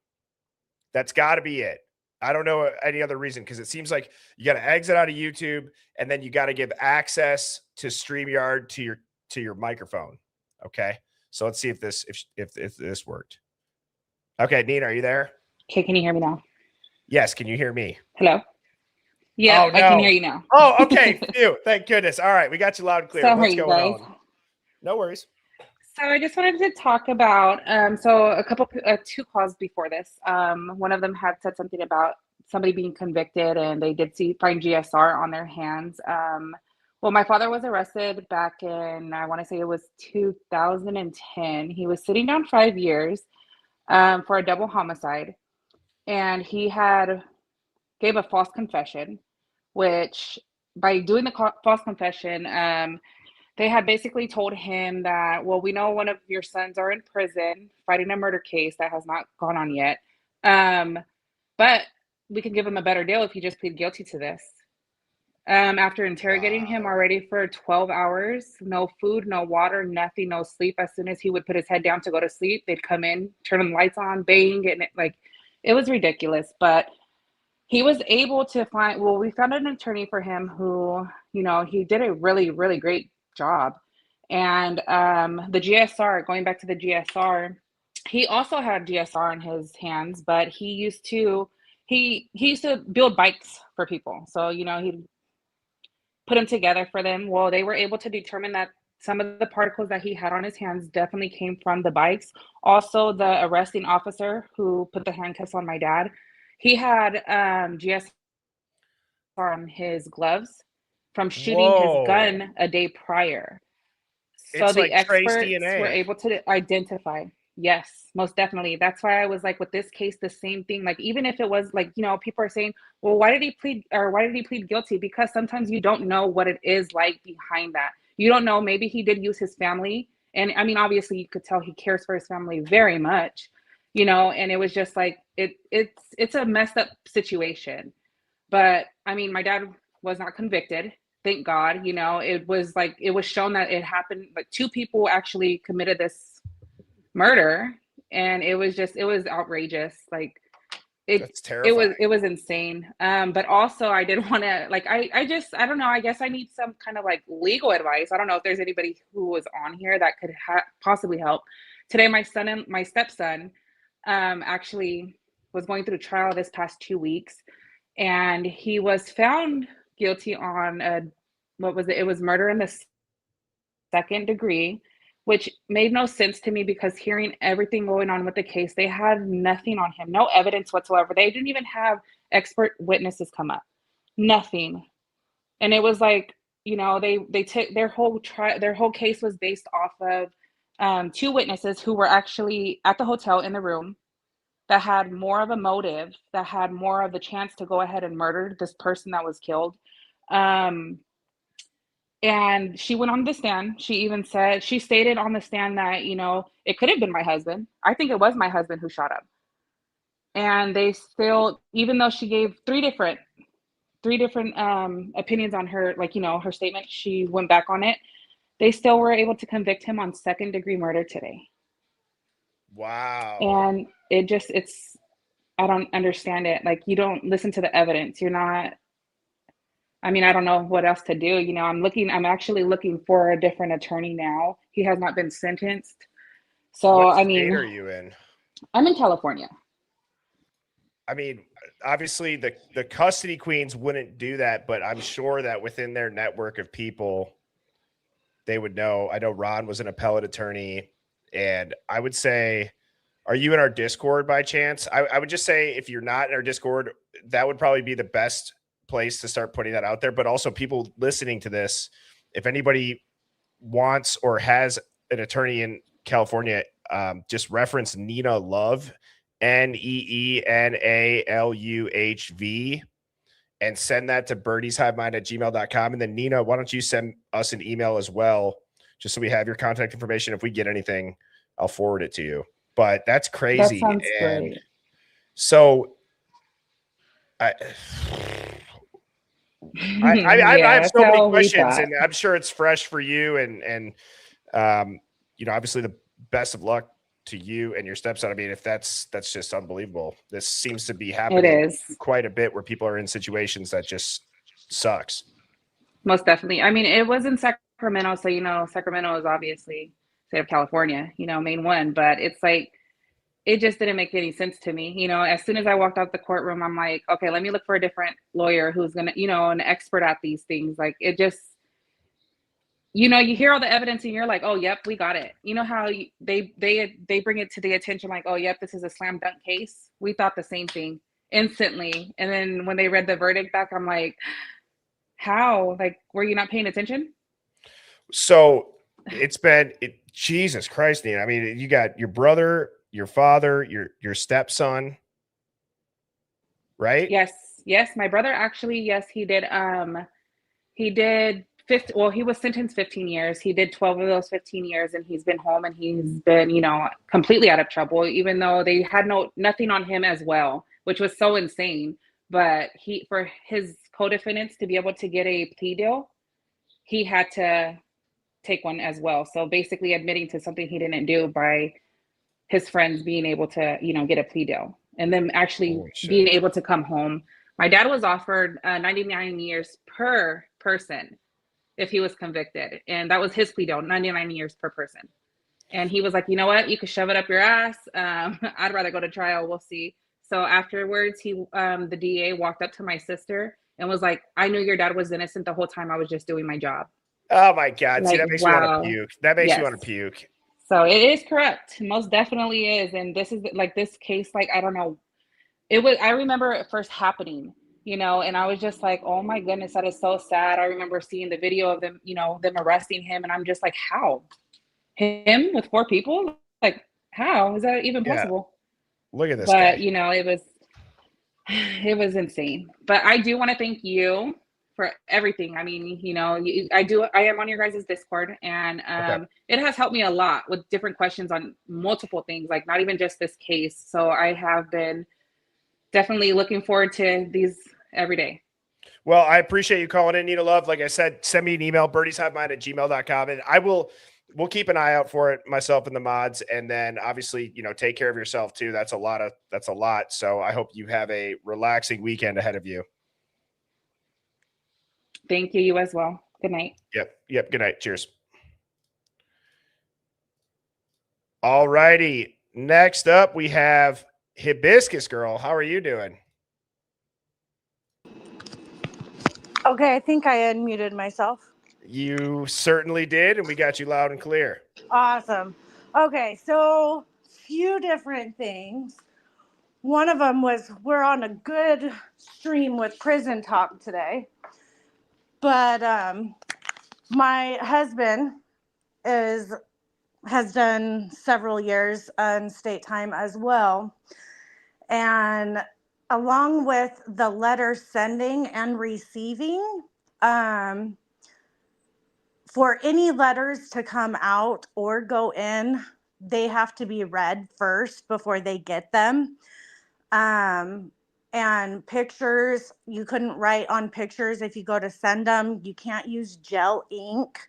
That's got to be it. I don't know any other reason, because it seems like you got to exit out of YouTube and then you got to give access to StreamYard to your microphone. Okay, so let's see if this worked. Okay, Nina, are you there? Okay, can you hear me now? Yes. Can you hear me? Hello? Yeah, Oh, I can no. hear you now. Oh, okay. Phew, thank goodness. All right, we got you loud and clear. Sorry, What's you going guys. on? No worries. So I just wanted to talk about so a couple two calls before this. One of them had said something about somebody being convicted, and they did find GSR on their hands. Well, my father was arrested back in, I want to say it was 2010. He was sitting down 5 years for a double homicide, and he gave a false confession, which by doing the false confession, they had basically told him that, well, we know one of your sons are in prison fighting a murder case that has not gone on yet. But we can give him a better deal if he just plead guilty to this. After interrogating him already for 12 hours, no food, no water, nothing, no sleep. As soon as he would put his head down to go to sleep, they'd come in, turn the lights on, bang, and it was ridiculous. But he was able to we found an attorney for him who, he did a really, really great job. And the GSR, going back to the GSR, he also had GSR in his hands, but he used to build bikes for people. So, he'd put them together for them. Well, they were able to determine that some of the particles that he had on his hands definitely came from the bikes. Also, the arresting officer who put the handcuffs on my dad, he had GSR on his gloves from shooting his gun a day prior. So It's the like trace experts DNA. were able to identify. Yes, most definitely. That's why I was like, with this case, the same thing. Like, even if it was like, people are saying, well, why did he plead guilty? Because sometimes you don't know what it is like behind that. You don't know. Maybe he did use his family. And I mean, obviously you could tell he cares for his family very much, and it was just like, it's a messed up situation. But I mean, my dad was not convicted. Thank God. It was shown that it happened. Like, two people actually committed this murder, and it was outrageous. Like, That's terrifying. it was insane. But also I did want to, like, I don't know, I guess I need some kind of like legal advice. I don't know if there's anybody who was on here that could possibly help. Today, my stepson actually was going through trial this past 2 weeks, and he was found guilty on it was murder in the second degree, which made no sense to me, because hearing everything going on with the case, they had nothing on him, no evidence whatsoever. They didn't even have expert witnesses come up, nothing. And it was like, they took their whole case was based off of two witnesses who were actually at the hotel in the room, that had more of a motive, that had more of the chance to go ahead and murder this person that was killed. And she went on the stand. She stated on the stand that, it could have been my husband. I think it was my husband who shot him. And they still, even though she gave three different opinions on her, her statement, she went back on it. They still were able to convict him on second-degree murder today. Wow. And I don't understand it. Like, you don't listen to the evidence. You're not, I mean, I don't know what else to do. I'm actually looking for a different attorney now. He has not been sentenced. So, What I state mean, are you in? I'm in California. I mean, obviously the custody queens wouldn't do that, but I'm sure that within their network of people, they would know. I know Ron was an appellate attorney, and I would say, are you in our Discord by chance? I would just say, if you're not in our Discord, that would probably be the best place to start putting that out there. But also, people listening to this, if anybody wants or has an attorney in California, just reference Nina Love, NEENALUHV, and send that to birdieshivemind@gmail.com. And then, Nina, why don't you send us an email as well, just so we have your contact information. If we get anything, I'll forward it to you. But that's crazy. That sounds and great. So I have so many questions, and I'm sure it's fresh for you. And obviously, the best of luck to you and your stepson. I mean, if that's just unbelievable. This seems to be It happening is. quite a bit where people are in situations that just sucks. Most definitely. I mean, it was in Sacramento, so Sacramento is obviously state of California, main one, but it's like it just didn't make any sense to me. As soon as I walked out the courtroom, I'm like, okay, let me look for a different lawyer who's gonna, an expert at these things. Like it just, you hear all the evidence and you're like, oh, yep, we got it. You know how they bring it to the attention, like, oh, yep, this is a slam dunk case. We thought the same thing instantly, and then when they read the verdict back, I'm like, how? Like, were you not paying attention? So Jesus Christ, Nina. I mean, you got your brother, your father, your stepson, right? Yes. My brother actually, yes, he did. He did 50. Well, he was sentenced 15 years. He did 12 of those 15 years, and he's been home, and he's been, completely out of trouble, even though they had nothing on him as well, which was so insane. But for his co-defendants to be able to get a plea deal, he had to take one as well. So basically admitting to something he didn't do by his friends being able to, get a plea deal and then actually being able to come home. My dad was offered 99 years per person if he was convicted. And that was his plea deal, 99 years per person. And he was like, you know what? You could shove it up your ass. I'd rather go to trial. We'll see. So afterwards, the DA walked up to my sister and was like, I knew your dad was innocent the whole time. I was just doing my job. Oh my God. See, Like, that makes me want to puke. That makes me want to puke. So it is correct. Most definitely is. And this is like this case, like, I don't know. I remember it first happening, and I was just like, oh my goodness, that is so sad. I remember seeing the video of them, them arresting him. And I'm just like, how? Him with 4 people? Like, how is that even possible? Look at this But, guy. it was insane. But I do want to thank you for everything. I mean, I am on your guys' Discord, and it has helped me a lot with different questions on multiple things, like not even just this case. So I have been definitely looking forward to these every day. Well, I appreciate you calling in, Nina Love. Like I said, send me an email, birdieshivemind@gmail.com, and we'll keep an eye out for it, myself and the mods. And then obviously, take care of yourself too. That's a lot. So I hope you have a relaxing weekend ahead of you. Thank you. You as well. Good night. Yep. Good night. Cheers. All righty. Next up, we have Hibiscus Girl. How are you doing? Okay, I think I unmuted myself. You certainly did, and we got you loud and clear. Awesome. Okay, so few different things. One of them was we're on a good stream with prison talk today. But my husband has done several years on state time as well. And along with the letter sending and receiving, for any letters to come out or go in, they have to be read first before they get them. And pictures, you couldn't write on pictures if you go to send them. You can't use gel ink.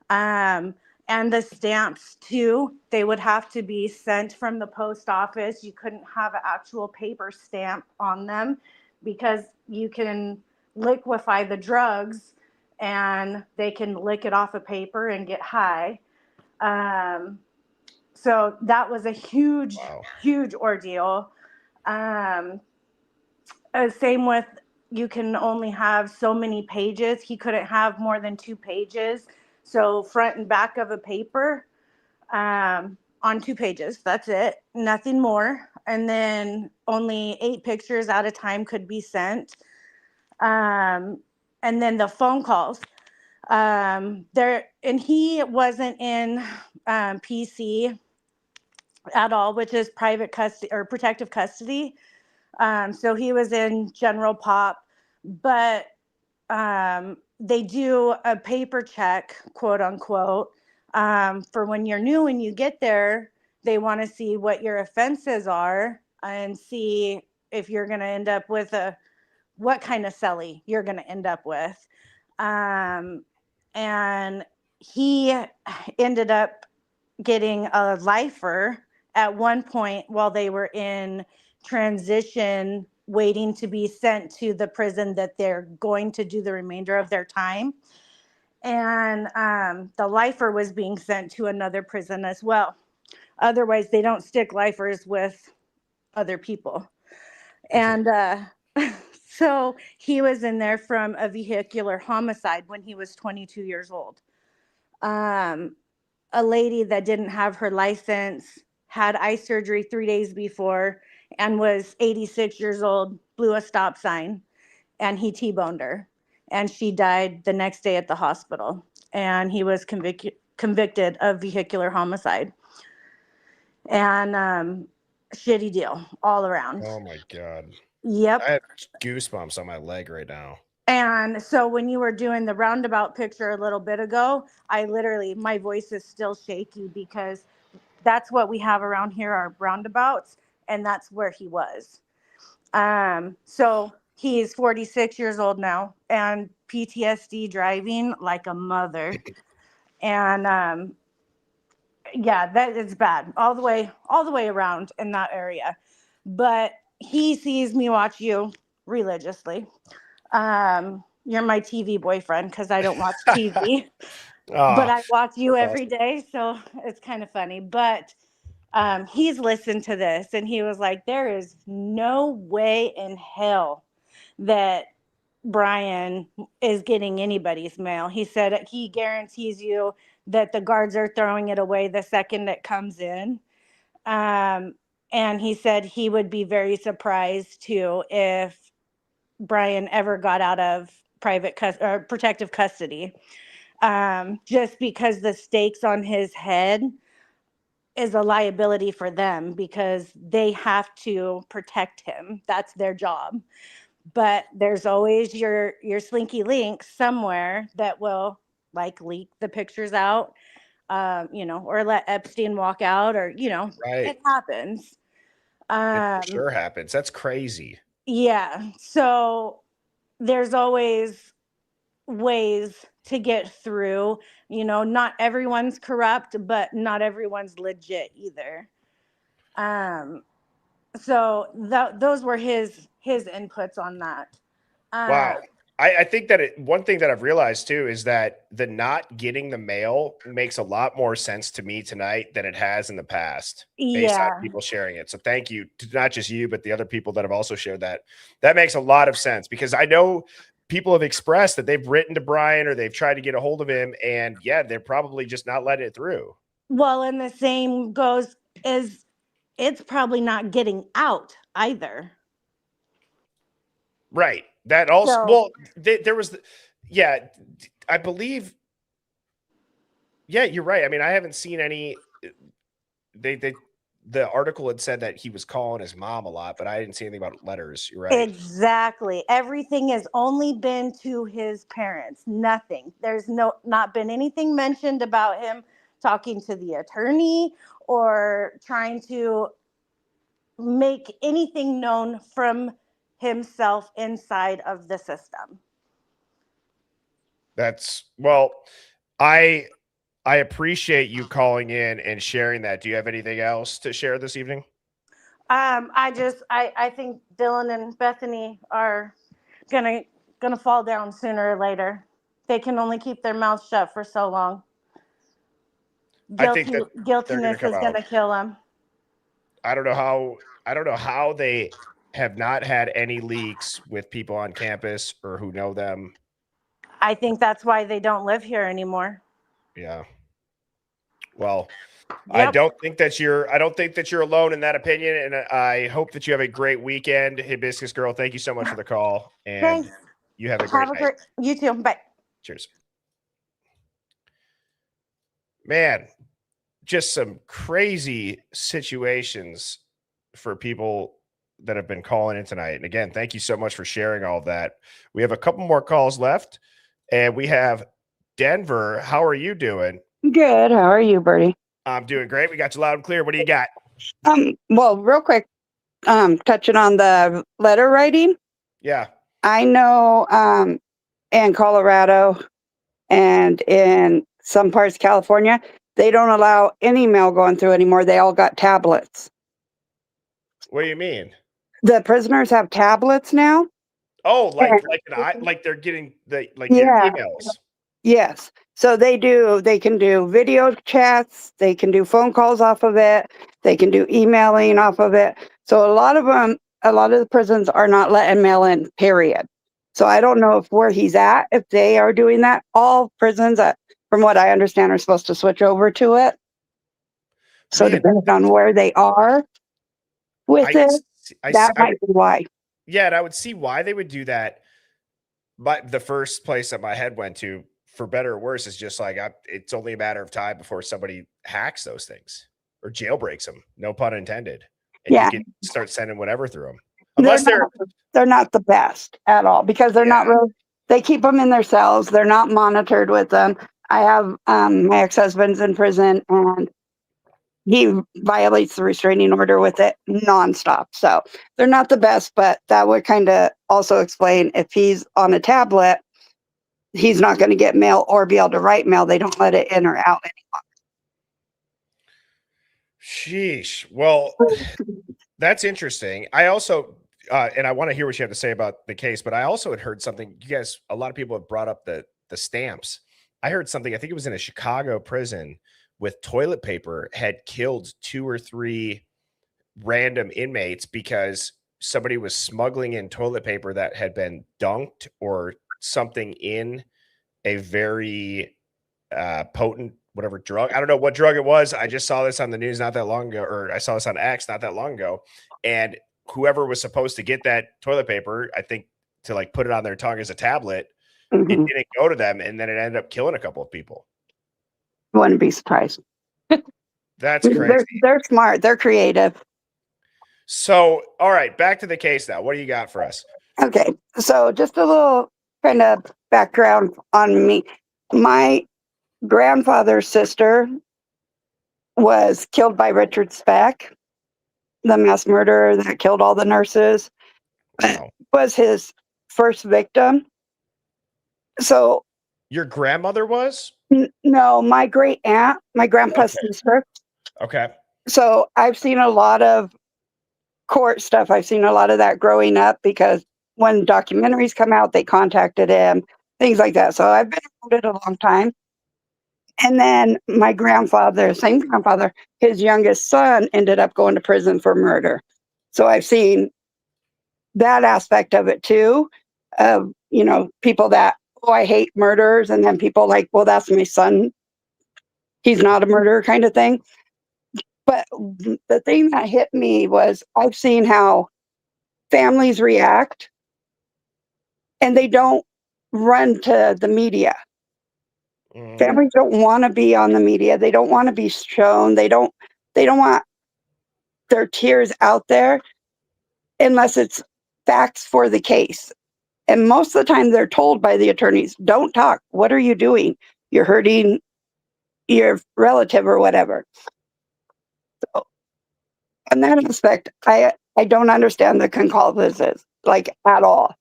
And the stamps too, they would have to be sent from the post office. You couldn't have an actual paper stamp on them because you can liquefy the drugs and they can lick it off of paper and get high. So that was a huge ordeal. Same with, you can only have so many pages. He couldn't have more than 2 pages. So front and back of a paper on 2 pages. That's it. Nothing more. And then only 8 pictures at a time could be sent. And then the phone calls. And he wasn't in PC at all, which is private custody or protective custody. So he was in general pop, but they do a paper check, quote unquote, for when you're new and you get there. They want to see what your offenses are and see if you're going to end up with what kind of cellie you're going to end up with. And he ended up getting a lifer at one point while they were in transition, waiting to be sent to the prison that they're going to do the remainder of their time. And the lifer was being sent to another prison as well. Otherwise, they don't stick lifers with other people. And so he was in there from a vehicular homicide when he was 22 years old. A lady that didn't have her license, had eye surgery 3 days before, and was 86 years old, blew a stop sign, and he T-boned her. And she died the next day at the hospital. And he was convicted of vehicular homicide. And shitty deal all around. Oh my God. Yep. I have goosebumps on my leg right now. And so when you were doing the roundabout picture a little bit ago, my voice is still shaky because that's what we have around here are roundabouts, and that's where he was. So he's 46 years old now and PTSD driving like a mother. And yeah, that is bad all the way around in that area. But he sees me watch you religiously. You're my TV boyfriend because I don't watch TV, but I watch you every day, so it's kind of funny. But he's listened to this and he was like, there is no way in hell that Brian is getting anybody's mail. He said he guarantees you that the guards are throwing it away the second it comes in. And he said he would be very surprised too if Brian ever got out of protective custody, just because the stakes on his head is a liability for them because they have to protect him. That's their job. But there's always your slinky link somewhere that will like leak the pictures out, or let Epstein walk out, or Right. it happens. It sure happens. That's crazy. Yeah. So there's always ways to get through. Not everyone's corrupt, but not everyone's legit either. So those were his inputs on that. Wow. I think that one thing that I've realized too is that the not getting the mail makes a lot more sense to me tonight than it has in the past based Yeah. on people sharing it. So thank you to not just you, but the other people that have also shared that. That makes a lot of sense because I know people have expressed that they've written to Brian or they've tried to get a hold of him, and yeah, they're probably just not letting it through. Well, and the same goes as it's probably not getting out either. Right. That also, So- well, there was, I believe. Yeah, you're right. I mean, I haven't seen any. The article had said that he was calling his mom a lot, but I didn't see anything about letters. You're right. Exactly. Everything has only been to his parents. Nothing. There's not been anything mentioned about him talking to the attorney or trying to make anything known from himself inside of the system. That's well, I appreciate you calling in and sharing that. Do you have anything else to share this evening? I think Dylan and Bethany are gonna fall down sooner or later. They can only keep their mouths shut for so long. I think that they're Guiltiness come is gonna out. kill them. I don't know how they have not had any leaks with people on campus or who know them. I think that's why they don't live here anymore. Yeah. Well, Yep. I don't think that you're alone in that opinion, and I hope that you have a great weekend. Hibiscus Girl, thank you so much for the call, and Thanks. you have a great night. You too. Bye. Cheers. Man, just some crazy situations for people that have been calling in tonight. And again, thank you so much for sharing all of that. We have a couple more calls left, and we have Denver. How are you doing? Good. How are you, Bertie? I'm doing great. We got you loud and clear. What do you got? Well, real quick, touching on the letter writing. Yeah. I know in Colorado and in some parts of California, they don't allow any mail going through anymore. They all got tablets. What do you mean? The prisoners have tablets now. Oh, like And- like they're getting the like your Yeah. emails. Yes. So they can do video chats, they can do phone calls off of it, they can do emailing off of it. So a lot of the prisons are not letting mail in, period. So I don't know where he's at, if they are doing that. All prisons, from what I understand, are supposed to switch over to it. So Man. depending on where they are with it, that might be why. Yeah, and I would see why they would do that. But the first place that my head went to, for better or worse, is just like it's only a matter of time before somebody hacks those things or jailbreaks them. No pun intended. And Yeah. you can start sending whatever through them, unless they're not the best at all, because they're not really. They keep them in their cells. They're not monitored with them. I have my ex-husband's in prison, and he violates the restraining order with it nonstop. So they're not the best, but that would kind of also explain if he's on a tablet, he's not going to get mail or be able to write mail. They don't let it in or out anymore. Sheesh. Well, that's interesting. I also, and I want to hear what you have to say about the case, but I also had heard something. You guys, a lot of people have brought up the stamps. I heard something. I think it was in a Chicago prison with toilet paper had killed 2 or 3 random inmates because somebody was smuggling in toilet paper that had been dunked or something in a very potent whatever drug. I don't know what drug it was. I just saw this on the news not that long ago, or I saw this on X not that long ago. And whoever was supposed to get that toilet paper, I think, to like put it on their tongue as a tablet, it didn't go to them, and then it ended up killing a couple of people. Wouldn't be surprised. That's crazy. They're smart. They're creative. So, all right, back to the case now. What do you got for us? Okay, so just a little kind of background on me. My grandfather's sister was killed by Richard Speck, the mass murderer that killed all the nurses. Was his first victim. So your grandmother was? No, my great aunt, my grandpa's sister. Okay. So I've seen a lot of court stuff. I've seen a lot of that growing up because when documentaries come out, they contacted him, things like that. So I've been around it a long time. And then my grandfather, same grandfather, his youngest son ended up going to prison for murder. So I've seen that aspect of it too. Of, people that, oh, I hate murderers. And then people like, well, that's my son. He's not a murderer kind of thing. But the thing that hit me was I've seen how families react and they don't run to the media. Families don't want to be on the media. They don't want to be shown. They don't want their tears out there unless it's facts for the case. And most of the time they're told by the attorneys, don't talk. What are you doing? You're hurting your relative or whatever. So in that aspect, I don't understand the concultancies, like at all.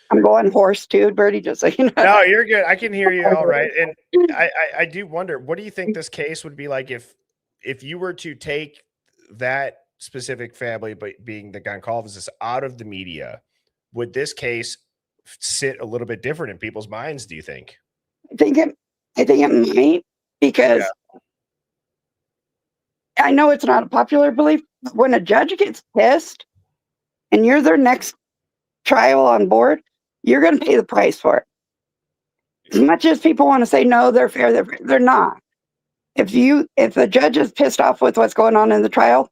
I'm going hoarse too, Bertie, just so you know. No, you're good. I can hear you all right. And I do wonder, what do you think this case would be like if you were to take that specific family, but being the Goncalves, out of the media? Would this case sit a little bit different in people's minds, do you think? I think it might, because I know it's not a popular belief, but when a judge gets pissed and you're their next trial on board, you're going to pay the price for it. As much as people want to say, no, they're fair, they're not. If the judge is pissed off with what's going on in the trial,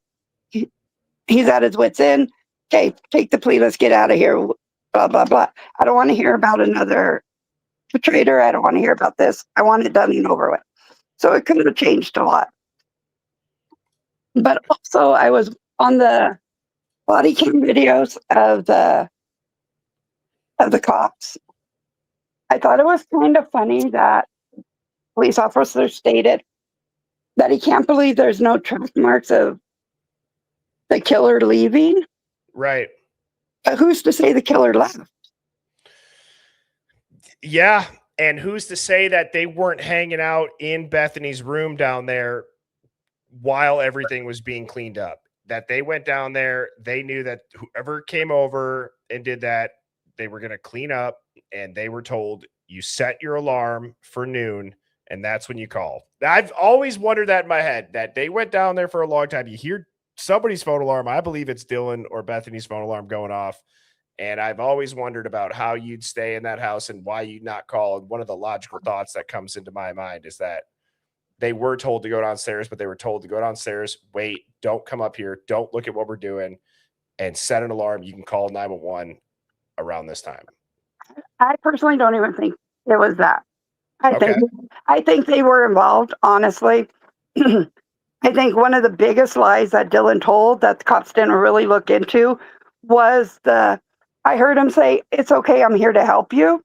he's at his wit's end. Okay, take the plea, let's get out of here, blah, blah, blah. I don't want to hear about another traitor. I don't want to hear about this. I want it done and over with. So it could have changed a lot. But also I was on the body cam videos of the cops. I thought it was kind of funny that police officer stated that he can't believe there's no track marks of the killer leaving. Right. But who's to say the killer left? Yeah. And who's to say that they weren't hanging out in Bethany's room down there while everything was being cleaned up? That they went down there, they knew that whoever came over and did that, they were going to clean up, and they were told, you set your alarm for noon, and that's when you call. I've always wondered that in my head, that they went down there for a long time. You hear somebody's phone alarm. I believe it's Dylan or Bethany's phone alarm going off. And I've always wondered about how you'd stay in that house and why you'd not call. And one of the logical thoughts that comes into my mind is that they were told to go downstairs, but they were told to go downstairs, wait, don't come up here, don't look at what we're doing, and set an alarm. You can call 911 around this time. I personally don't even think it was that. Okay. I think they were involved, honestly. I think one of the biggest lies that Dylan told that the cops didn't really look into was I heard him say, it's okay, I'm here to help you.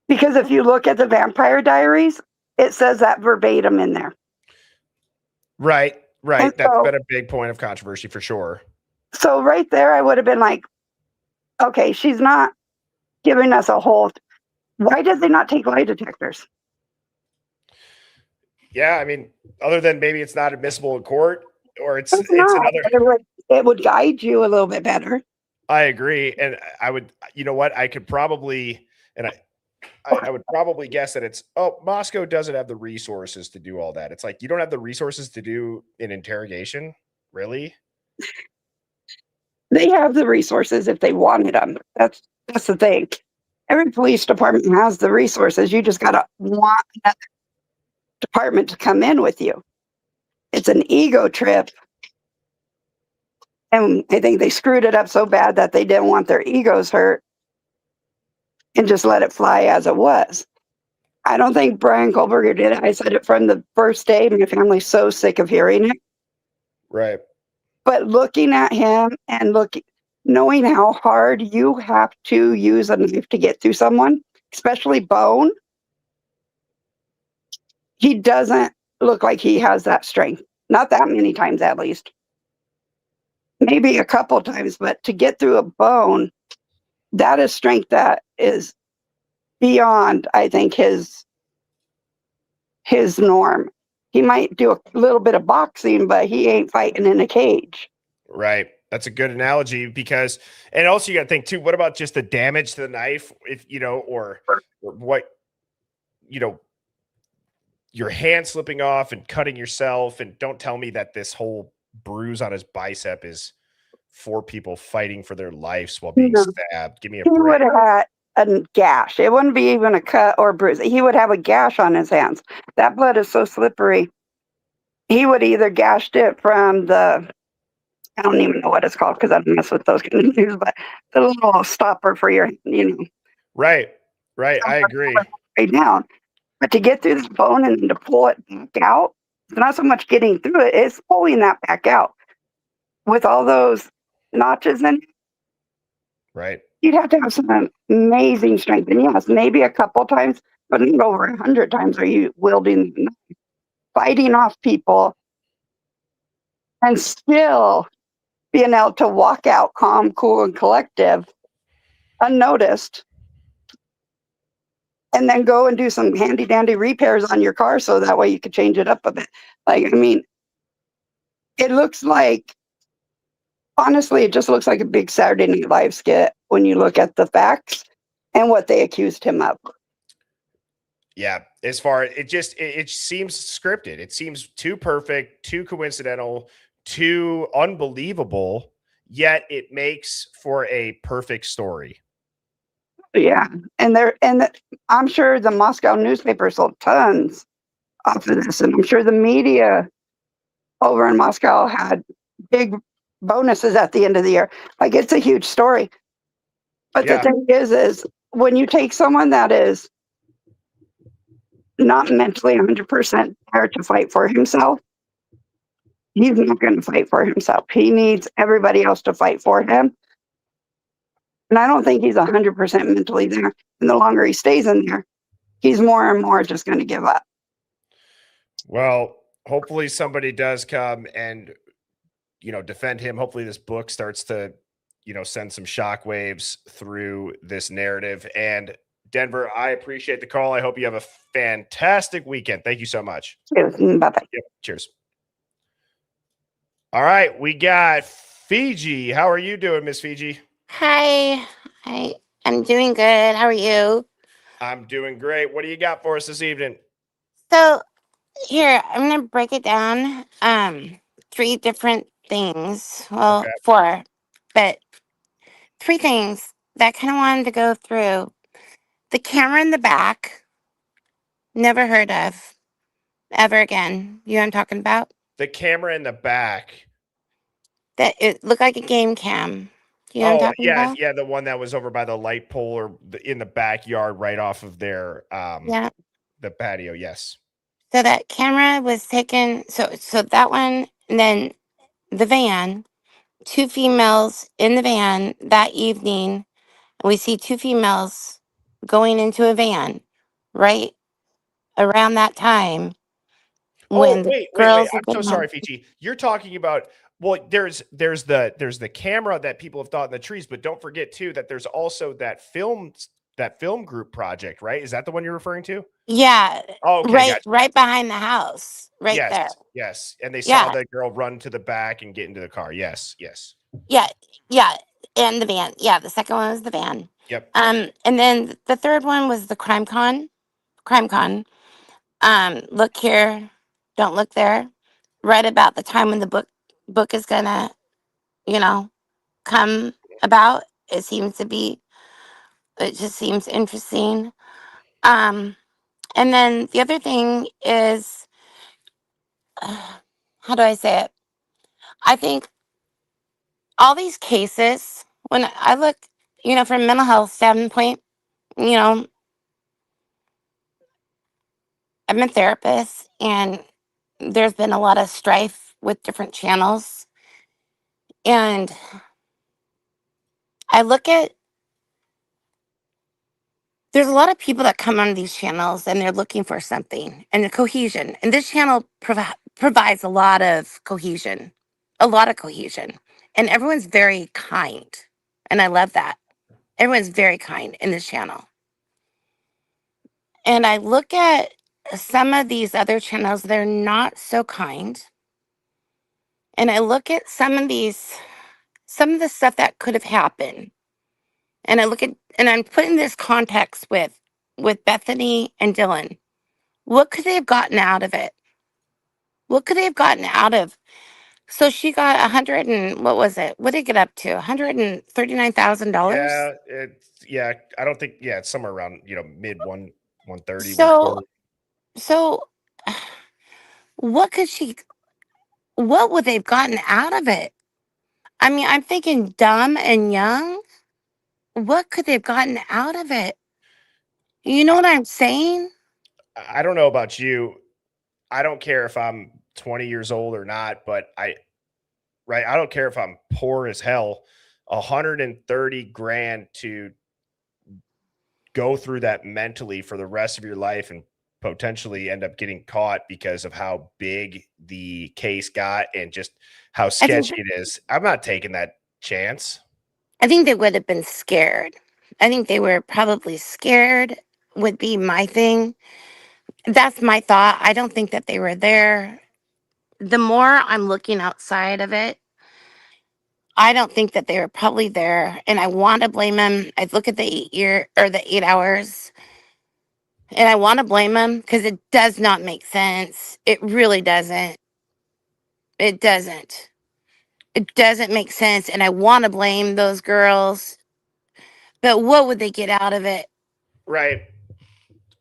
Because if you look at the Vampire Diaries, it says that verbatim in there. Right. And That's so- been a big point of controversy for sure. So right there, I would have been like, okay, she's not giving us a whole. Why did they not take lie detectors? Yeah, I mean, other than maybe it's not admissible in court, or it's It's not. another. It would guide you a little bit better. I agree, and I would. You know what? I could probably, and I would probably guess that it's. Oh, Moscow doesn't have the resources to do all that. It's like you don't have the resources to do an interrogation, really. They have the resources if they wanted them. That's the thing. Every police department has the resources. You just gotta want another department to come in with you. It's an ego trip. And I think they screwed it up so bad that they didn't want their egos hurt and just let it fly as it was. I don't think Brian Kohlberger did it. I said it from the first day. My family's so sick of hearing it. Right. But looking at him and knowing how hard you have to use a knife to get through someone, especially bone, he doesn't look like he has that strength. Not that many times, at least. Maybe a couple times, but to get through a bone, that is strength that is beyond, I think, his norm. He might do a little bit of boxing, but he ain't fighting in a cage. Right. That's a good analogy because, and also you got to think too, what about just the damage to the knife? If, or what, your hand slipping off and cutting yourself. And don't tell me that this whole bruise on his bicep is 4 people fighting for their lives while being stabbed. Give me a He break. would have had a gash. It wouldn't be even a cut or bruise. He would have a gash on his hands. That blood is so slippery. He would either gashed it from I don't even know what it's called because I don't mess with those kind of things, but the little stopper for your, Right. I agree. right down. But to get through this bone and to pull it back out, it's not so much getting through it, it's pulling that back out. With all those notches in it, right, you'd have to have some amazing strength. And yes, maybe a couple times, but not over 100 times are you wielding, fighting off people, and still being able to walk out calm, cool, and collective, unnoticed, and then go and do some handy dandy repairs on your car so that way you could change it up a bit. It looks like, honestly, it just looks like a big Saturday Night Live skit when you look at the facts and what they accused him of. Yeah, as far it seems scripted. It seems too perfect, too coincidental, too unbelievable, yet it makes for a perfect story. Yeah, and I'm sure the Moscow newspaper sold tons off of this, and I'm sure the media over in Moscow had big bonuses at the end of the year. Like, it's a huge story. But the thing is when you take someone that is not mentally 100% there to fight for himself, he's not going to fight for himself. He needs everybody else to fight for him. And I don't think he's 100% mentally there. And the longer he stays in there, he's more and more just going to give up. Well, hopefully somebody does come and, defend him. Hopefully this book starts to, send some shockwaves through this narrative. And Denver, I appreciate the call. I hope you have a fantastic weekend. Thank you so much. Bye-bye. Yep. Cheers. All right, we got Fiji. How are you doing, Miss Fiji? Hi, I'm doing good. How are you? I'm doing great. What do you got for us this evening? So here, I'm gonna break it down. 3 different things. Well, Okay. 4, but 3 things that I kind of wanted to go through. The camera in the back, never heard of ever again. You know what I'm talking about? The camera in the back. That it looked like a game cam. You know what I'm Oh, talking yeah, about? yeah, the one that was over by the light pole or in the backyard right off of their Yeah. the patio, yes. So that camera was taken. So that one, and then the van. 2 females in the van that evening. And we see 2 females going into a van right around that time Oh, when the wait. girls are I'm so getting home. sorry, Fiji. You're talking about there's the camera that people have thought in the trees, but don't forget too that there's also that film group project, right? Is that the one you're referring to? Yeah, Oh, okay, gotcha. right behind the house, right Yes, there. yes. And they saw Yeah, the girl run to the back and get into the car. Yes, yes. yeah, yeah, and the van. Yeah, the second one was the van. Yep. And then the third one was the crime con. Look here, don't look there. Right about the time when the book is gonna, you know, come about. It just seems interesting. Um, and then the other thing is, how do I say it? I think all these cases, when I look, from mental health standpoint, you know, I'm a therapist and there's been a lot of strife with different channels. And I look at, there's a lot of people that come on these channels and they're looking for something and the cohesion. And this channel provides a lot of cohesion, And everyone's very kind. And I love that. Everyone's very kind in this channel. And I look at some of these other channels, they're not so kind. And I look at some of the stuff that could have happened. And I'm putting this context with Bethany and Dylan. What could they have gotten out of it? What could they have gotten out of? So she got 100 and what was it? What did it get up to? $139,000. Yeah, I don't think it's somewhere around, mid 130, So 140. so what would they've gotten out of it? I mean, I'm thinking dumb and young. What could they've gotten out of it? You know what I'm saying? I don't know about you. I don't care if I'm 20 years old or not, but I don't care if I'm poor as hell. 130 grand to go through that mentally for the rest of your life and potentially end up getting caught because of how big the case got and just how I think sketchy it is. I'm not taking that chance. I think they would have been scared. I think they were probably scared would be my thing. That's my thought. I don't think that they were there. The more I'm looking outside of it, I don't think that they were probably there. And I want to blame them. I look at the 8 hours and I want to blame them because it does not make sense. It really doesn't. It doesn't. It doesn't make sense. And I want to blame those girls. But what would they get out of it? Right.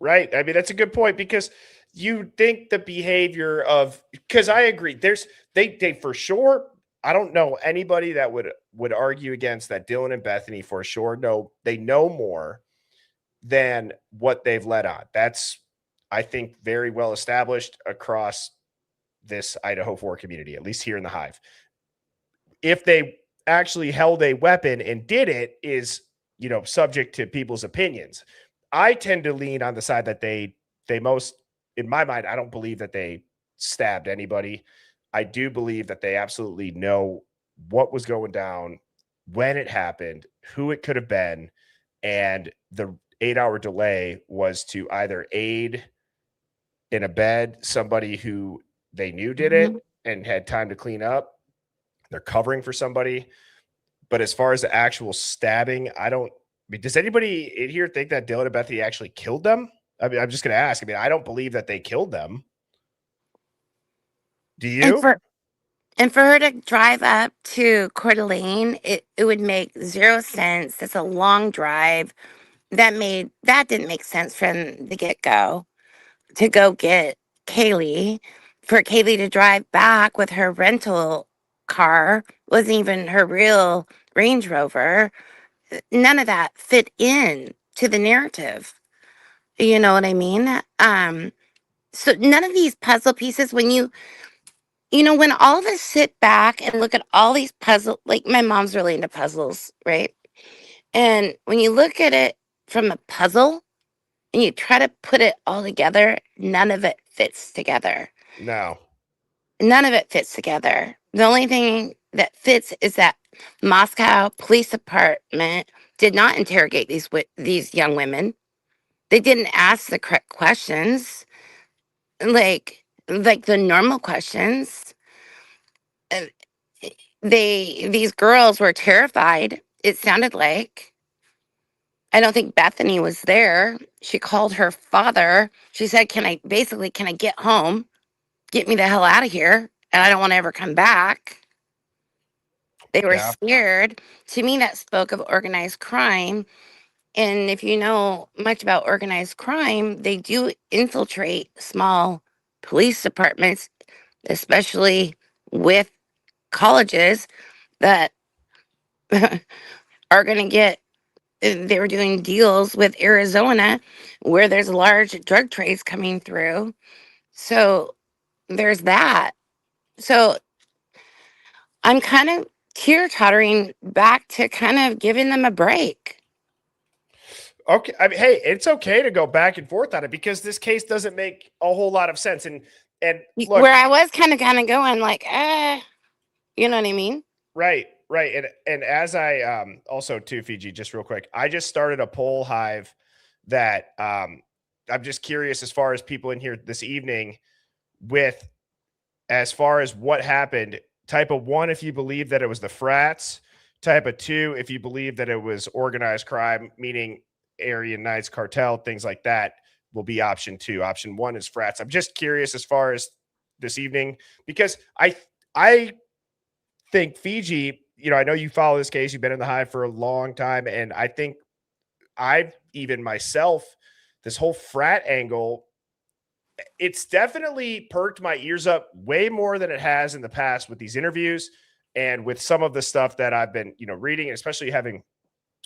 I mean, that's a good point because you think the behavior of, because I agree, they for sure, I don't know anybody that would argue against that. Dylan and Bethany for sure they know more than what they've let on. That's, I think, very well established across this Idaho 4 community, at least here in the Hive. If they actually held a weapon and did it is, subject to people's opinions. I tend to lean on the side that they most, in my mind, I don't believe that they stabbed anybody. I do believe that they absolutely know what was going down, when it happened, who it could have been, and 8-hour delay was to either aid in a bed somebody who they knew did it and had time to clean up. They're covering for somebody. But as far as the actual stabbing, I mean, does anybody in here think that Dylan and Bethany actually killed them? I mean, I'm just going to ask. I mean, I don't believe that they killed them. Do you? And for her to drive up to Coeur d'Alene, it would make zero sense. That's a long drive. That didn't make sense from the get-go to go get Kaylee. For Kaylee to drive back with her rental car wasn't even her real Range Rover. None of that fit in to the narrative. You know what I mean? So none of these puzzle pieces, when when all of us sit back and look at all these puzzle, like my mom's really into puzzles, right? And when you look at it from a puzzle and you try to put it all together, none of it fits together. No. None of it fits together. The only thing that fits is that Moscow Police Department did not interrogate these young women. They didn't ask the correct questions, like the normal questions. Uh, These girls were terrified. It sounded like. I don't think Bethany was there. She called her father. She said, can I get home? Get me the hell out of here. And I don't want to ever come back. They were scared. To me, that spoke of organized crime. And if you know much about organized crime, they do infiltrate small police departments, especially with colleges that are going to get. They were doing deals with Arizona where there's large drug trades coming through. So there's that. So I'm kind of teeter-tottering back to kind of giving them a break. Okay. I mean, hey, it's okay to go back and forth on it because this case doesn't make a whole lot of sense. And look, where I was kind of going like, you know what I mean? Right. And as I also too, Fiji, just real quick, I just started a poll, Hive, that I'm just curious as far as people in here this evening with as far as what happened. Type of 1 if you believe that it was the frats, type of 2 if you believe that it was organized crime, meaning Aryan Knights cartel, things like that, will be option 2. Option 1 is frats. I'm just curious as far as this evening because I think Fiji, I know you follow this case, you've been in the Hive for a long time, and I think I've even myself, this whole frat angle, it's definitely perked my ears up way more than it has in the past with these interviews and with some of the stuff that I've been, reading, especially having,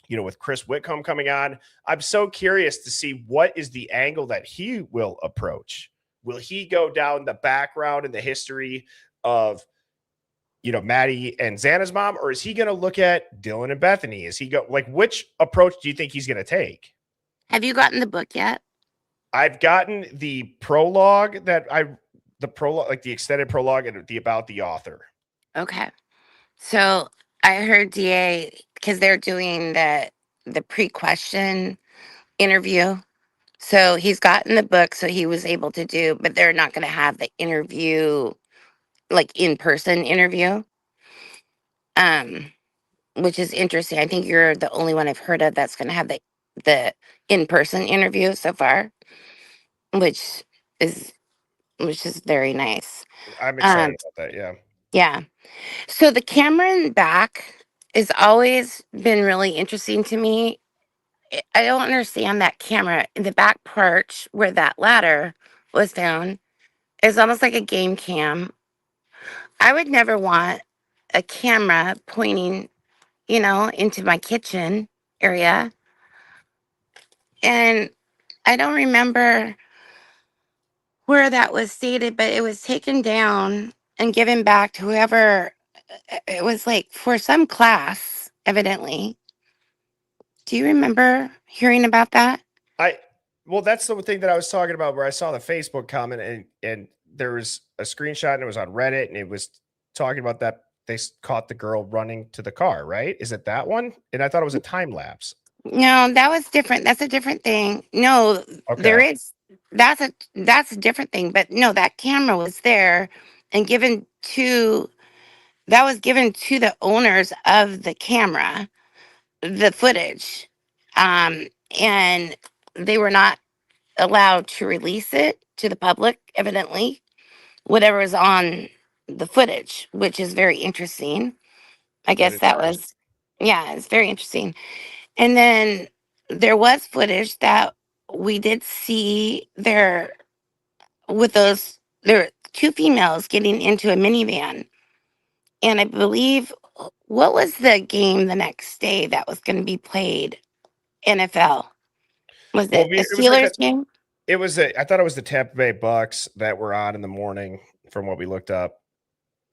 with Chris Whitcomb coming on. I'm so curious to see what is the angle that he will approach. Will he go down the background and the history of, Maddie and Xana's mom, or is he going to look at Dylan and Bethany? Is he which approach do you think he's going to take? Have you gotten the book yet? I've gotten the prologue like the extended prologue and about the author. Okay. So I heard DA, because they're doing the pre-question interview. So he's gotten the book, so he was able to do, but they're not going to have the interview, like in-person interview, which is interesting. I think you're the only one I've heard of that's going to have the in-person interview so far, which is very nice. I'm excited about that. Yeah. Yeah. So the camera in back has always been really interesting to me. I don't understand that camera in the back porch where that ladder was found. It's almost like a game cam. I would never want a camera pointing, into my kitchen area. And I don't remember where that was stated, but it was taken down and given back to whoever. It was like for some class, evidently. Do you remember hearing about that? Well, that's the thing that I was talking about where I saw the Facebook comment and there was a screenshot and it was on Reddit and it was talking about that they caught the girl running to the car, right? Is it that one? And I thought it was a time lapse. No, that was different. That's a different thing. No, there Okay. is that's a different thing. But no, that camera was there and given to that was given to the owners of the camera, the footage. And they were not allowed to release it to the public, evidently, whatever is on the footage, which is very interesting. I That guess is that interesting. was, yeah, it's very interesting. And then there was footage that we did see there with those, there were two females getting into a minivan. And I believe, what was the game the next day that was going to be played? NFL. Was Well, it a it was like Steelers game? I thought it was the Tampa Bay Bucks that were on in the morning from what we looked up,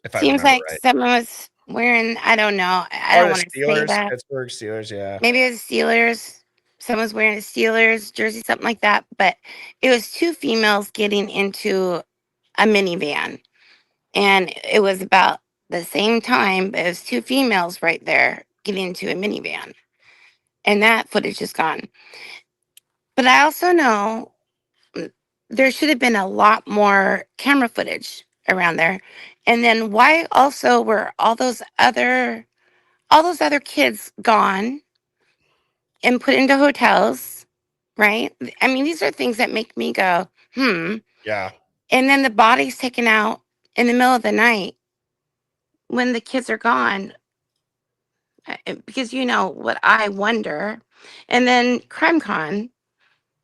if I Seems remember like right. someone was wearing, I don't know. I Or don't the want to say Steelers, that. Pittsburgh Steelers, yeah. Maybe it was Steelers. Someone's wearing a Steelers jersey, something like that. But it was two females getting into a minivan. And it was about the same time, but it was two females right there getting into a minivan. And that footage is gone. But I also know there should have been a lot more camera footage around there. And then why also were all those other kids gone and put into hotels, right? I mean, these are things that make me go, Yeah. And then the body's taken out in the middle of the night when the kids are gone. Because you know what I wonder. And then CrimeCon.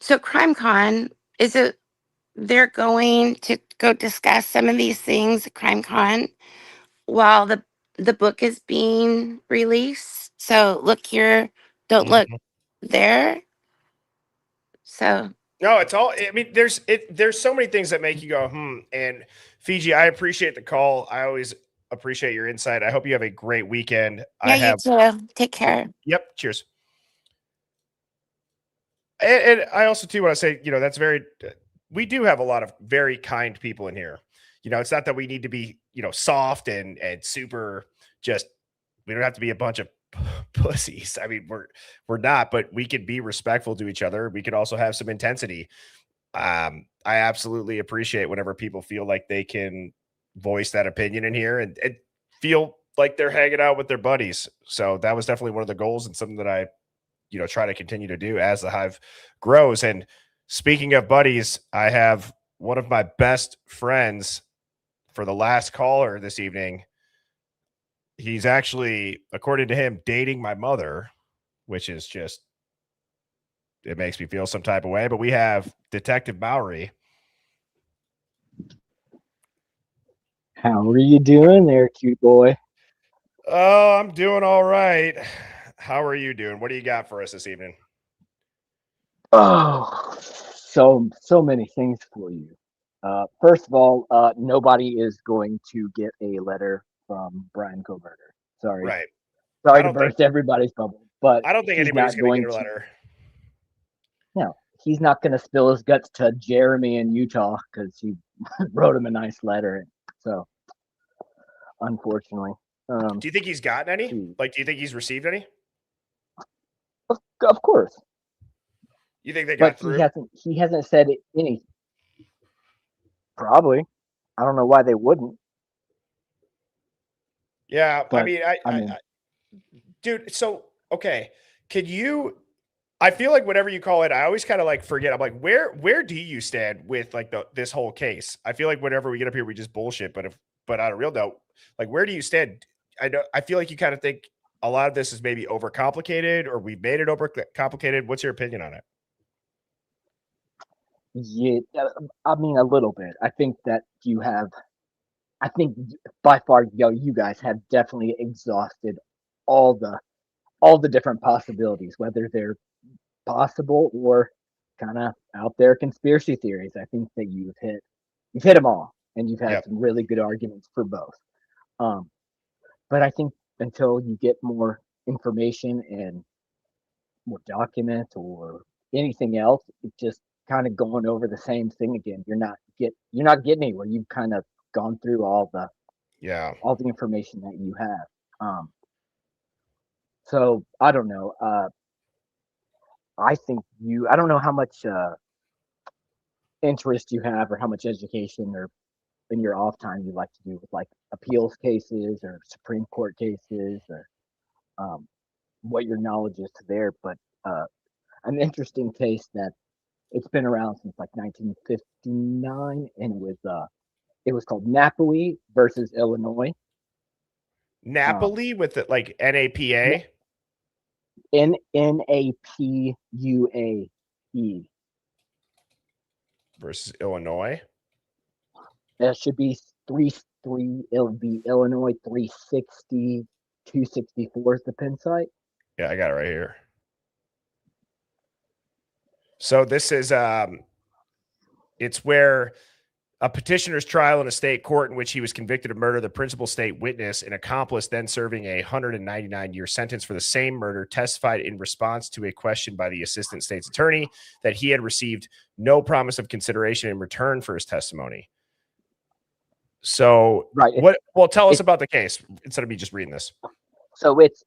So CrimeCon, is it they're going to go discuss some of these things at CrimeCon while the book is being released? So look here, don't look Mhm. there. So No, it's all. I mean, there's so many things that make you go, And Fiji, I appreciate the call. I always appreciate your insight. I hope you have a great weekend. yeah, I you have. too. Take care. Yep. Cheers. And I also too want to say, that's very. We do have a lot of very kind people in here. It's not that we need to be, soft and super. Just we don't have to be a bunch of pussies. I mean, we're not, but we can be respectful to each other. We could also have some intensity. I absolutely appreciate whenever people feel like they can voice that opinion in here and feel like they're hanging out with their buddies. So that was definitely one of the goals and something that I, try to continue to do as the Hive grows. And speaking of buddies, I have one of my best friends for the last caller this evening. He's actually, according to him, dating my mother, which is just, it makes me feel some type of way. But we have Detective Bowery. How are you doing there, cute boy? Oh, I'm doing all right. How are you doing? What do you got for us this evening? Oh, so many things for you. First of all, nobody is going to get a letter from Brian Coverter. Sorry. Right. Sorry to burst everybody's bubble, but I don't think he's anybody's not going to going get a to. letter. No, he's not going to spill his guts to Jeremy in Utah because he wrote him a nice letter. So, unfortunately. Do you think he's gotten any? Like, do you think he's received any? Of course. You think they got through? He hasn't said any. Probably. I don't know why they wouldn't. Yeah, But, I mean, I dude. So okay, can you? I feel like whenever you call it, I always kind of like forget. I'm like, where do you stand with like this whole case? I feel like whenever we get up here, we just bullshit. But on a real note, like, where do you stand? I feel like you kind of think a lot of this is maybe overcomplicated, or we've made it overcomplicated. What's your opinion on it? Yeah, I mean a little bit. I think that I think by far, you guys have definitely exhausted all the different possibilities, whether they're possible or kind of out there conspiracy theories. I think that you've hit them all, and you've had some really good arguments for both. But I think until you get more information and more documents or anything else, it's just kind of going over the same thing again. You're not getting anywhere. You've kind of gone through all the information that you have. So I don't know. I think I don't know how much interest you have or how much education or in your off time you like to do with like appeals cases or Supreme Court cases or what your knowledge is there. But an interesting case that it's been around since like 1959, and it was called Napoli versus Illinois. Napoli with it like NAPA? NAPUAE versus Illinois. That should be 3-3. It'll be Illinois 360, 264 is the pin site. Yeah, I got it right here. So this is it's where a petitioner's trial in a state court in which he was convicted of murder, the principal state witness, an accomplice then serving a 199-year sentence for the same murder, testified in response to a question by the assistant state's attorney that he had received no promise of consideration in return for his testimony. So, right. Tell us about the case instead of me just reading this. So it's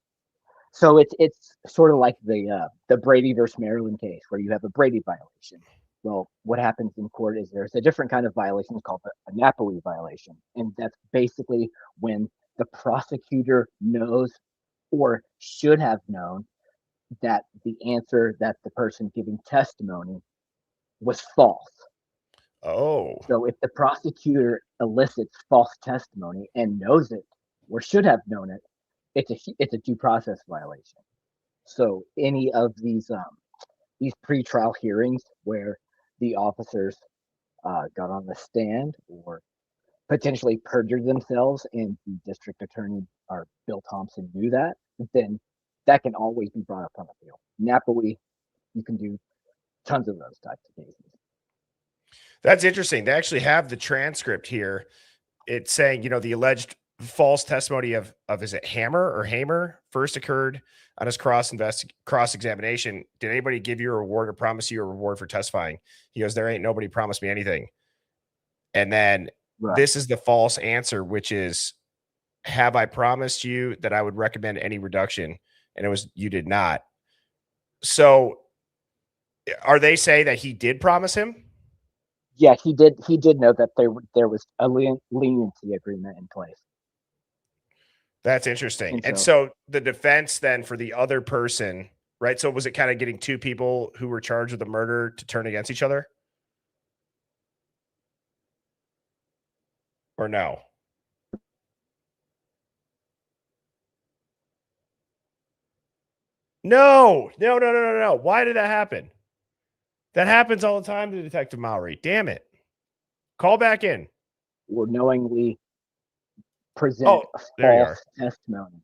sort of like the Brady versus Maryland case where you have a Brady violation. Well, what happens in court is there's a different kind of violation called a Napoli violation. And that's basically when the prosecutor knows or should have known that the answer that the person giving testimony was false. Oh. So if the prosecutor elicits false testimony and knows it or should have known it, it's a due process violation. So any of these pretrial hearings where the officers got on the stand or potentially perjured themselves and the district attorney or Bill Thompson knew that, then that can always be brought up on appeal. Napoli, you can do tons of those types of cases. That's interesting. They actually have the transcript here. It's saying, the alleged false testimony of is it Hamer first occurred on his cross examination. Did anybody give you a reward or promise you a reward for testifying? He goes, there ain't nobody promised me anything. And then This is the false answer, which is, have I promised you that I would recommend any reduction? And it was, you did not. So are they saying that he did promise him? Yeah, he did. He did know that there was a leniency agreement in place. That's interesting. And so the defense then for the other person, right? So was it kind of getting two people who were charged with the murder to turn against each other? Or no? No. Why did that happen? That happens all the time to Detective Mowry. Damn it. Call back in. Or knowingly present false testimony.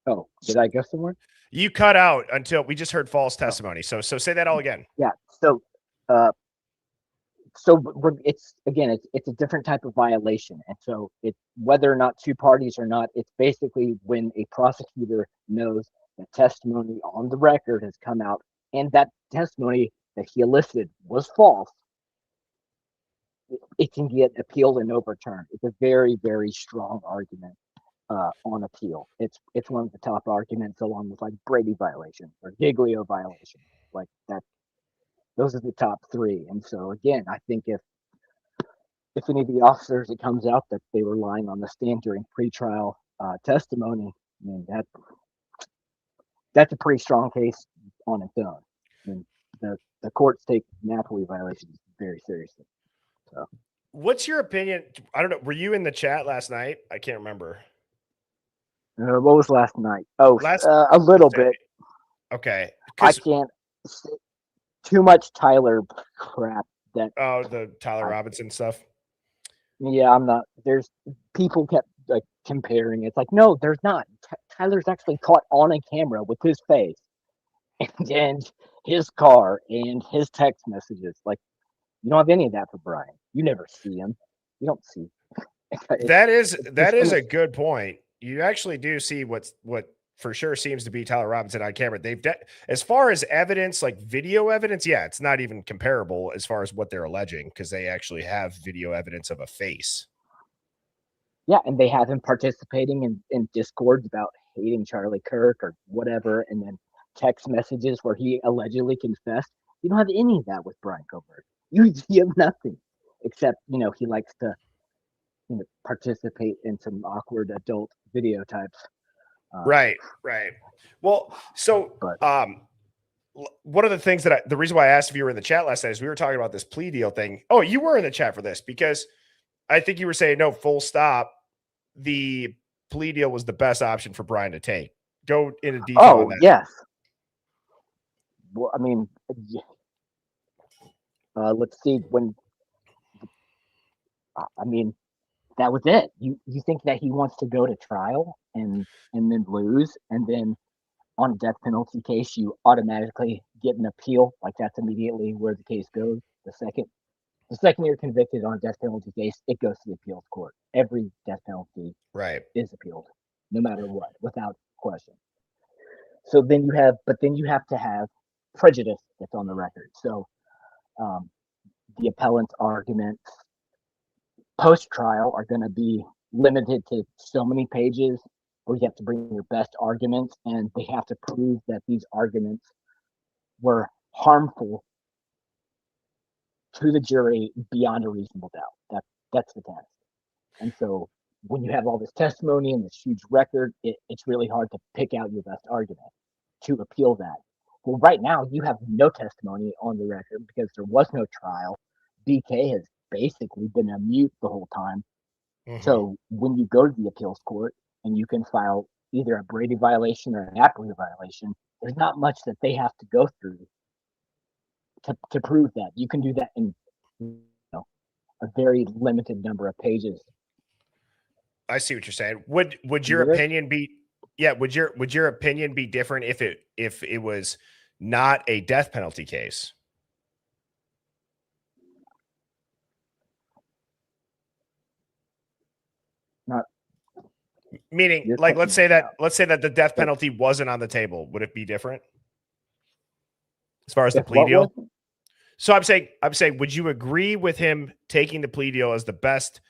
Oh, did I go somewhere? You cut out until we just heard false testimony. So say that all again. Yeah. So it's a different type of violation, and so it's whether or not two parties or not. It's basically when a prosecutor knows that testimony on the record has come out, and that testimony that he elicited was false. It can get appealed and overturned. It's a very, very strong argument on appeal. It's one of the top arguments, along with like Brady violation or Giglio violation, like that. Those are the top three. And so again, I think if any of the officers, it comes out that they were lying on the stand during pretrial testimony, I mean that's a pretty strong case on its own. I mean, the courts take Napoli violations very seriously. So, what's your opinion? I don't know. Were you in the chat last night? I can't remember. What was last night? Oh, a little bit. Okay. I can't. Too much Tyler crap. The Tyler Robinson stuff. Yeah, I'm not. There's people kept like comparing. It's like, no, there's not. Tyler's actually caught on a camera with his face and his car and his text messages. Like, you don't have any of that for Brian. You never see him. You don't see. That is a good point. You actually do see what for sure seems to be Tyler Robinson on camera. As far as evidence, like video evidence, yeah, it's not even comparable as far as what they're alleging because they actually have video evidence of a face. Yeah, and they have him participating in discords about hating Charlie Kirk or whatever, and then text messages where he allegedly confessed. You don't have any of that with Brian Covert. You have nothing except he likes to participate in some awkward adult video types. Right. Well, so one of the things the reason why I asked if you were in the chat last night is we were talking about this plea deal thing. Oh, you were in the chat for this because I think you were saying no, full stop. The plea deal was the best option for Brian to take. Go into detail on that. Yes. Well, I mean, let's see that was it. You think that he wants to go to trial and then lose, and then on a death penalty case you automatically get an appeal, like that's immediately where the case goes. The second you're convicted on a death penalty case, it goes to the appeals court. Every death penalty is appealed, no matter what, without question. So then you have to have prejudice that's on the record. So the appellant's arguments post-trial are going to be limited to so many pages, or you have to bring your best arguments, and they have to prove that these arguments were harmful to the jury beyond a reasonable doubt. That's the test. And so when you have all this testimony and this huge record, it's really hard to pick out your best argument to appeal that. Well, right now you have no testimony on the record because there was no trial. BK has basically been a mute the whole time. Mm-hmm. So when you go to the appeals court and you can file either a Brady violation or an Appley violation, there's not much that they have to go through to prove that. You can do that in a very limited number of pages. I see what you're saying. Would your opinion be would your opinion be different if it was not a death penalty case? Not meaning, like, let's say that the death penalty wasn't on the table. Would it be different as far as the plea deal? So I'm saying, would you agree with him taking the plea deal as the best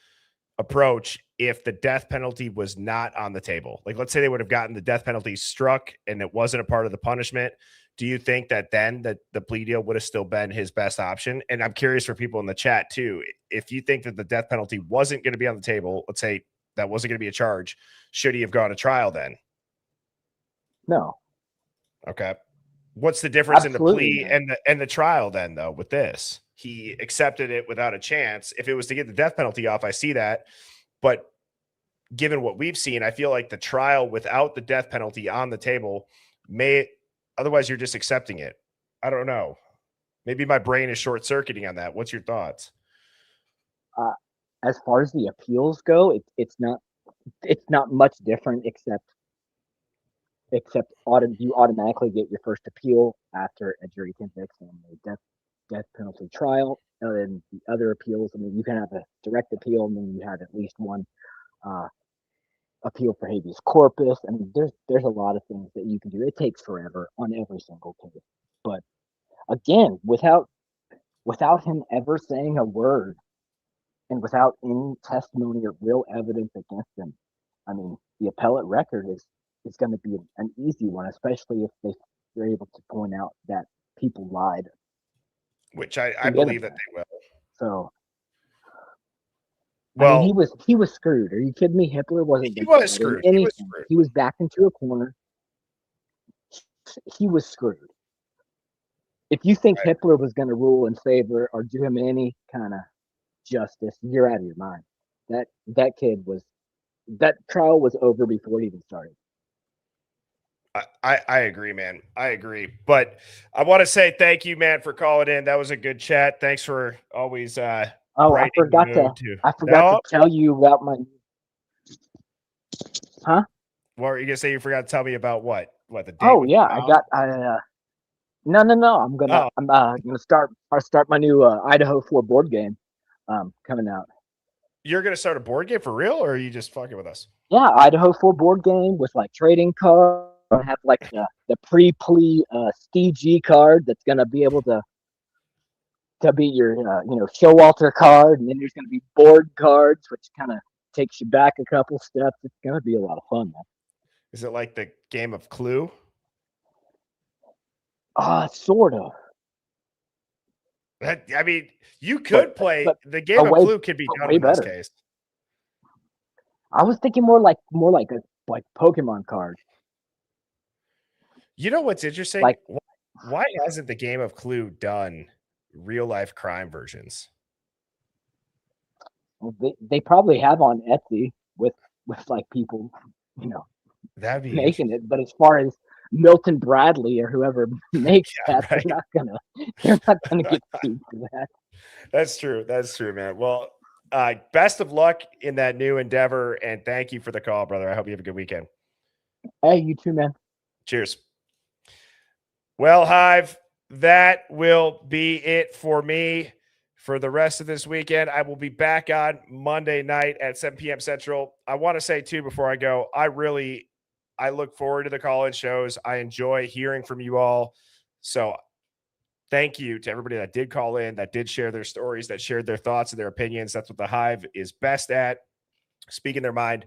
approach if the death penalty was not on the table? Like, let's say they would have gotten the death penalty struck and it wasn't a part of the punishment. Do you think that then the plea deal would have still been his best option? And I'm curious for people in the chat too, if you think that the death penalty wasn't going to be on the table, let's say that wasn't going to be a charge, should he have gone to trial then? No. Okay. What's the difference Absolutely, in the plea and the trial then, though, with this? He accepted it without a chance. If it was to get the death penalty off, I see that. But given what we've seen, I feel like the trial without the death penalty on the table otherwise you're just accepting it. I don't know. Maybe my brain is short-circuiting on that. What's your thoughts? As far as the appeals go, it's not much different except you automatically get your first appeal after a jury convicts in a death penalty trial. And the other appeals, I mean, you can have a direct appeal, and then you have at least one appeal for habeas corpus. I mean, there's a lot of things that you can do. It takes forever on every single case. But again, without him ever saying a word and without any testimony or real evidence against him, I mean, the appellate record is going to be an easy one, especially if they're able to point out that people lied. Which I believe that they will. So, well, I mean, he was screwed. Are you kidding me? Hitler wasn't. He was screwed. He was backed into a corner. He was screwed. If you think Hitler was going to rule in favor or do him any kind of justice, you're out of your mind. That trial was over before it even started. I agree, man. I agree. But I want to say thank you, man, for calling in. That was a good chat. Thanks for always I forgot to tell you about my What were you gonna say? You forgot to tell me about what? What the date? Oh yeah, No. I'm gonna start my new Idaho 4 board game coming out. You're gonna start a board game for real, or are you just fucking with us? Yeah, Idaho 4 board game with like trading cards. I have like the pre-plea Steve G card that's gonna be able to be your Showalter card, and then there's gonna be board cards, which kind of takes you back a couple steps. It's gonna be a lot of fun, man. Is it like the game of Clue? Sort of. I mean, you could play the game of way, Clue could be done way in this better. case. I was thinking more like a Pokemon card. You know what's interesting? Like, why hasn't the game of Clue done real life crime versions? Well, they probably have on Etsy with like people, that'd be making it. But as far as Milton Bradley or whoever makes that, right. they're not gonna get sued for that. That's true. That's true, man. Well, best of luck in that new endeavor, and thank you for the call, brother. I hope you have a good weekend. Hey, you too, man. Cheers. Well, Hive, that will be it for me for the rest of this weekend. I will be back on Monday night at 7 p.m. Central. I want to say, too, before I go, I look forward to the call-in shows. I enjoy hearing from you all. So thank you to everybody that did call in, that did share their stories, that shared their thoughts and their opinions. That's what the Hive is best at, speaking their mind.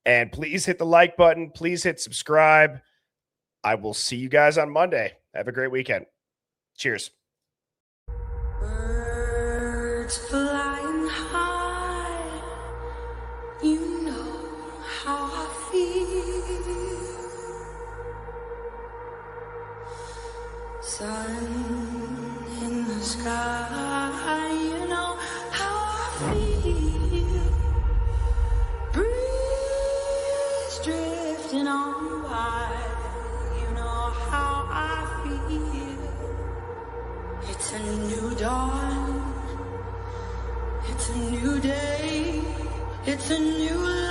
And please hit the like button. Please hit subscribe. I will see you guys on Monday. Have a great weekend. Cheers. Birds flying high, you know how I feel. Sun in the sky, you know how I feel. Breeze drifting on by, you know how I feel. It's a new dawn, it's a new day, it's a new life.